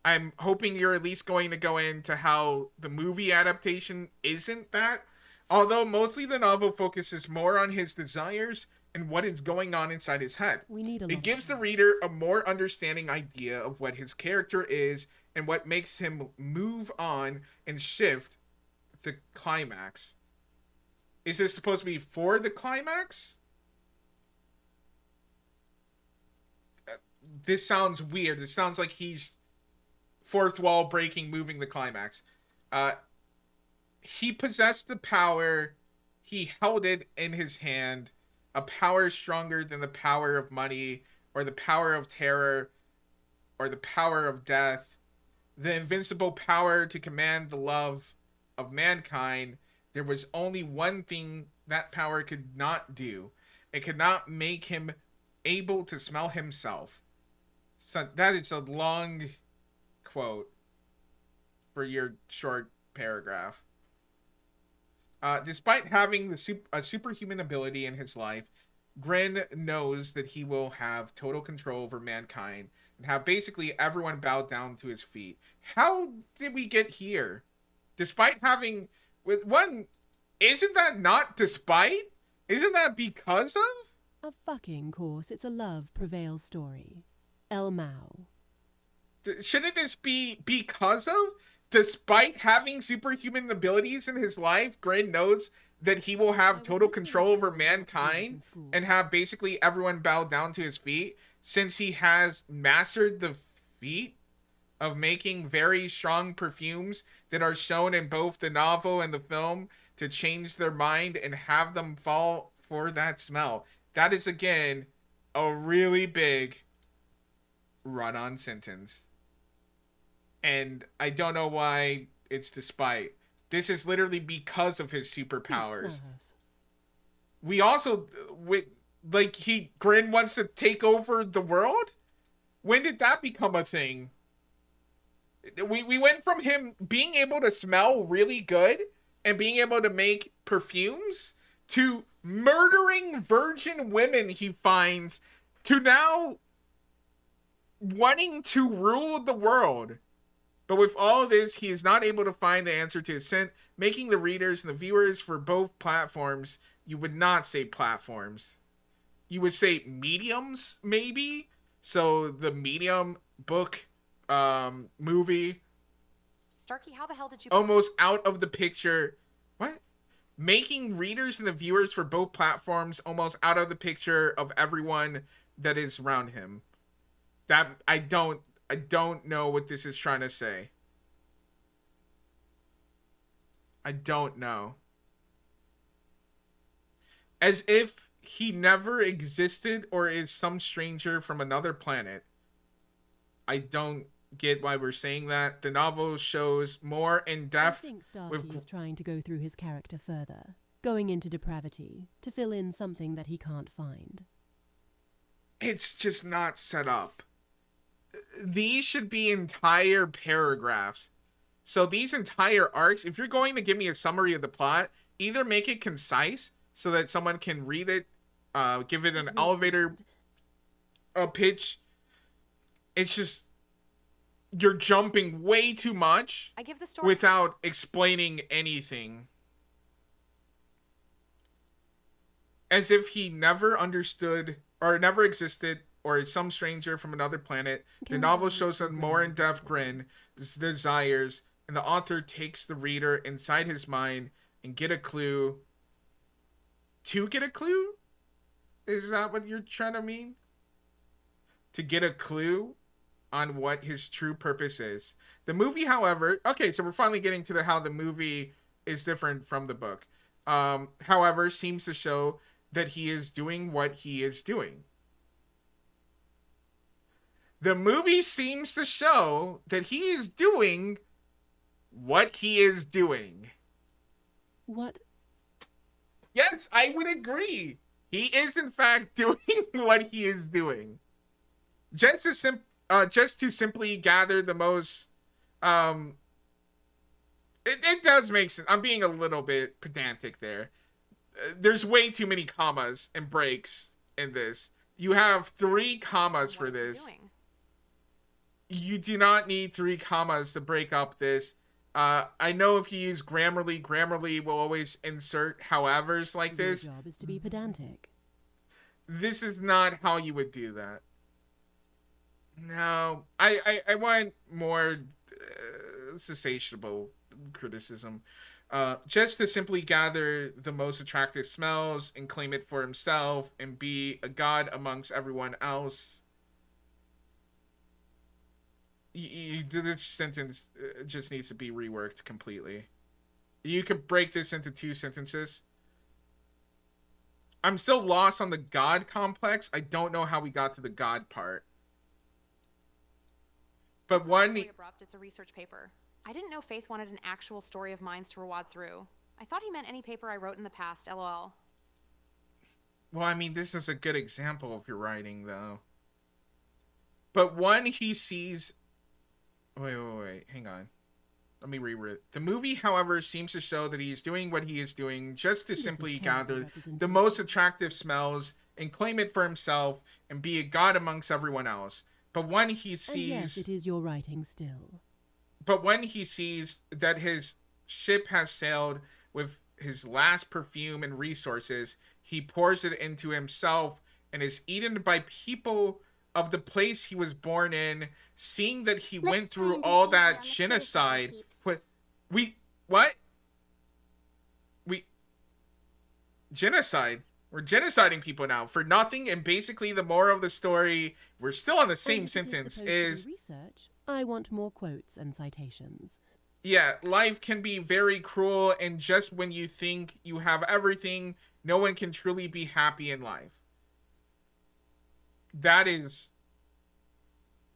C: I'm hoping you're at least going to go into how the movie adaptation isn't that. Although mostly the novel focuses more on his desires and what is going on inside his head. It gives the reader a more understanding idea of what his character is and what makes him move on and shift the climax. Is this supposed to be for the climax? This sounds weird. It sounds like he's fourth wall breaking, moving the climax. He possessed the power. He held it in his hand. A power stronger than the power of money, or the power of terror, or the power of death. The invincible power to command the love of mankind. There was only one thing that power could not do. It could not make him able to smell himself. So that is a long quote for your short paragraph. Despite having a superhuman ability in his life, Grin knows that he will have total control over mankind and have basically everyone bow down to his feet. How did we get here? Despite having... With one, isn't that not despite? Isn't that because of?
F: Of fucking course, it's a love prevails story. El Mao.
C: Shouldn't this be because of? Despite having superhuman abilities in his life, Grin knows that he will have total control over mankind and have basically everyone bow down to his feet, since he has mastered the feat of making very strong perfumes that are shown in both the novel and the film to change their mind and have them fall for that smell. That is, again, a really big run-on sentence. And I don't know why it's despite. This is literally because of his superpowers. We also, Grin wants to take over the world? When did that become a thing? We went from him being able to smell really good and being able to make perfumes to murdering virgin women he finds to now wanting to rule the world. But with all of this, he is not able to find the answer to his sin, making the readers and the viewers for both platforms, you would not say platforms. You would say mediums, maybe? So the medium book, movie.
K: Starkey, how the hell did you...
C: Almost out of the picture. What? Making readers and the viewers for both platforms almost out of the picture of everyone that is around him. That, I don't know what this is trying to say. I don't know. As if he never existed or is some stranger from another planet. I don't get why we're saying that. The novel shows more in depth.
F: I think Starkey is trying to go through his character further, going into depravity to fill in something that he can't find.
C: It's just not set up. These should be entire paragraphs. So these entire arcs, if you're going to give me a summary of the plot, either make it concise so that someone can read it, give it an elevator pitch. It's just, you're jumping way too much
K: I give the story
C: without explaining anything. as if he never understood or never existed or is some stranger from another planet. The novel shows a more in-depth grin, desires, and the author takes the reader inside his mind and get a clue. To get a clue? Is that what you're trying to mean? To get a clue on what his true purpose is. The movie, however... Okay, so we're finally getting to how the movie is different from the book. However, seems to show that he is doing what he is doing. The movie seems to show that he is doing what he is doing.
F: What?
C: Yes, I would agree. He is, in fact, doing what he is doing. Just to simply gather the most... It does make sense. I'm being a little bit pedantic there. There's way too many commas and breaks in this. You have 3 commas for this. You do not need 3 commas to break up this. I know if you use Grammarly will always insert howevers like this.
F: Your job is to be pedantic.
C: This is not how you would do that. No, I want more satiable criticism. Just to simply gather the most attractive smells and claim it for himself and be a god amongst everyone else. This sentence just needs to be reworked completely. You could break this into 2 sentences. I'm still lost on the god complex. I don't know how we got to the god part. But one...
K: abrupt. It's a research paper. I didn't know Faith wanted an actual story of mine to wad through. I thought he meant any paper I wrote in the past, lol.
C: Well, I mean, this is a good example of your writing, though. But one he sees... Wait. Hang on. Let me reread it. The movie, however, seems to show that he is doing what he is doing just to simply gather the most attractive smells and claim it for himself and be a god amongst everyone else. But when he sees...
F: And yes, it is your writing still.
C: But when he sees that his ship has sailed with his last perfume and resources, he pours it into himself and is eaten by people of the place he was born in, seeing that he went through all that genocide. Genocide? We're genociding people now for nothing, and basically the moral of the story, we're still on the same sentence, is...
F: Research. I want more quotes and citations.
C: Yeah, life can be very cruel, and just when you think you have everything, no one can truly be happy in life. That is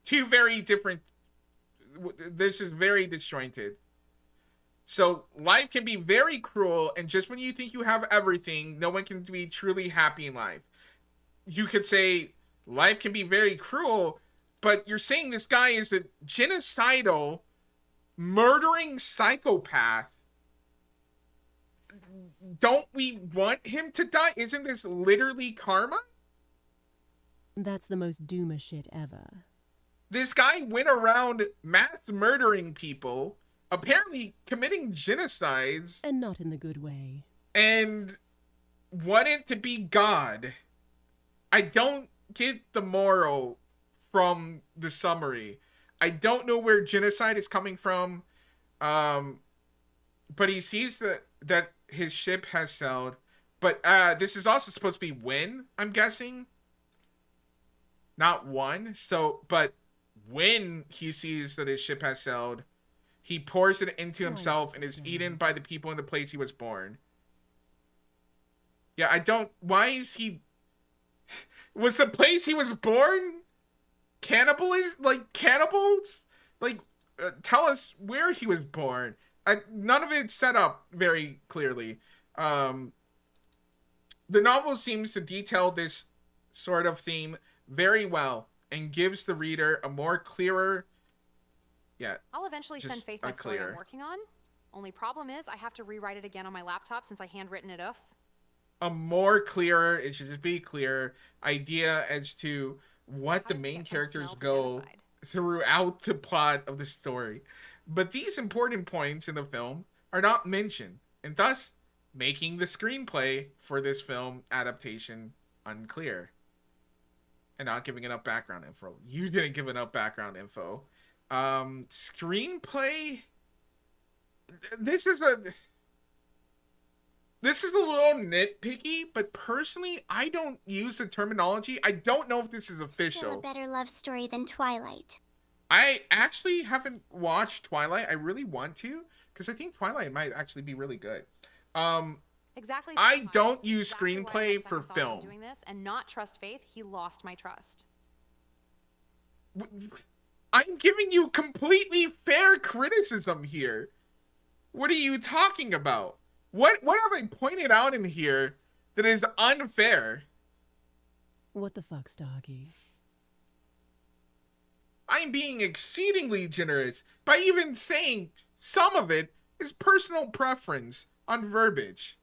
C: 2 very different... This is very disjointed. So, life can be very cruel, and just when you think you have everything, no one can be truly happy in life. You could say, life can be very cruel, but you're saying this guy is a genocidal, murdering psychopath. Don't we want him to die? Isn't this literally karma?
F: That's the most doomer shit ever.
C: This guy went around mass murdering people, apparently committing genocides.
F: And not in the good way.
C: And wanted to be God. I don't get the moral from the summary. I don't know where genocide is coming from. But he sees that his ship has sailed. But this is also supposed to be when, I'm guessing. Not one. So, but when he sees that his ship has sailed, he pours it into himself and is eaten by the people in the place he was born. Yeah, I don't... Why is he... Was the place he was born cannibals? Like, cannibals? Like, tell us where he was born. None of it's set up very clearly. The novel seems to detail this sort of theme very well and gives the reader a more clearer... Yeah,
K: I'll eventually send Faith my story I'm working on. Only problem is I have to rewrite it again on my laptop since I handwritten it off.
C: A more clearer, it should just be clear, idea as to what the main characters go throughout the plot of the story. But these important points in the film are not mentioned, and thus making the screenplay for this film adaptation unclear and not giving enough background info. You didn't give enough background info. Screenplay. This is a little nitpicky, but personally, I don't use the terminology. I don't know if this is official.
D: Still a better love story than Twilight.
C: I actually haven't watched Twilight. I really want to, because I think Twilight might actually be really good.
K: Exactly.
C: I don't use
K: exactly why I
C: screenplay
K: had
C: for
K: second thoughts on
C: film.
K: doing this and not trust Faith, he lost my trust.
C: I'm giving you completely fair criticism here. What are you talking about? What have I pointed out in here that is unfair?
F: What the fuck, Starkey?
C: I'm being exceedingly generous by even saying some of it is personal preference on verbiage.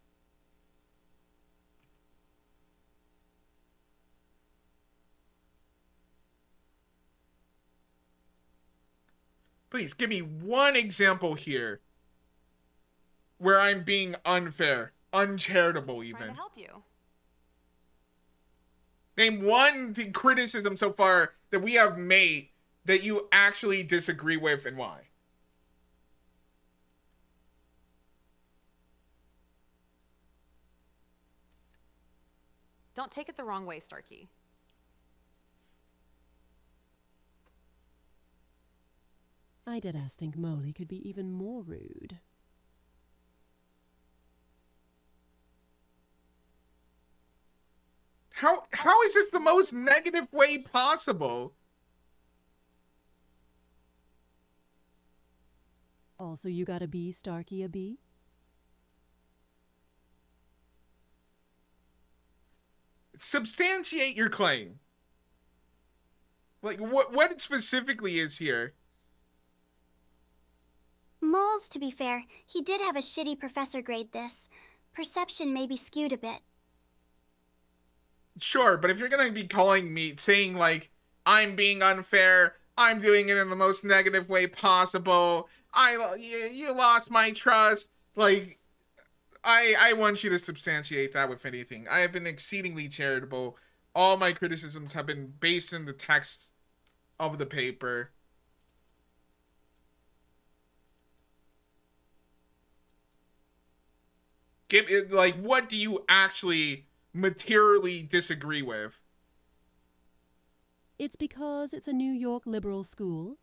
C: Please give me one example here where I'm being unfair, uncharitable even.
K: Trying to help you.
C: Name one criticism so far that we have made that you actually disagree with and why.
K: Don't take it the wrong way, Starkey.
F: I deadass think Molly could be even more rude.
C: How is this the most negative way possible?
F: Also, you got a B, Starkey, a B?
C: Substantiate your claim. Like, what specifically is here?
D: Moles, to be fair, he did have a shitty professor grade this. Perception may be skewed a bit.
C: Sure, but if you're gonna be calling me, saying like, I'm being unfair, I'm doing it in the most negative way possible, you lost my trust, like, I want you to substantiate that with anything. I have been exceedingly charitable. All my criticisms have been based in the text of the paper. Give it, like, what do you actually materially disagree with?
F: It's because it's a New York liberal school.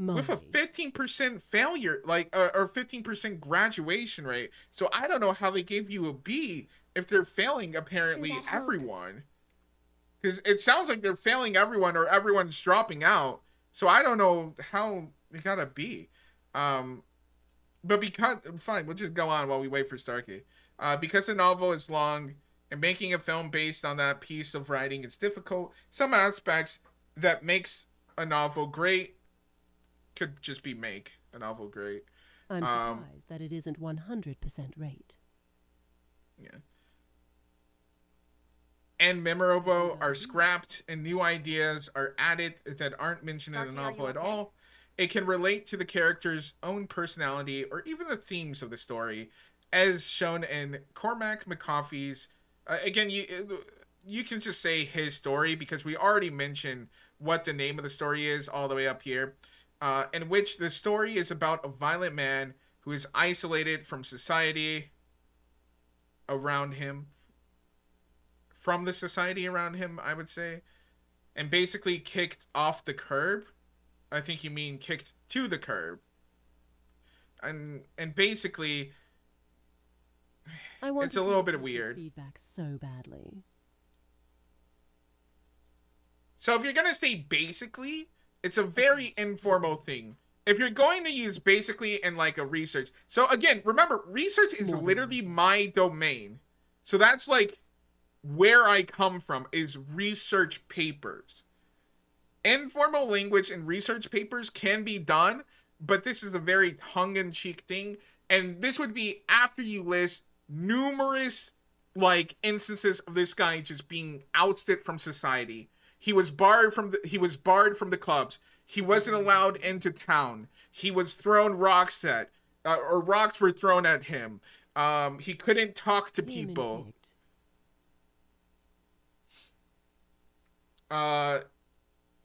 F: Molly.
C: With a 15% failure, like, or 15% graduation rate. So I don't know how they gave you a B if they're failing apparently everyone. Because it sounds like they're failing everyone or everyone's dropping out. So I don't know how they got a B. But because, fine, we'll just go on while we wait for Starkey. Because the novel is long and making a film based on that piece of writing is difficult, some aspects that makes a novel great could just be make a novel great.
F: I'm surprised that it isn't 100% rate.
C: Yeah. And memorable are scrapped and new ideas are added that aren't mentioned in the novel at all. It can relate to the character's own personality or even the themes of the story, as shown in Cormac McCoffey's. Again, you can just say his story because we already mentioned what the name of the story is all the way up here. In which the story is about a violent man who is isolated from society around him, from the society around him, I would say, and basically kicked off the curb. I think you mean kicked to the curb. And basically, it's a little bit weird.
F: Feedback so badly.
C: So if you're gonna say basically, it's a very informal thing. If you're going to use basically in like a research. So again, remember, research is literally my domain. So that's like where I come from, is research papers. Informal language and research papers can be done, but this is a very tongue-in-cheek thing. And this would be after you list numerous like instances of this guy just being ousted from society. He was barred from the clubs. He wasn't allowed into town. He was thrown rocks at, or rocks were thrown at him. He couldn't talk to
F: Him and
C: people.
F: kicked.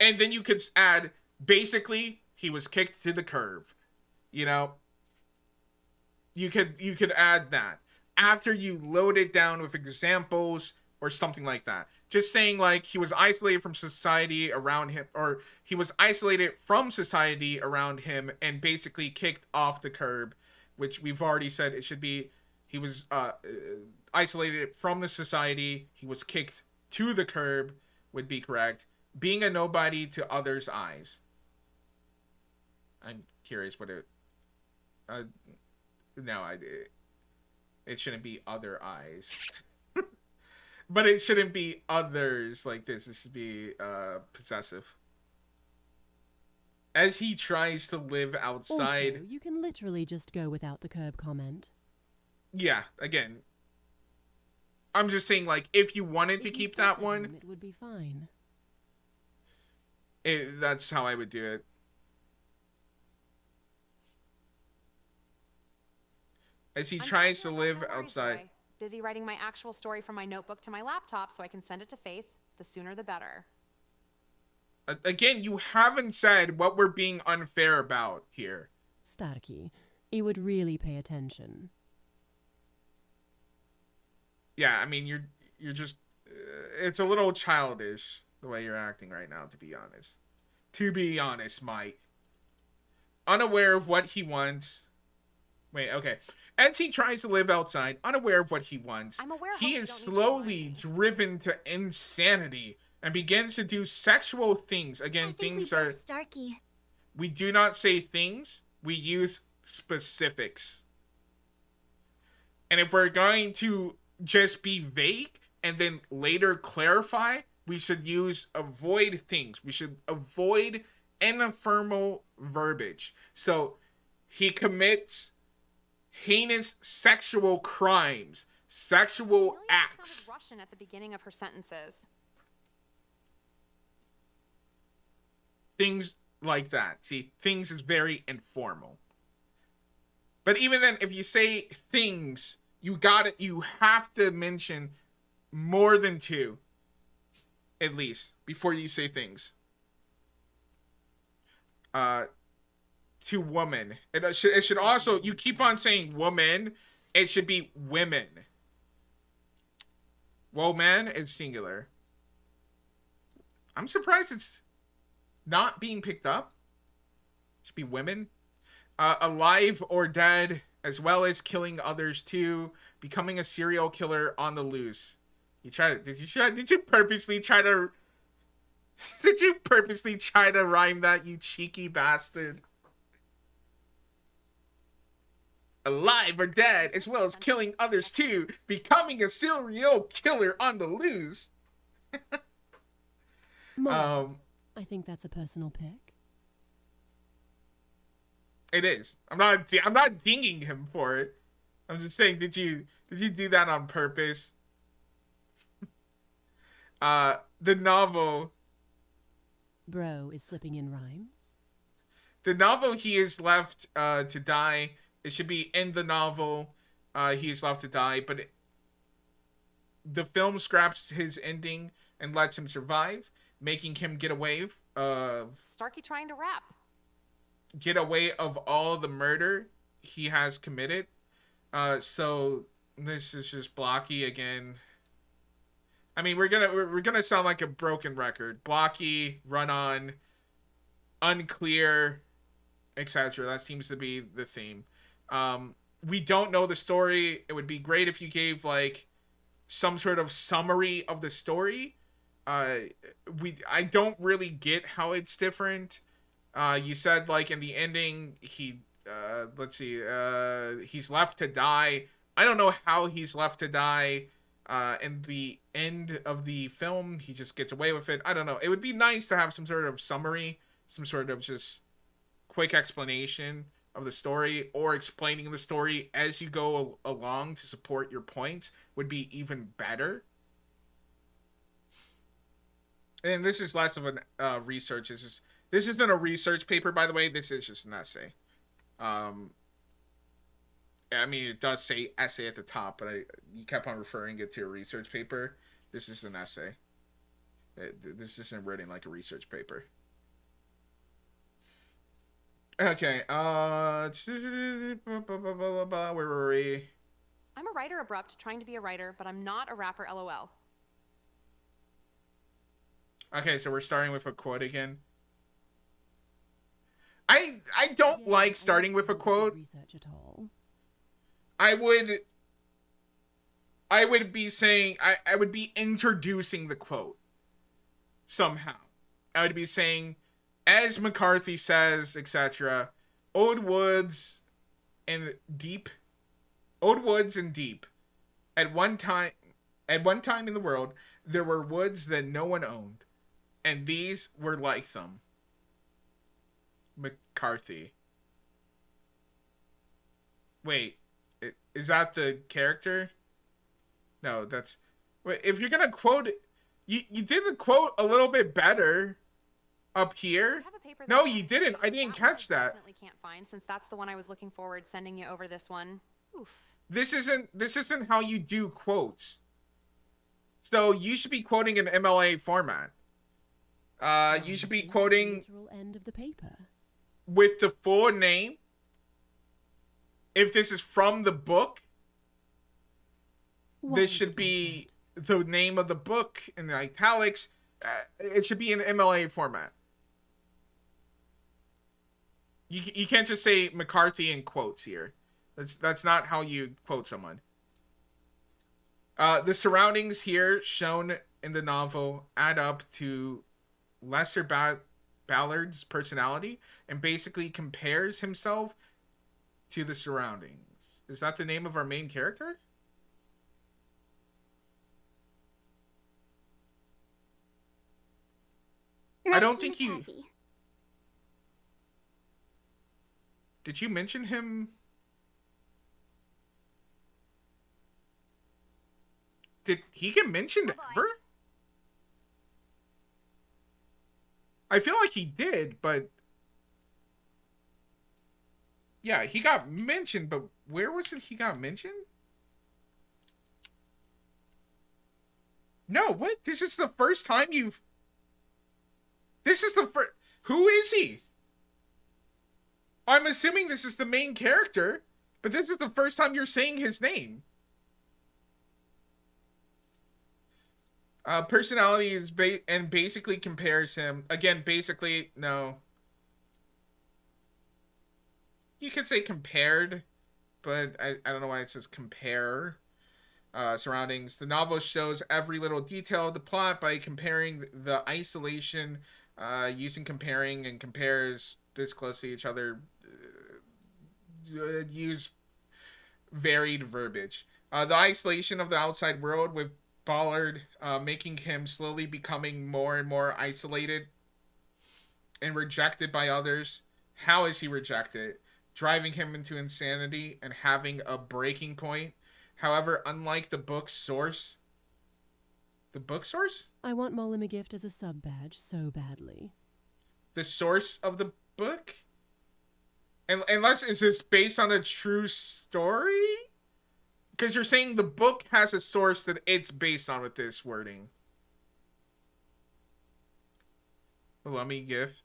C: And then you could add, basically, he was kicked to the curb. You know? You could add that. After you load it down with examples or something like that. Just saying, like, he was isolated from society around him, or he was isolated from society around him and basically kicked off the curb, which we've already said it should be, he was isolated from the society, he was kicked to the curb, would be correct. Being a nobody to others' eyes. I'm curious what it... no, it shouldn't be other eyes. But it shouldn't be others like this. It should be possessive. As he tries to live outside...
F: Also, you can literally just go without the curb comment.
C: Yeah, again. I'm just saying, like, if you wanted to keep that one...
F: It would be fine.
C: That's how I would do it. As he tries to live outside...
K: Busy writing my actual story from my notebook to my laptop so I can send it to Faith. The sooner the better.
C: Again, you haven't said what we're being unfair about here.
F: Starkey, you would really pay attention.
C: Yeah, I mean, you're just... it's a little childish, the way you're acting right now, to be honest. To be honest, Mike. Unaware of what he wants... Wait, okay. As he tries to live outside, unaware of what he wants, he is slowly driven to insanity and begins to do sexual things. Again, things are...
D: Starkey.
C: We do not say things. We use specifics. And if we're going to just be vague and then later clarify, we should use avoid things. We should avoid ephemeral verbiage. So, he commits... heinous sexual crimes, sexual acts.
K: Russian at the beginning of her sentences.
C: Things like that. See, things is very informal. But even then, if you say things, you have to mention more than two, at least, before you say things. To woman. It should also, you keep on saying woman, it should be women. Woman is singular. I'm surprised it's not being picked up. It should be women. Alive or dead, as well as killing others too. Becoming a serial killer on the loose. Did you purposely try to rhyme that, you cheeky bastard? Alive or dead, as well as killing others too, becoming a serial killer on the loose.
F: Mom, I think that's a personal pick.
C: It is. I'm not dinging him for it. I'm just saying, did you do that on purpose? The novel.
F: Bro is slipping in rhymes.
C: The novel he is left to die. It should be in the novel, he is left to die, but the film scraps his ending and lets him survive, making him get away
K: Starkey trying to rap.
C: Get away of all the murder he has committed. So this is just blocky again. I mean, we're gonna sound like a broken record. Blocky, run on, unclear, etc. That seems to be the theme. We don't know the story. It would be great if you gave like some sort of summary of the story. I don't really get how it's different. You said like in the ending he's left to die. I don't know how he's left to die. In the end of the film, he just gets away with it. I don't know. It would be nice to have some sort of summary, some sort of just quick explanation of the story, or explaining the story as you go along to support your points would be even better. And this is less of a research. This isn't a research paper, by the way. This is just an essay. I mean, it does say essay at the top, but you kept on referring it to a research paper. This is an essay. This isn't written like a research paper. Okay, where were we?
K: I'm a writer abrupt, trying to be a writer, but I'm not a rapper, lol.
C: Okay, so we're starting with a quote again. I don't like starting with a quote.
F: Research at all.
C: I would be saying, I would be introducing the quote somehow. I would be saying, as McCarthy says, etc., old woods and deep. At one time in the world, there were woods that no one owned, and these were like them. McCarthy. Wait, is that the character? No, that's... Wait, if you're gonna quote... You did the quote a little bit better up here. No, you didn't. I didn't catch that.
K: Definitely can't find, since that's the one I was looking forward sending you over this one. Oof.
C: This isn't how you do quotes. So you should be quoting in MLA format. You should be quoting
F: literal end of the paper
C: with the full name. If this is from the book, this should be the name of the book in the italics. It should be in MLA format. You can't just say McCarthy in quotes here. That's not how you quote someone. The surroundings here shown in the novel add up to Lester Ballard's personality and basically compares himself to the surroundings. Is that the name of our main character? I don't think you... Did you mention him? Did he get mentioned ever? I feel like he did, but... Yeah, he got mentioned, but where was it he got mentioned? No, what? This is the first time you've... This is the first... Who is he? I'm assuming this is the main character, but this is the first time you're saying his name. Personality is basically compares him. Again, basically, no. You could say compared, but I don't know why it says compare. Surroundings. The novel shows every little detail of the plot by comparing the isolation, using comparing and compares this close to each other. Use varied verbiage. The isolation of the outside world with Ballard making him slowly becoming more and more isolated and rejected by others. How is he rejected? Driving him into insanity and having a breaking point. However, unlike the book's source... The book source?
F: I want Molly McGift as a sub-badge so badly.
C: The source of the book? Unless, is this based on a true story? Because you're saying the book has a source that it's based on with this wording. Lummy Gift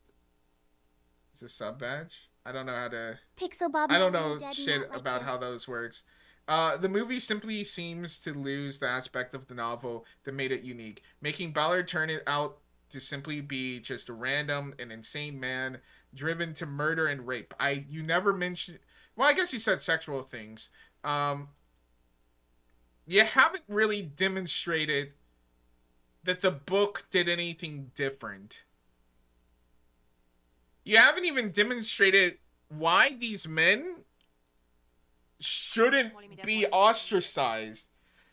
C: is a sub-badge? I don't know how to...
D: Pixel Bob,
C: I don't know shit about how those works. The movie simply seems to lose the aspect of the novel that made it unique, making Ballard turn it out to simply be just a random and insane man driven to murder and rape. You never mentioned... Well, I guess you said sexual things. You haven't really demonstrated that the book did anything different. You haven't even demonstrated why these men shouldn't be ostracized.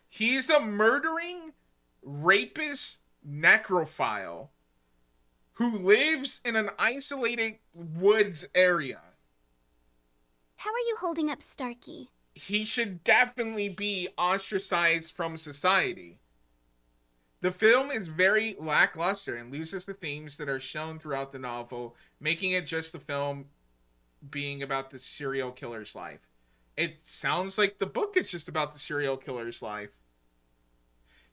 C: He's a murdering, rapist, necrophile who lives in an isolated woods area.
D: How are you holding up Starkey?
C: He should definitely be ostracized from society. The film is very lackluster and loses the themes that are shown throughout the novel, making it just the film being about the serial killer's life. It sounds like the book is just about the serial killer's life.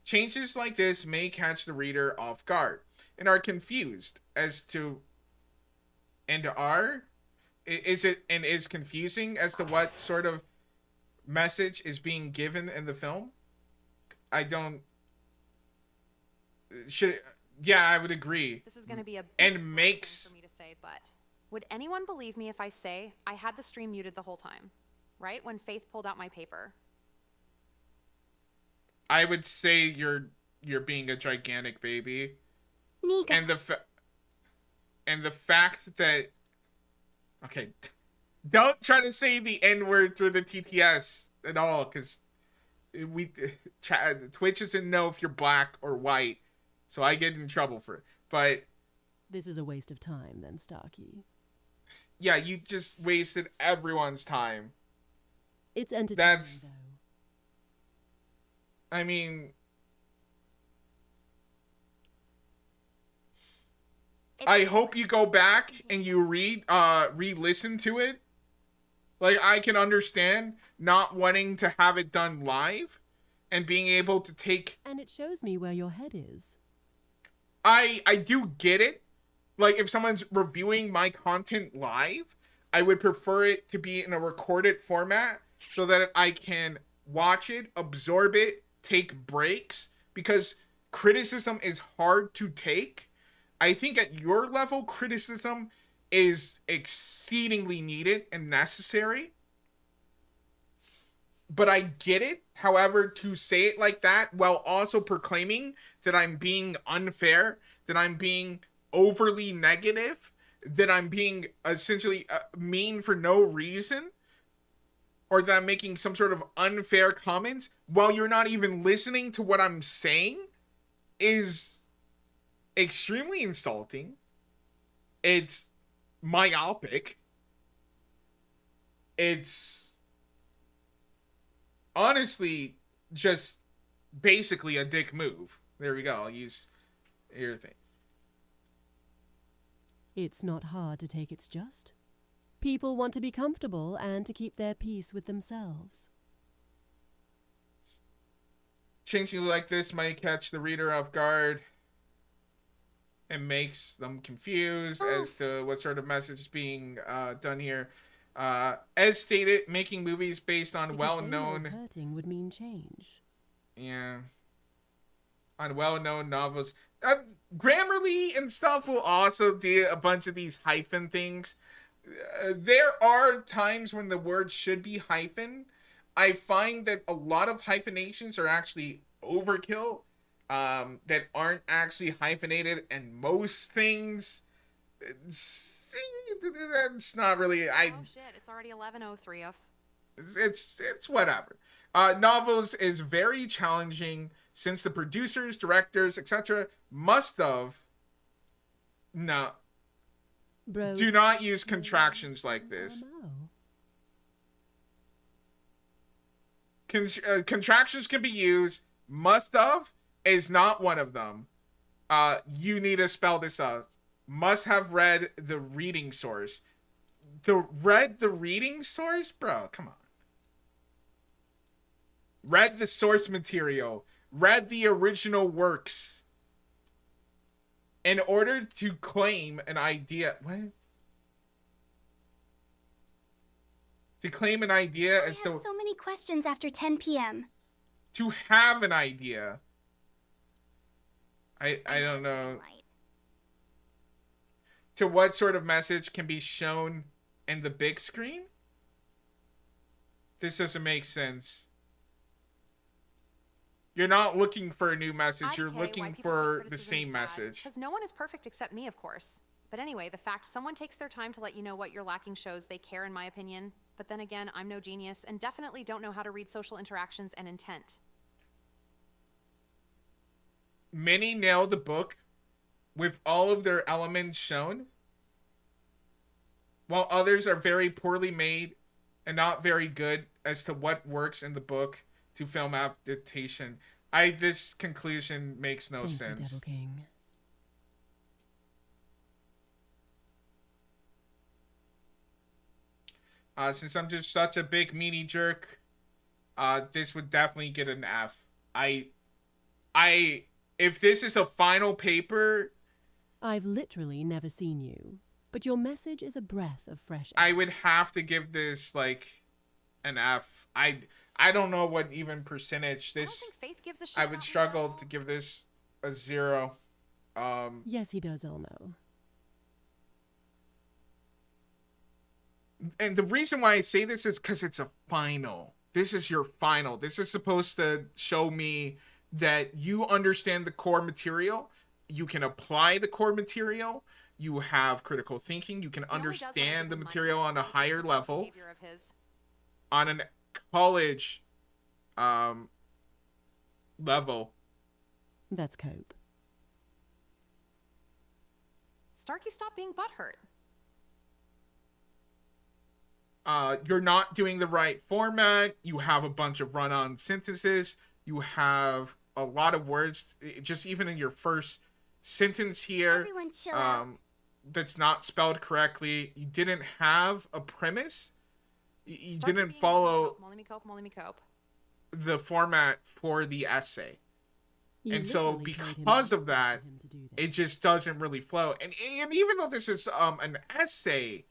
C: Changes like this may catch the reader off guard and are confused as to is confusing as to what sort of message is being given in the film. I would agree.
K: This is going to be a big
C: and makes
K: for me to say, but would anyone believe me if I say I had the stream muted the whole time, right when Faith pulled out my paper?
C: I would say you're being a gigantic baby.
D: Nika.
C: And the fact that, okay, don't try to say the N-word through the TTS at all, because Twitch doesn't know if you're black or white, so I get in trouble for it. But
F: this is a waste of time, then, Starkey.
C: Yeah, you just wasted everyone's time.
F: It's entertaining, though.
C: I mean, I hope you go back and you re-listen to it. Like, I can understand not wanting to have it done live and being able to take...
F: And it shows me where your head is.
C: I do get it. Like, if someone's reviewing my content live, I would prefer it to be in a recorded format so that I can watch it, absorb it, take breaks, because criticism is hard to take. I think at your level, criticism is exceedingly needed and necessary. But I get it. However, to say it like that while also proclaiming that I'm being unfair, that I'm being overly negative, that I'm being essentially mean for no reason, or that I'm making some sort of unfair comments while you're not even listening to what I'm saying is extremely insulting. It's myopic. It's honestly just basically a dick move. There we go. I'll use your thing.
F: It's not hard to take its just. People want to be comfortable and to keep their peace with themselves.
C: Changing like this might catch the reader off guard and makes them confused as to what sort of message is being done here. As stated, making movies based on well-known...
F: hurting would mean change.
C: Yeah. On well-known novels. Grammarly and stuff will also do a bunch of these hyphen things. There are times when the word should be hyphen. I find that a lot of hyphenations are actually overkill, that aren't actually hyphenated, and most things, it's not really...
K: Oh shit, it's already 11:03 of.
C: It's whatever. Novels is very challenging since the producers, directors, etc. must have... No.
F: Bro,
C: do not use contractions like this. Contractions can be used. Must have is not one of them. You need to spell this out. Must have read the reading source. Read the reading source? Bro, come on. Read the source material. Read the original works. In order to claim an idea... What? To claim an idea as
D: I have so many questions after 10 p.m.
C: To have an idea. I don't know. To what sort of message can be shown in the big screen? This doesn't make sense. You're not looking for a new message. You're looking for the same message.
K: Because no one is perfect except me, of course. But anyway, the fact someone takes their time to let you know what you're lacking shows they care, in my opinion. But then again, I'm no genius and definitely don't know how to read social interactions and intent.
C: Many nail the book with all of their elements shown, while others are very poorly made and not very good as to what works in the book to film adaptation. This conclusion makes no sense.
F: Devil King.
C: Since I'm just such a big meanie jerk, this would definitely get an F. If this is a final paper,
F: I've literally never seen you, but your message is a breath of fresh air.
C: I would have to give this like an F. I don't know what even percentage this.
K: I don't think Faith gives a shit
C: I would
K: about me
C: struggle
K: at all.
C: to give this a 0.
F: Yes, he does, Elmo.
C: And the reason why I say this is because it's a final. This is your final. This is supposed to show me that you understand the core material. You can apply the core material. You have critical thinking. You can
K: He only does what I
C: understand the
K: give him
C: material
K: money.
C: on a
K: It's just
C: higher
K: a
C: level.
K: behavior of his.
C: On a college level.
F: That's cope.
K: Starkey, stop being butthurt.
C: You're not doing the right format. You have a bunch of run-on sentences. You have a lot of words, just even in your first sentence here,
D: Everyone chill out.
C: that's not spelled correctly. You didn't have a premise. You
K: Starkey
C: didn't
K: being
C: follow
K: Molly me cope.
C: the format for the essay.
F: You
C: And so
F: literally told him
C: because
F: you
C: of that,
F: wanted him to do
C: it
F: this.
C: just doesn't really flow. And even though this is an essay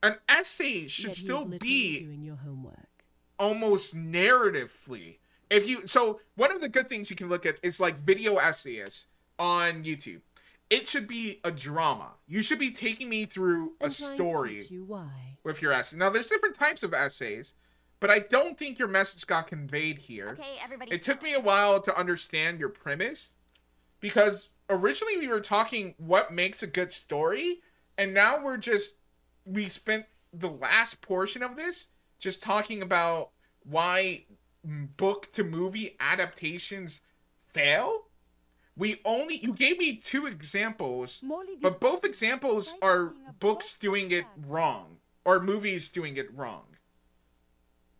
C: should
F: Yet he
C: still
F: is literally
C: be
F: doing your homework.
C: almost narratively. So one of the good things you can look at is like video essayists on YouTube. It should be a drama. You should be taking me through a
F: I'm trying to
C: story
F: teach you why.
C: with your essay. Now there's different types of essays, but I don't think your message got conveyed here.
B: Okay, everybody.
C: It took me a while to understand your premise, because originally we were talking what makes a good story, and now we spent the last portion of this just talking about why book to movie adaptations fail. You gave me 2 examples,
G: Molly did
C: but both examples are
G: being a
C: books
G: boss
C: doing it
G: podcast.
C: wrong or movies doing it wrong.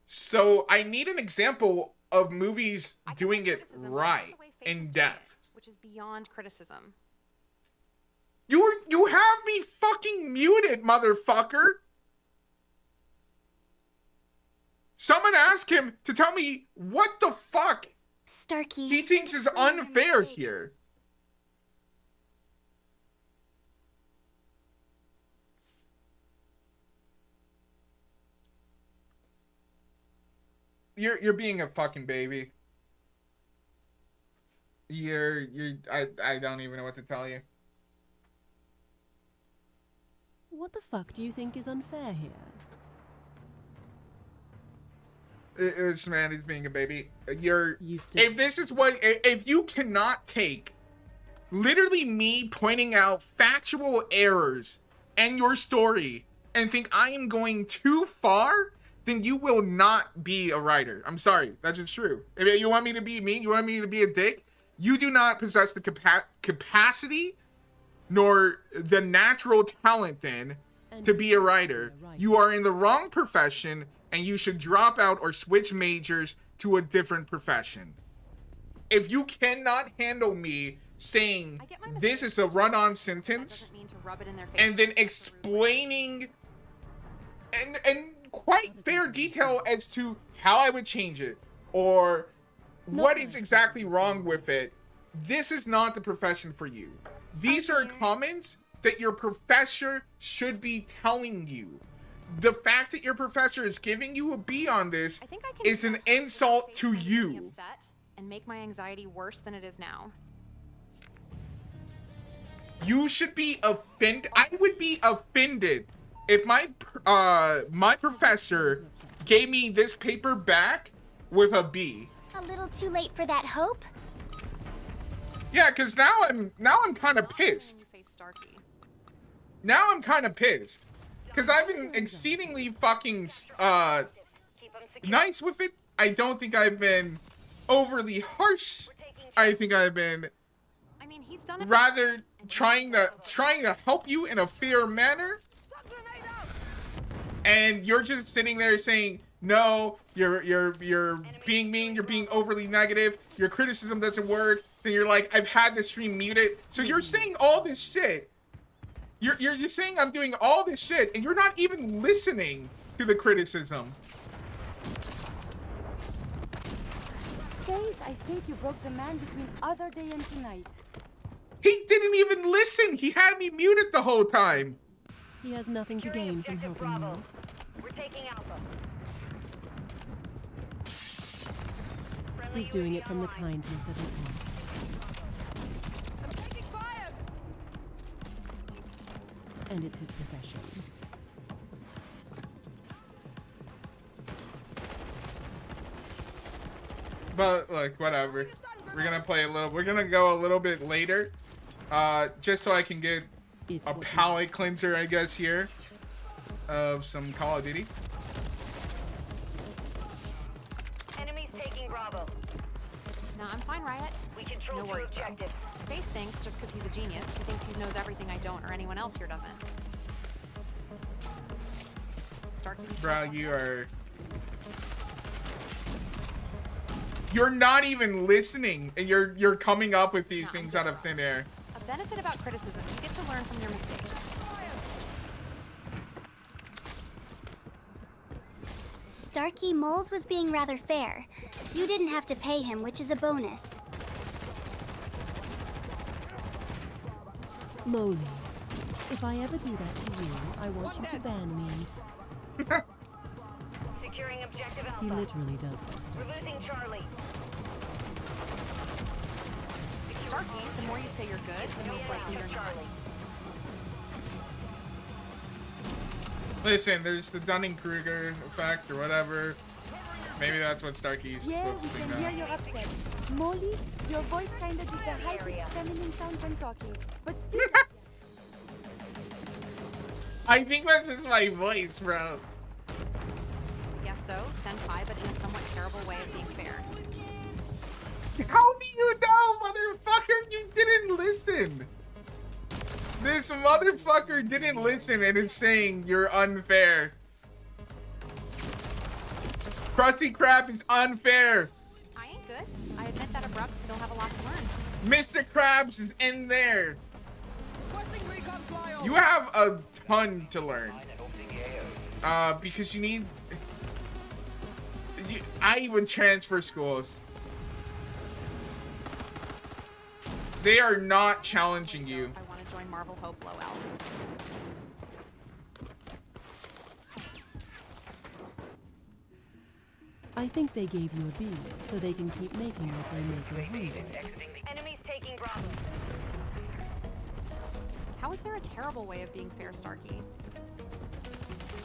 C: So I need an example of movies
K: I can
C: doing
K: take
C: it
K: criticism, but not
C: right,
K: the way Faith is
C: in
K: doing
C: depth.
K: it, which is beyond criticism.
C: You have me fucking muted, motherfucker. Someone ask him to tell me what the fuck
D: Starkey.
C: he thinks is unfair here. You're being a fucking baby. I don't even know what to tell you.
F: What the fuck do you think is unfair here?
C: This man is being a baby.
F: You still...
C: If you cannot take literally me pointing out factual errors in your story and think I am going too far, then you will not be a writer. I'm sorry, that's just true. If you want me to be mean, you want me to be a dick, you do not possess the capacity nor the natural talent then to be a writer. You are in the wrong profession, and you should drop out or switch majors to a different profession. If you cannot handle me saying
K: I get my
C: this
K: mistakes,
C: is a run-on
K: That
C: sentence
K: doesn't mean to rub it in their face.
C: and then explaining and quite fair detail as to how I would change it or what is exactly wrong with it, this is not the profession for you. These are comments that your professor should be telling you. The fact that your professor is giving you a B on this
K: I think I can
C: is an
K: accept that
C: insult
K: Faith
C: to
K: might make me
C: you.
K: upset and make my anxiety worse than it is now.
C: You should be offended. I would be offended if my professor gave me this paper back with a B.
D: A little too late for that hope?
C: Yeah, because now I'm kind of pissed.
K: Face Starkey.
C: Now I'm kind of pissed. Because I've been exceedingly fucking nice with it. I don't think I've been overly harsh. I think I've been
K: I mean, he's done it.
C: rather trying to help you in a fair manner. And you're just sitting there saying, no, you're being mean, you're being overly negative, your criticism doesn't work. Then you're like, I've had the stream muted. So you're saying all this shit. You're just saying I'm doing all this shit, and you're not even listening to the criticism.
G: Faith, I think you broke the man between other day and tonight.
C: He didn't even listen. He had me muted the whole time.
F: He has nothing to gain from helping you.
J: We're taking Alpha.
F: He's doing it from the kindness of his heart.
K: I'm taking fire!
F: And it's his profession.
C: But look, whatever. We're gonna play a little. We're gonna go a little bit later, just so I can get a palate cleanser, I guess, here of some Call of Duty.
J: Enemies taking Bravo.
K: No, I'm fine, Riot.
J: We control
K: No
J: two
K: worries, bro.
J: objectives.
K: Faith thinks just because he's a genius, he thinks he knows everything I don't or anyone else here doesn't. Starkey.
C: Bro, you're not even listening, and you're coming up with these things out of thin air.
K: A benefit about criticism, you get to learn from your mistakes.
D: Starkey Moles was being rather fair. You didn't have to pay him, which is a bonus.
F: Molly, if I ever do that to you, I want you to ban me.
J: Securing objective
F: He
J: Alpha.
F: literally does that
J: We're
F: stuff.
J: losing Charlie.
K: Starkey, the more you say you're good, the most likely you're not.
C: Listen, there's the Dunning-Kruger effect or whatever. Maybe that's what Starkey's
G: Yeah, we
C: focusing
G: can
C: on.
G: hear your upset. Molly, your voice kinda did the high-pitched feminine sound when talking, but still.
C: I think that's just my voice, bro.
K: Yes, so, senpai, but in a somewhat terrible way of being fair.
C: How do you know, motherfucker? You didn't listen. This motherfucker didn't listen and is saying you're unfair. Krusty Krab is unfair.
K: I ain't good. I admit that Abrupt still have a lot to learn.
C: Mr. Krabs is in there. You have a ton to learn. Because you need... I even transfer schools. They are not challenging you.
K: I want to join Marvel Hope Lowell.
F: I think they gave you a B, so they can keep making what they make your homework.
J: Enemies taking Bravo.
K: How is there a terrible way of being fair, Starkey?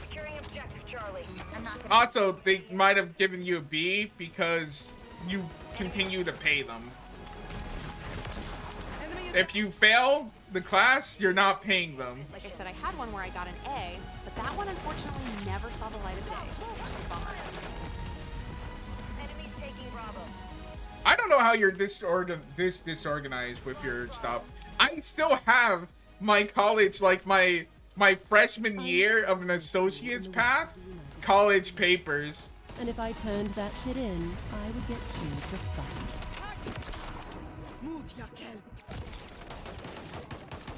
J: Securing objective Charlie.
B: I'm not gonna.
C: Also, they might have given you a B because you continue to pay them. If you fail the class, you're not paying them.
K: Like I said, I had one where I got an A, but that one unfortunately never saw the light of day. Bummer.
J: Enemies taking Bravo.
C: I don't know how you're this disorganized with your stuff. I still have my college, like my freshman year of an associate's path, college papers.
F: And if I turned that shit in, I would get chewed for fun.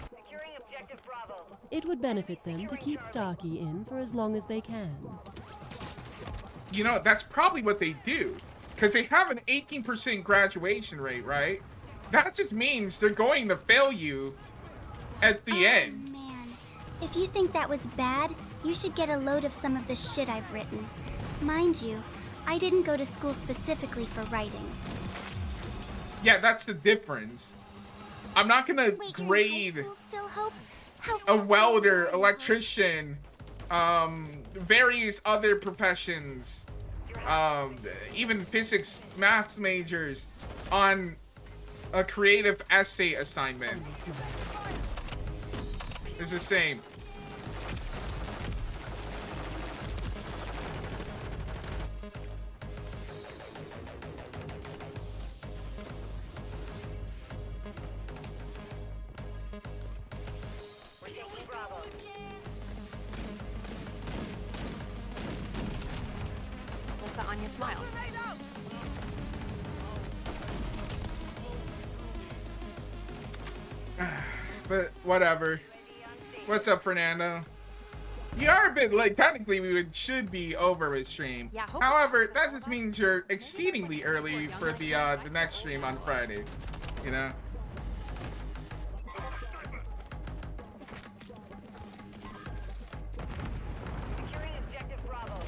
J: Securing objective Bravo.
F: It would benefit them to keep Starkey in for as long as they can.
C: You know, that's probably what they do. Because they have an 18% graduation rate, right? That just means they're going to fail you at the end.
D: Man, if you think that was bad, you should get a load of some of the shit I've written. Mind you, I didn't go to school specifically for writing.
C: Yeah, that's the difference. I'm not gonna
D: Wait, you're in high
C: grade
D: school still, Hope? How
C: a welder, electrician, various other professions, even physics, maths majors on a creative essay assignment. It's the same.
J: We're taking Bravo.
K: What's that Anya smile?
C: But whatever. What's up, Fernando? You are a bit late. Technically, should be over with stream.
K: Yeah, hope
C: However,
K: it's
C: that
K: all
C: just
K: of us.
C: means you're
K: Maybe there's,
C: exceedingly
K: like,
C: early
K: people
C: for
K: younger
C: the
K: than us.
C: next stream on Friday. You know.
J: Securing objective Bravo.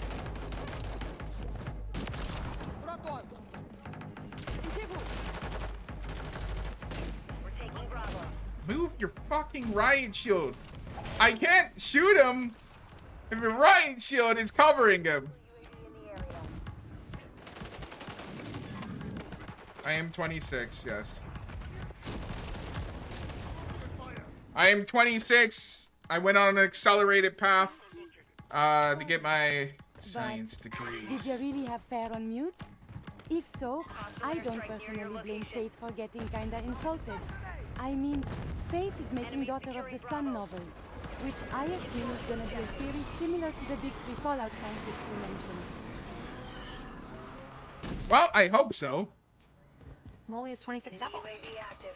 J: We're taking Bravo.
C: Move your fucking riot shield. I can't shoot him if your riot shield is covering him. I am 26, yes. I am 26. I went on an accelerated path to get my science
G: Did
C: degrees.
G: you really have Fair on mute? If so, I don't personally blame Faith for getting kinda insulted. I mean, Faith is making Daughter of the Sun novel, which I assume is gonna be a series similar to the Big Three Fallout fanfic you mentioned.
C: Well, I hope so.
K: Molly is 26 double.
J: UAV active.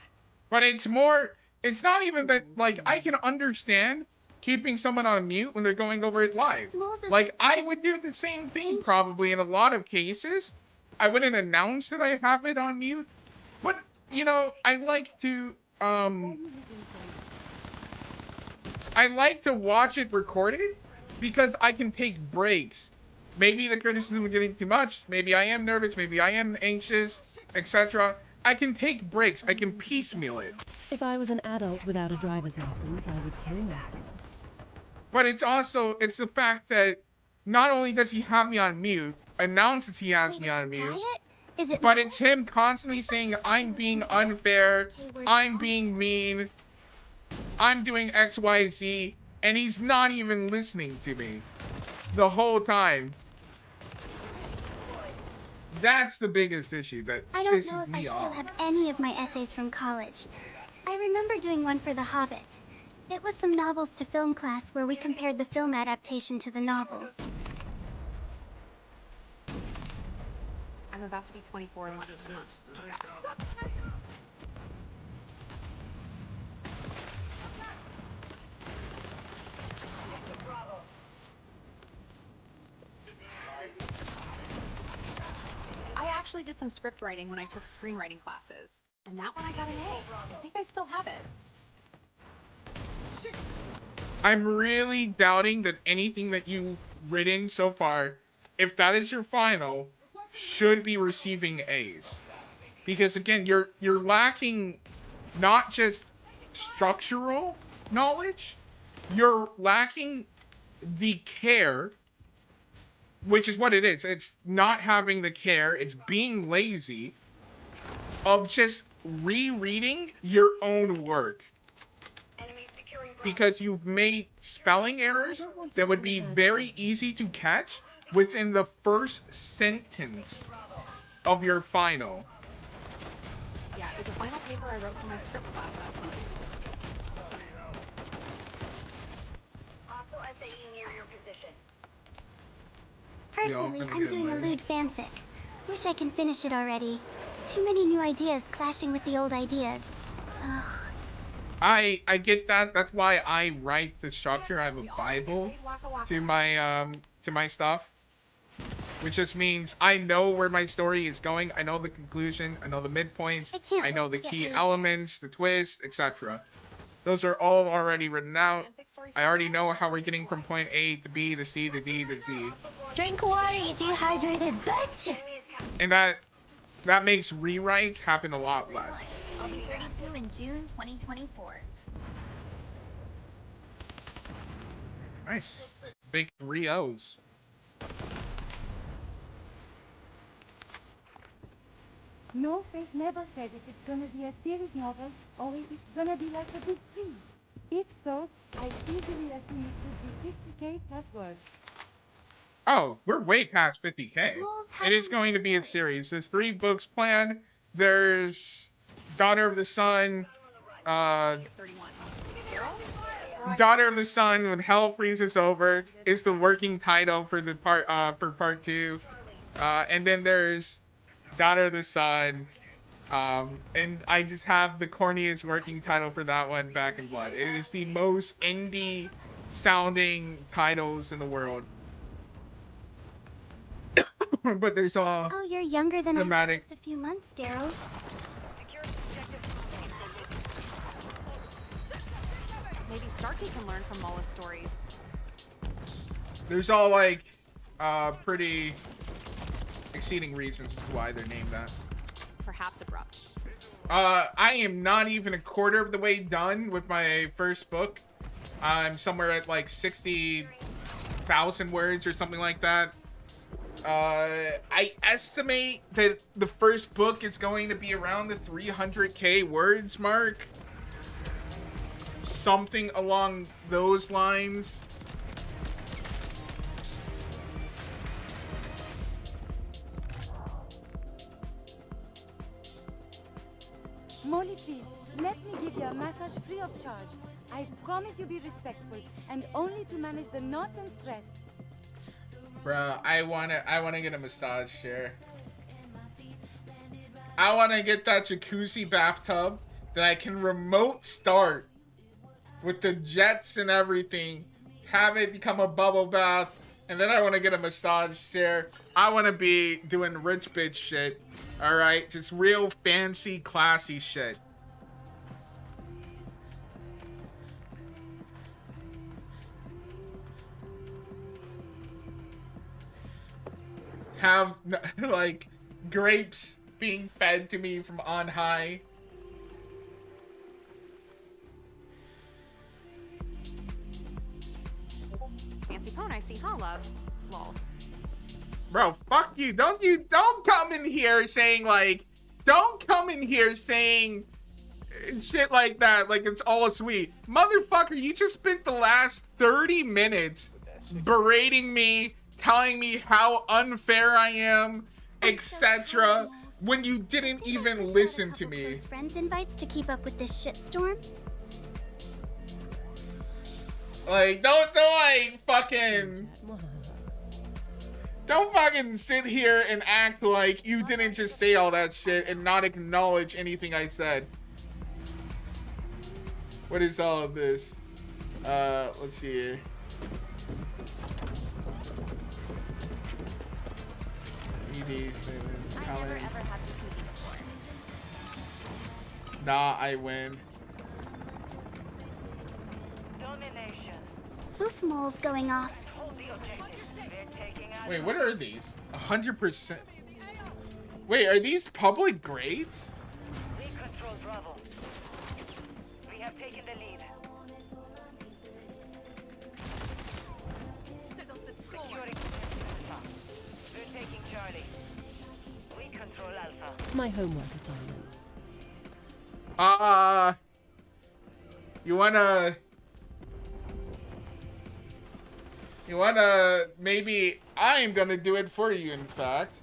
C: But it's more, it's not even that, like, I can understand keeping someone on mute when they're going over it live. Like, I would do the same thing probably in a lot of cases. I wouldn't announce that I have it on mute. But, you know, I like to watch it recorded because I can take breaks. Maybe the criticism is getting too much. Maybe I am nervous. Maybe I am anxious, etc. I can take breaks. I can piecemeal it.
F: If I was an adult without a driver's license, I would kill myself.
C: But it's the fact that not only does he have me on mute, announces he has me on mute,
D: Is it
C: but it's him constantly saying I'm being unfair, I'm being mean, I'm doing X, Y, Z, and he's not even listening to me the whole time. That's the biggest issue that
D: I don't know
C: pisses
D: if I
C: me
D: still
C: off.
D: have any of my essays from college. I remember doing one for The Hobbit. It was some novels to film class where we compared the film adaptation to the novels.
K: I'm about to be 24 in less than a month. I actually did some script writing when I took screenwriting classes, and that one I got an A. I think I still have it.
C: I'm really doubting that anything that you've written so far, if that is your final, should be receiving A's. Because again, you're lacking not just structural knowledge, you're lacking the care, which is what it is. It's not having the care, it's being lazy of just rereading your own work.
J: Enemy securing Bravo.
C: Because you've made spelling errors that would be very easy to catch within the first sentence of your final.
K: Yeah, it was a final paper I wrote for my script class last month.
J: Hostile SAE near your position.
D: Personally,
C: gonna
D: I'm
C: get
D: doing a
C: away.
D: lewd fanfic. Wish I can finish it already. Too many new ideas clashing with the old ideas. Ugh.
C: I get that. That's why I write the structure. I have a Bible to my stuff. Which just means I know where my story is going. I know the conclusion. I know the midpoint. I know the key elements, the twists, etc. Those are all already written out. I already know how we're getting from point A to B to C to D to Z.
D: Drink water, you dehydrated bitch!
C: And that makes rewrites happen a lot less.
B: I'll be 32 in June 2024.
C: Nice. Big 3 O's.
G: No, Faith never said if it's gonna be a series novel or if it's gonna be like a big three. If so, I easily assume it would be 50K plus words.
C: Oh, we're way past 50K. It is going to be a series. There's 3 books planned. There's Daughter of the Sun,
K: 31.
C: Daughter of the Sun, When Hell Freezes Over is the working title for the part 2. And then there's Daughter of the Sun, and I just have the corniest working title for that one, Back in Blood. It is the most indie sounding titles in the world. But there's all
D: Oh, you're younger than I
C: thematic.
D: was just a few months, Daryl.
J: Secure objective.
K: Maybe Starkey can learn from Mola's stories.
C: There's all like pretty exceeding reasons as to why they're named that.
K: Perhaps abrupt.
C: I am not even a quarter of the way done with my first book. I'm somewhere at like 60,000 words or something like that. I estimate that the first book is going to be around the 300k words mark. Something along those lines.
G: Molly, please, let me give you a massage free of charge. I promise you be respectful and only to manage the knots and stress.
C: Bruh, I wanna get a massage chair. I wanna get that jacuzzi bathtub that I can remote start with the jets and everything, have it become a bubble bath, and then I wanna get a massage chair. I wanna be doing rich bitch shit. Alright, just real fancy, classy shit. Have like grapes being fed to me from on high.
K: Fancy pone, I see, huh, love? Lol.
C: Bro, fuck you. Don't come in here saying like, don't come in here saying shit like that, like it's all sweet. Motherfucker, you just spent the last 30 minutes berating me, telling me how unfair I am, etc. when you didn't even listen to me.
D: Friends invites to keep up with this shitstorm.
C: Like, don't fucking sit here and act like you didn't just say all that shit and not acknowledge anything I said. What is all of this? Let's see here. ED statement.
B: I never ever had jacuzzi before.
C: Nah, I win.
J: Domination.
D: Oof mole's going off.
J: Hold the objective. They're taking out.
C: Wait, what are these? 100%. Wait, are these public grades?
J: We control Bravo. We have taken the lead. Securing Alpha. We're taking Charlie. We control Alpha.
F: My homework assignments.
C: You wanna, maybe I'm gonna do it for you, in fact.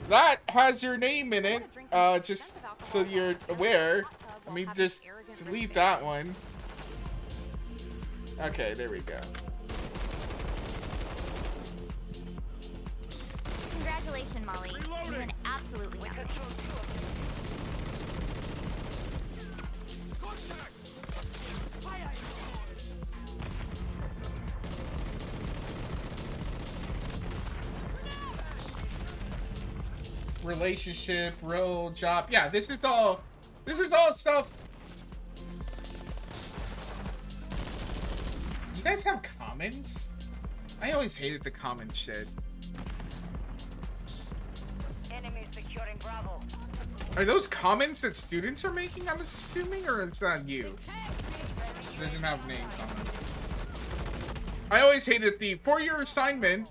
C: That has your name in it, just so you're aware. Let me just delete that one. Okay, there we go.
B: Congratulations, Molly. You win absolutely nothing.
C: Relationship, role, job. Yeah, this is all stuff. You guys have comments? I always hated the comment shit.
J: Enemy securing Bravo.
C: Are those comments that students are making, I'm assuming, or it's not you? It doesn't have names on it. I always hated the, for your assignment,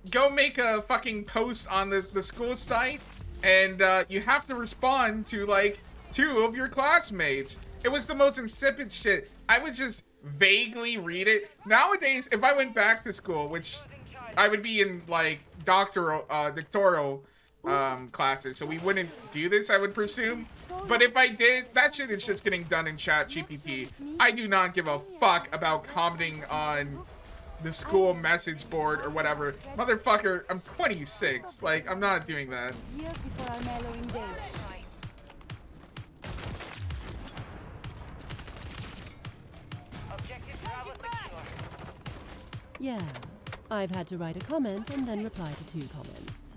C: go make a fucking post on the school site, and you have to respond to like 2 of your classmates. It was the most insipid shit. I would just vaguely read it. Nowadays, if I went back to school, which I would be in like doctoral classes, so we wouldn't do this, I would presume. But if I did, that shit is just getting done in chat GPT. I do not give a fuck about commenting on the school message board or whatever. Motherfucker, I'm 26. Like, I'm not doing that.
G: Years before our mellowing days.
J: Objective Bravo secure.
F: Yeah, I've had to write a comment and then reply to 2 comments.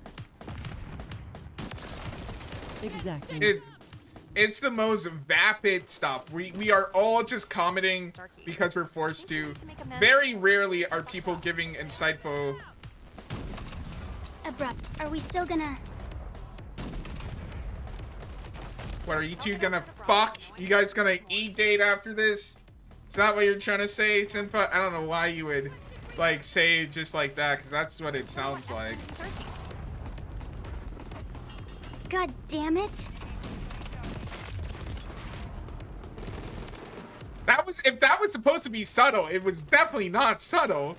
F: Exactly.
C: It's the most vapid stuff. We are all just commenting because we're forced to. Very rarely are people giving insightful.
D: Abrupt, are we still gonna...
C: What, are you two gonna fuck? You guys gonna eat date after this? Is that what you're trying to say, Senpai? I don't know why you would, like, say it just like that, because that's what it sounds like.
D: God damn it.
C: That was, if that was supposed to be subtle, it was definitely not subtle.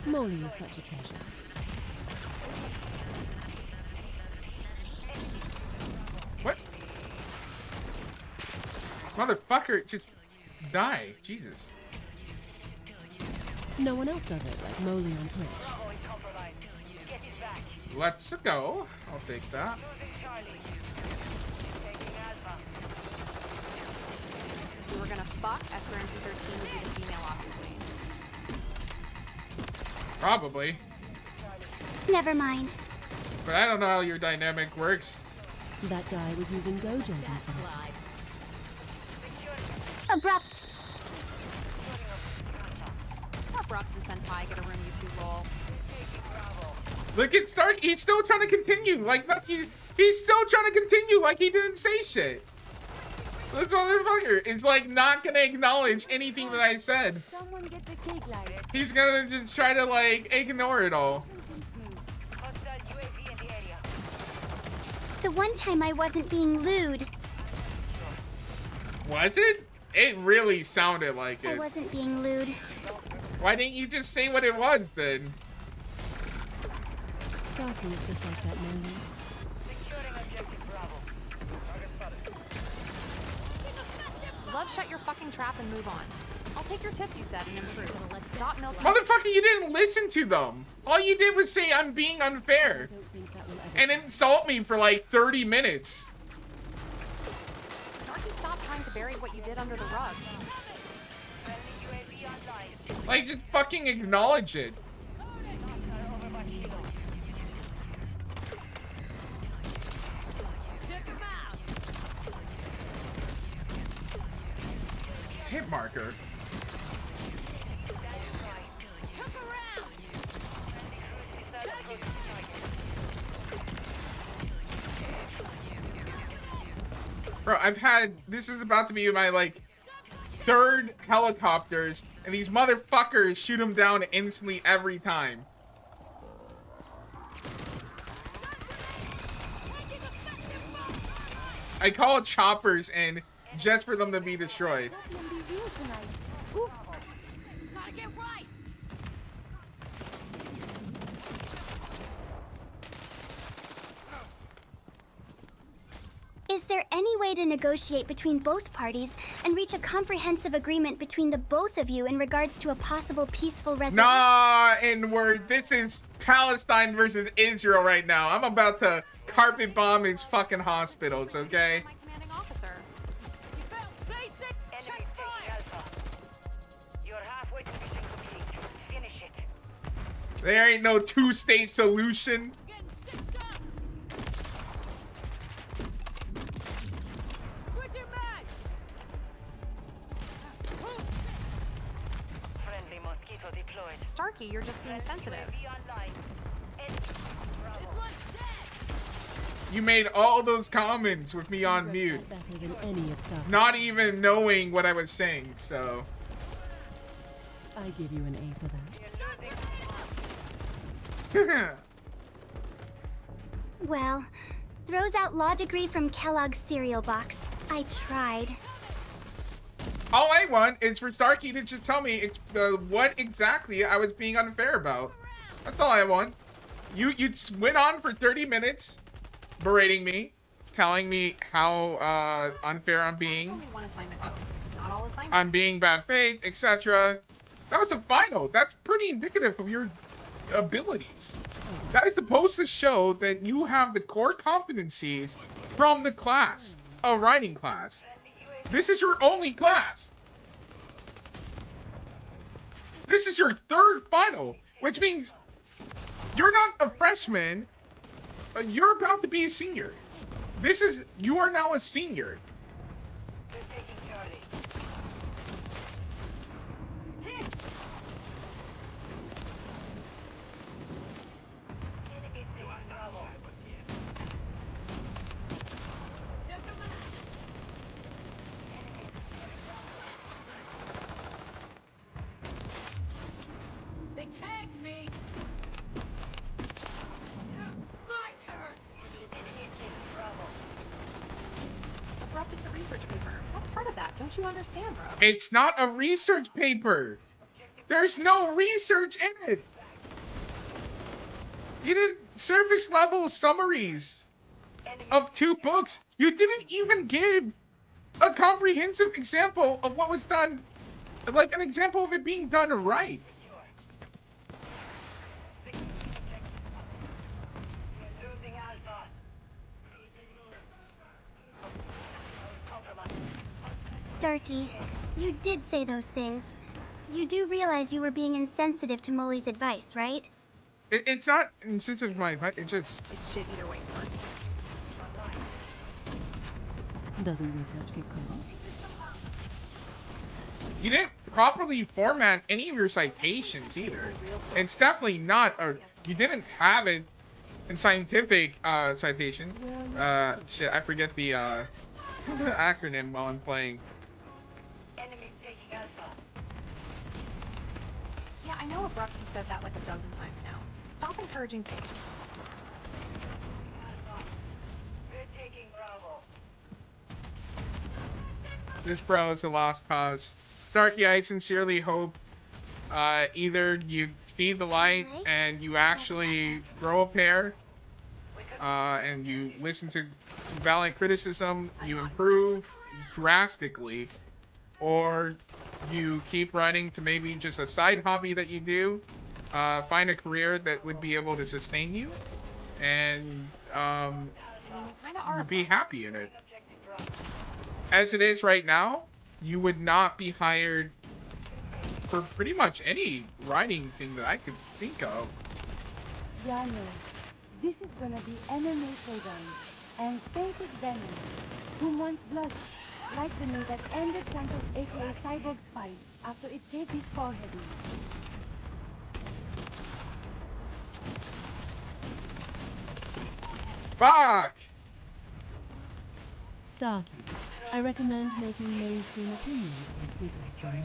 F: Molly is such a treasure.
C: What? Motherfucker, just die. Jesus.
F: No one else does it like Molly on Twitch.
C: Let's go. I'll take that.
K: If we were gonna fuck, SRMP13 would be the female, obviously.
C: Probably.
D: Never mind.
C: But I don't know how your dynamic works.
F: That guy was using Gojo's infinite.
D: Abrupt.
K: Abrupt and Senpai get a room, you two, lol.
C: Look at Stark. He's still trying to continue. Like, he's still trying to continue like he didn't say shit. This motherfucker is like not gonna acknowledge anything that I said.
G: Someone get the cake light.
C: He's gonna just try to like ignore it all.
D: The one time I wasn't being lewd.
C: Was it? It really sounded like
D: I
C: it.
D: wasn't being lewd.
C: Why didn't you just say what it was then?
F: Starkey is just like that moment.
K: Love, shut your fucking trap and move on. I'll take your tips you said and improve. Stop milking.
C: Motherfucker, you didn't listen to them. All you did was say I'm being unfair. And insult me for like 30 minutes.
K: Starkey, stop trying to bury what you did under the rug.
C: Like, just fucking acknowledge it. Hit marker. Bro, this is about to be my, like, 3rd helicopters, and these motherfuckers shoot them down instantly every time. I call choppers and just for them to be destroyed.
D: Is there any way to negotiate between both parties and reach a comprehensive agreement between the both of you in regards to a possible peaceful resolution?
C: Nah, N-word. This is Palestine versus Israel right now. I'm about to carpet bomb his fucking hospitals, okay?
K: My commanding officer.
J: You failed basic checkpoint. You're halfway to mission complete. Finish it.
C: There ain't no two-state solution.
J: Getting stitched up. Switching back. Friendly mosquito deployed.
K: Starkey, you're just being sensitive.
J: Be online. This one's dead.
C: You made all those comments with me on mute,
F: Better than any of Starkey's.
C: not even knowing what I was saying, so.
F: I give you an A for that.
D: Well, throws out law degree from Kellogg's cereal box. I tried.
C: All I want is for Starkey to just tell me what exactly I was being unfair about. That's all I want. You went on for 30 minutes berating me, telling me how unfair I'm being.
K: Only one assignment. Not all assignments.
C: I'm being bad faith, etc. That was the final. That's pretty indicative of your abilities. That is supposed to show that you have the core competencies from the class, a writing class. This is your only class. This is your third final, which means you're not a freshman. You're about to be a senior. You are now a senior.
J: They tagged me. My turn. Enemy is taking Bravo.
K: Abrupt, it's a research paper. What part of that don't you understand, bro?
C: It's not a research paper. There's no research in it. You did surface level summaries of 2 books. You didn't even give a comprehensive example of what was done, like an example of it being done right.
J: Losing Alpha.
D: Starkey, you did say those things. You do realize you were being insensitive to Molly's advice, right?
C: It's not insensitive to my advice. It's just
K: It's shit either way, Mark.
F: Doesn't research get credit?
C: you didn't properly format any of your citations either. It's definitely not you didn't have it in scientific citation. Shit, I forget the acronym while I'm playing.
J: Enemy taking Alpha.
K: Yeah, I know Abrupt has said that like a dozen times now. Stop encouraging things.
J: We're taking Bravo.
C: This bro is a lost cause. Sarky, I sincerely hope either you see the light and you actually grow a pair, and you listen to some valid criticism, you improve drastically, or you keep writing to maybe just a side hobby that you do, find a career that would be able to sustain you, and be happy in it. As it is right now, you would not be hired for pretty much any writing thing that I could think of.
G: Yeah, no. This is gonna be MMA showdown. And Painted Venom, who wants blood, like the knee that ended Santos aka Cyborg's fight after it saved his forehead.
C: Fuck!
F: Starkey, I recommend making mainstream opinions a bit of your own.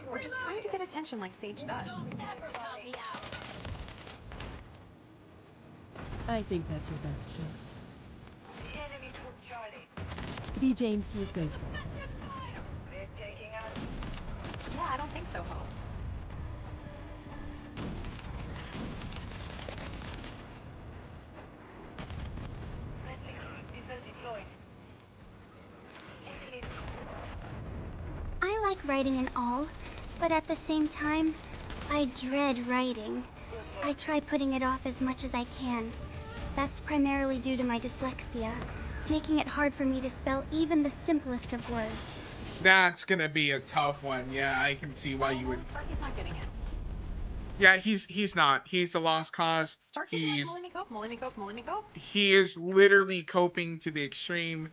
K: We're just trying to get attention like Sage does.
F: I think that's your best shot.
J: The enemy took Charlie.
F: Be James Key's ghostwriter.
J: We're taking Alpha.
K: Yeah, I don't think so, Ho.
J: Friendly missile deployed. Enemy.
D: I like writing and all, but at the same time, I dread writing. I try putting it off as much as I can. That's primarily due to my dyslexia, making it hard for me to spell even the simplest of words.
C: That's gonna be a tough one. Yeah, I can see why you would.
K: Starkey's not getting it.
C: Yeah, he's not. He's a lost cause.
K: Starkey, Molly me cope, Molly me cope, Molly me cope.
C: He is literally coping to the extreme.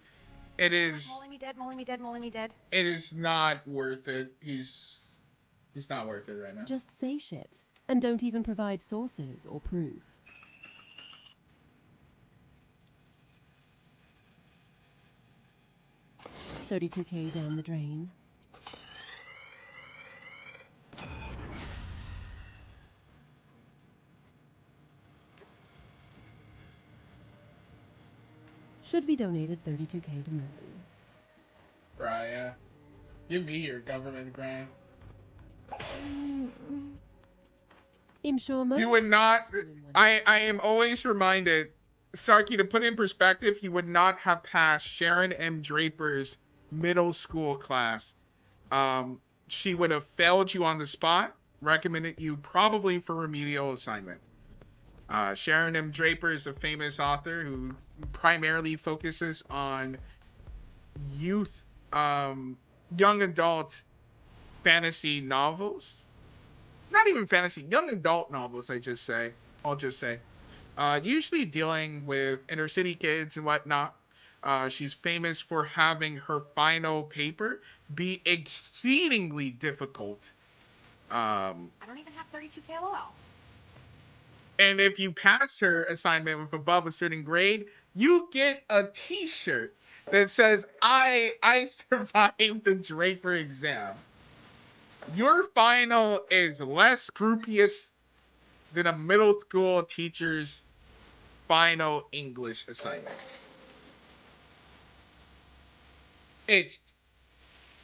C: It is.
K: Molly me dead, Molly me dead, Molly me dead.
C: It is not worth it. He's not worth it right now.
F: Just say shit, and don't even provide sources or proof. $32K down the drain. Should be donated $32K to Molly.
C: Right, yeah. Give me your government grant.
F: I'm sure most.
C: You would not. I am always reminded, Sarky, to put in perspective, he would not have passed Sharon M. Draper's middle school class. she would have failed you on the spot, recommended you probably for remedial assignment. Sharon M. Draper is a famous author who primarily focuses on youth, young adult fantasy novels. Not even fantasy, young adult novels, I'll just say. Usually dealing with inner city kids and whatnot. She's famous for having her final paper be exceedingly difficult.
K: I don't even have 32 KLOL.
C: And if you pass her assignment with above a certain grade, you get a t-shirt that says, I survived the Draper exam. Your final is less scrupulous than a middle school teacher's final English assignment. It's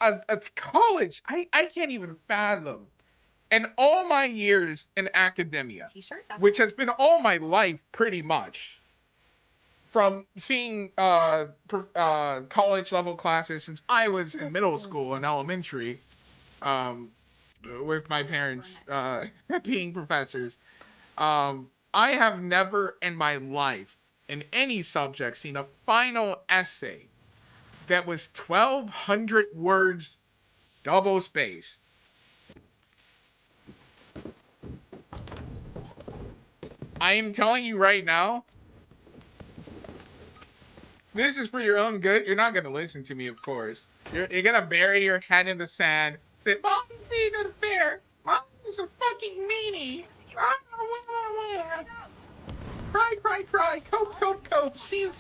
C: a college. I can't even fathom. And all my years in academia, which has been all my life pretty much, from seeing college level classes since I was in middle school and elementary, with my parents being professors, I have never in my life in any subject seen a final essay that was 1,200 words double spaced. I am telling you right now, this is for your own good. You're not going to listen to me, of course. You're going to bury your head in the sand. Say, Mom is being unfair. Mom is a fucking meanie. Cry, cry, cry. Cope, cope, cope. C.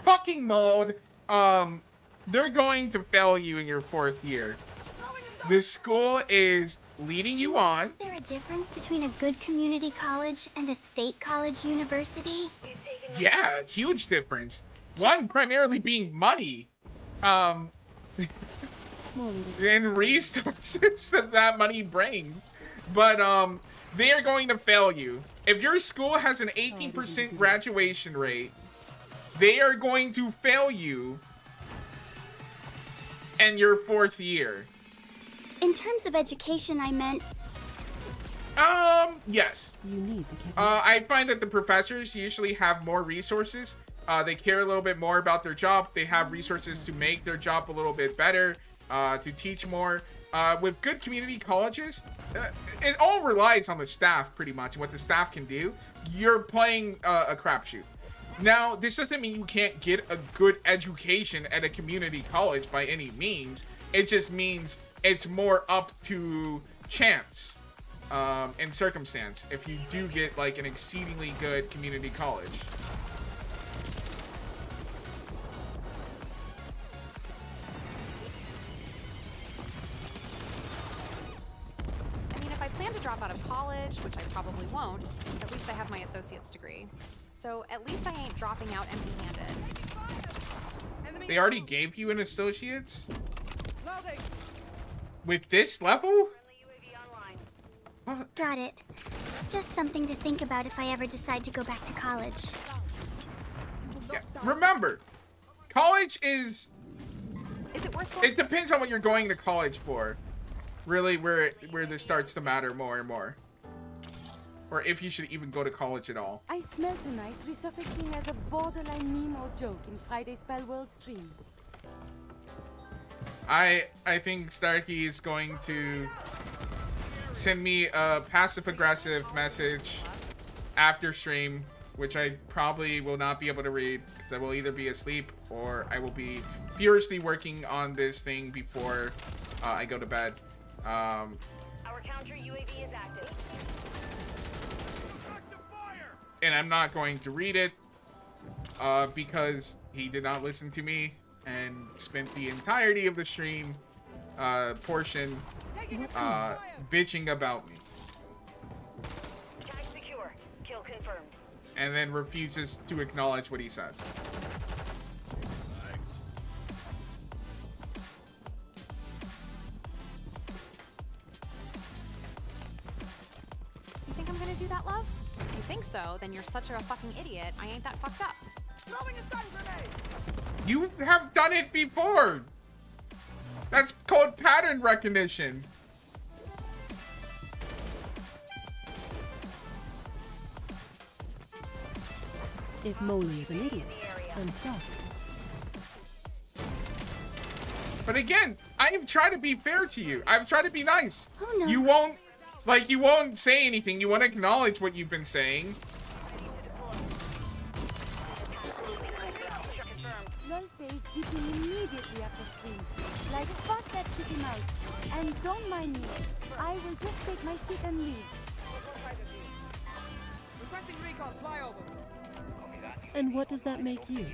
C: Fucking mode. They're going to fail you in your 4th year. This school is leading you on.
D: Is there a difference between a good community college and a state college university?
C: Yeah, huge difference. One primarily being money, and resources that money brings. But they are going to fail you. If your school has an 18% graduation rate, they are going to fail you in your 4th year.
D: In terms of education, I meant...
C: Yes.
F: You need the kid.
C: I find that the professors usually have more resources. They care a little bit more about their job. They have resources to make their job a little bit better, to teach more. With good community colleges, it all relies on the staff pretty much, and what the staff can do. You're playing a crapshoot. Now, this doesn't mean you can't get a good education at a community college by any means. It just means it's more up to chance and circumstance if you do get like an exceedingly good community college.
K: I mean, if I plan to drop out of college, which I probably won't, at least I have my associate's degree. So at least I ain't dropping out empty-handed.
C: They already gave you an associate's? With this level?
D: Got it. Just something to think about if I ever decide to go back to college.
C: Yeah. Remember, college is...
K: Is it worth
C: it depends on what you're going to college for. Really, where this starts to matter more and more. Or if you should even go to college at all.
G: I smell tonight resurfacing as a borderline meme or joke in Friday's Spell World stream.
C: I think Starkey is going to send me a passive-aggressive message after stream, which I probably will not be able to read because I will either be asleep or I will be furiously working on this thing before I go to bed.
J: Our counter UAV is active.
C: And I'm not going to read it because he did not listen to me and spent the entirety of the stream portion bitching about me.
J: Tag secure. Kill confirmed.
C: And then refuses to acknowledge what he says.
K: You think I'm gonna do that, love? If you think so, then you're such a fucking idiot. I ain't that fucked up.
C: You have done it before! That's called pattern recognition.
F: If Molly is an idiot, then stop.
C: But again, I have tried to be fair to you. I've tried to be nice.
D: Oh, no.
C: You won't say anything. You won't acknowledge what you've been saying.
G: Lolface beat him immediately after screen. Like, fuck that shitty mouth. And don't mind me. I will just take my shit and leave.
J: Requesting recon flyover.
F: And what does that make you?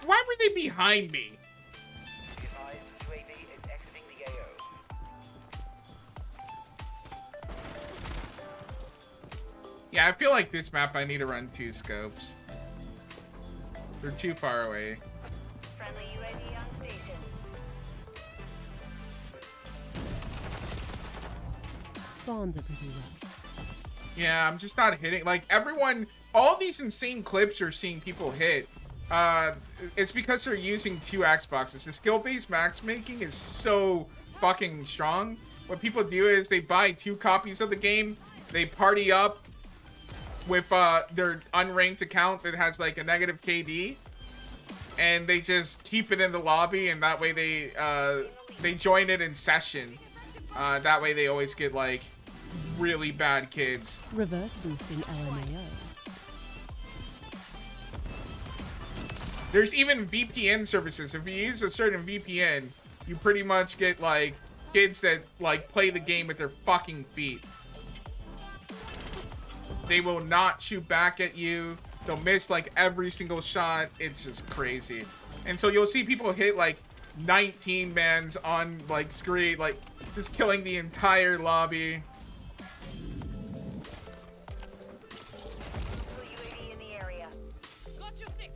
C: Why were they behind me? Yeah, I feel like this map I need to run 2 scopes. They're too far away.
J: Friendly UAV on station.
F: Spawns are pretty rough.
C: Yeah, I'm just not hitting. Like, everyone, all these insane clips you're seeing people hit, it's because they're using 2 Xboxes. The skill-based matchmaking is so fucking strong. What people do is they buy 2 copies of the game, they party up with their unranked account that has like a negative KD, and they just keep it in the lobby, and that way they join it in session. That way they always get like really bad kids.
F: Reverse boosting LMAO.
C: There's even VPN services. If you use a certain VPN, you pretty much get like kids that like play the game with their fucking feet. They will not shoot back at you. They'll miss like every single shot. It's just crazy. And so you'll see people hit like 19 mans on like screen, like just killing the entire lobby.
J: UAV in the area. Got your 6.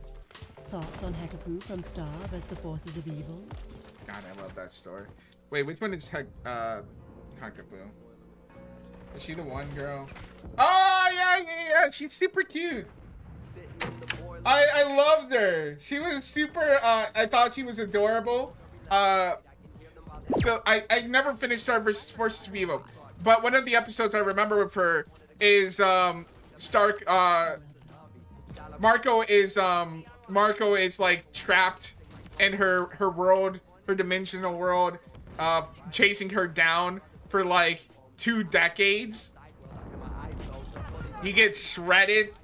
F: Thoughts on Hekapoo from Star vs. the Forces of Evil?
C: God, I love that story. Wait, which one is Hekapoo? Is she the one girl? Oh, yeah. She's super cute. I loved her. She was super, I thought she was adorable. So I never finished Star vs. Forces of Evil. But one of the episodes I remember with her is, Marco is like trapped in her world, her dimensional world, chasing her down for like 2 decades. He gets shredded.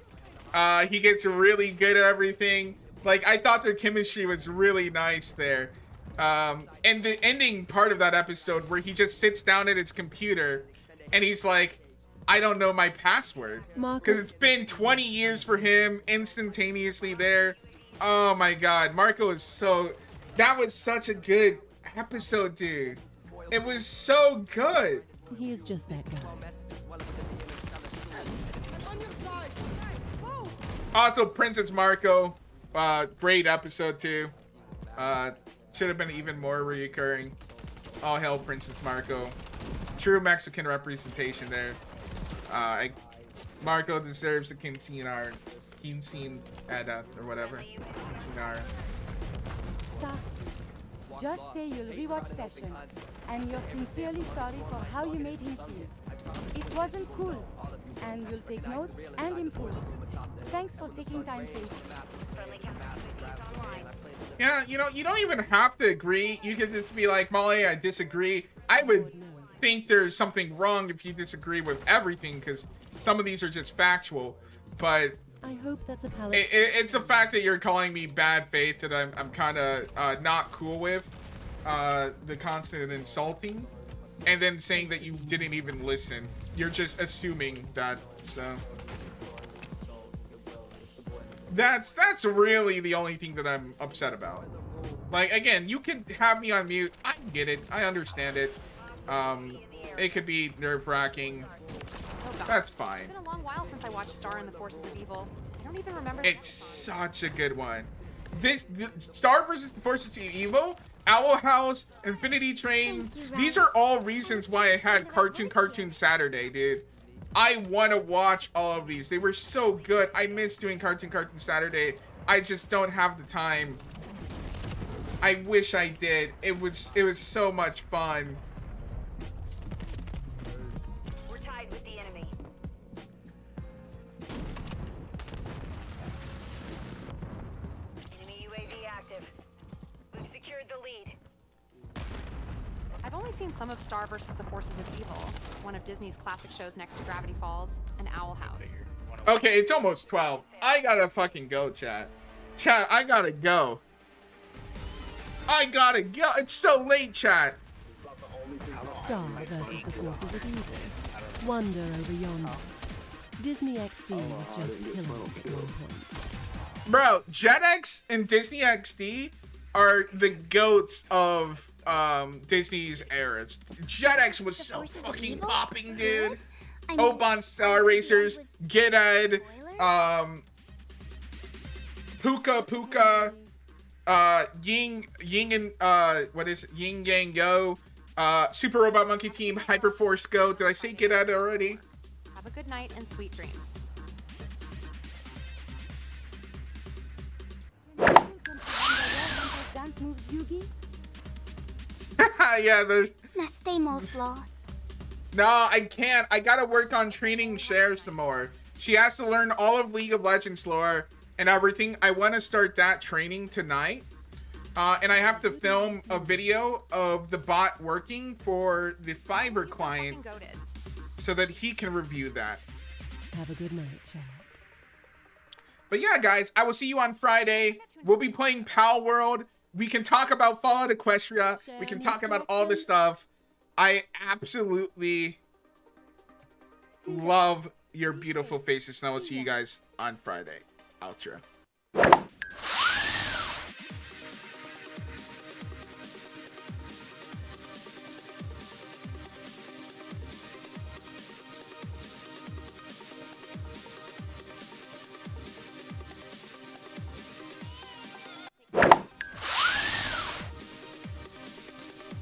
C: He gets really good at everything. Like, I thought their chemistry was really nice there. And the ending part of that episode where he just sits down at his computer and he's like, I don't know my password. Because it's been 20 years for him, instantaneously there. Oh my God, Marco is so... That was such a good episode, dude. It was so good.
F: He is just that guy.
C: Also, Princess Marco, great episode too. Should have been even more reoccurring. All hail Princess Marco. True Mexican representation there. Marco deserves a quinceanera, or whatever. Quinceanera.
G: Stop. Just say you'll rewatch session, and you're sincerely sorry for how you made him feel. It wasn't cool, and you'll take notes and improve. Thanks for taking time, Faith.
C: Yeah, you know, you don't even have to agree. You can just be like, Molly, I disagree. I would think there's something wrong if you disagree with everything, because some of these are just factual. But
F: I hope that's a palate.
C: It's a fact that you're calling me bad faith that I'm kind of not cool with. The constant insulting, and then saying that you didn't even listen. You're just assuming that. So that's really the only thing that I'm upset about. Like, again, you can have me on mute. I get it. I understand it. It could be nerve-wracking. That's fine.
K: It's been a long while since I watched Star and the Forces of Evil. I don't even remember.
C: It's such a good one. Star versus the Forces of Evil, Owl House, Infinity Train. These are all reasons why I had Cartoon Saturday, dude. I want to watch all of these. They were so good. I miss doing Cartoon Saturday. I just don't have the time. I wish I did. It was so much fun.
J: We're tied with the enemy. Enemy UAV active. We've secured the lead.
K: I've only seen some of Star versus the Forces of Evil, one of Disney's classic shows next to Gravity Falls and Owl House.
C: Okay, it's almost 12. I gotta fucking go, chat. Chat, I gotta go. I gotta go. It's so late, chat.
F: Star versus the Forces of Evil. Wonder over yonder. Disney XD was just killing it at one point.
C: Bro, JetX and Disney XD are the goats of Disney's eras. JetX was so fucking popping, dude. Bunns, Star Racers, Get Ed, Puka, Ying and what is it? Yin Yang Go, Super Robot Monkey Team, Hyperforce Go. Did I say Get Ed already?
K: Have a good night and sweet dreams.
G: Dance moves, Yugi?
C: Yeah, there's.
D: Nastemos law.
C: No, I can't. I gotta work on training Cher some more. She has to learn all of League of Legends lore and everything. I want to start that training tonight. And I have to film a video of the bot working for the Fiverr client so that he can review that.
F: Have a good night, chat.
C: But yeah, guys, I will see you on Friday. We'll be playing Pal World. We can talk about Fallout Equestria. We can talk about all this stuff. I absolutely love your beautiful faces, and I will see you guys on Friday. Outro.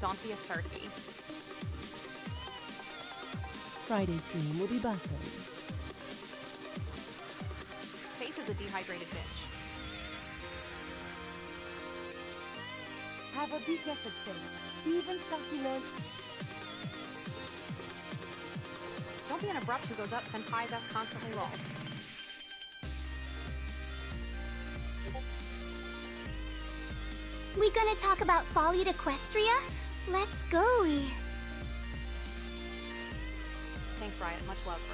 K: Don't be a turkey.
F: Friday stream will be bussin'.
K: Faith is a dehydrated bitch.
G: Have a big guess at say. Even Starkey learned.
K: Don't be an abrupt who goes up senpai's ass constantly lol.
D: We gonna talk about Fallout Equestria? Let's go.
K: Thanks, Riot. Much love, bro.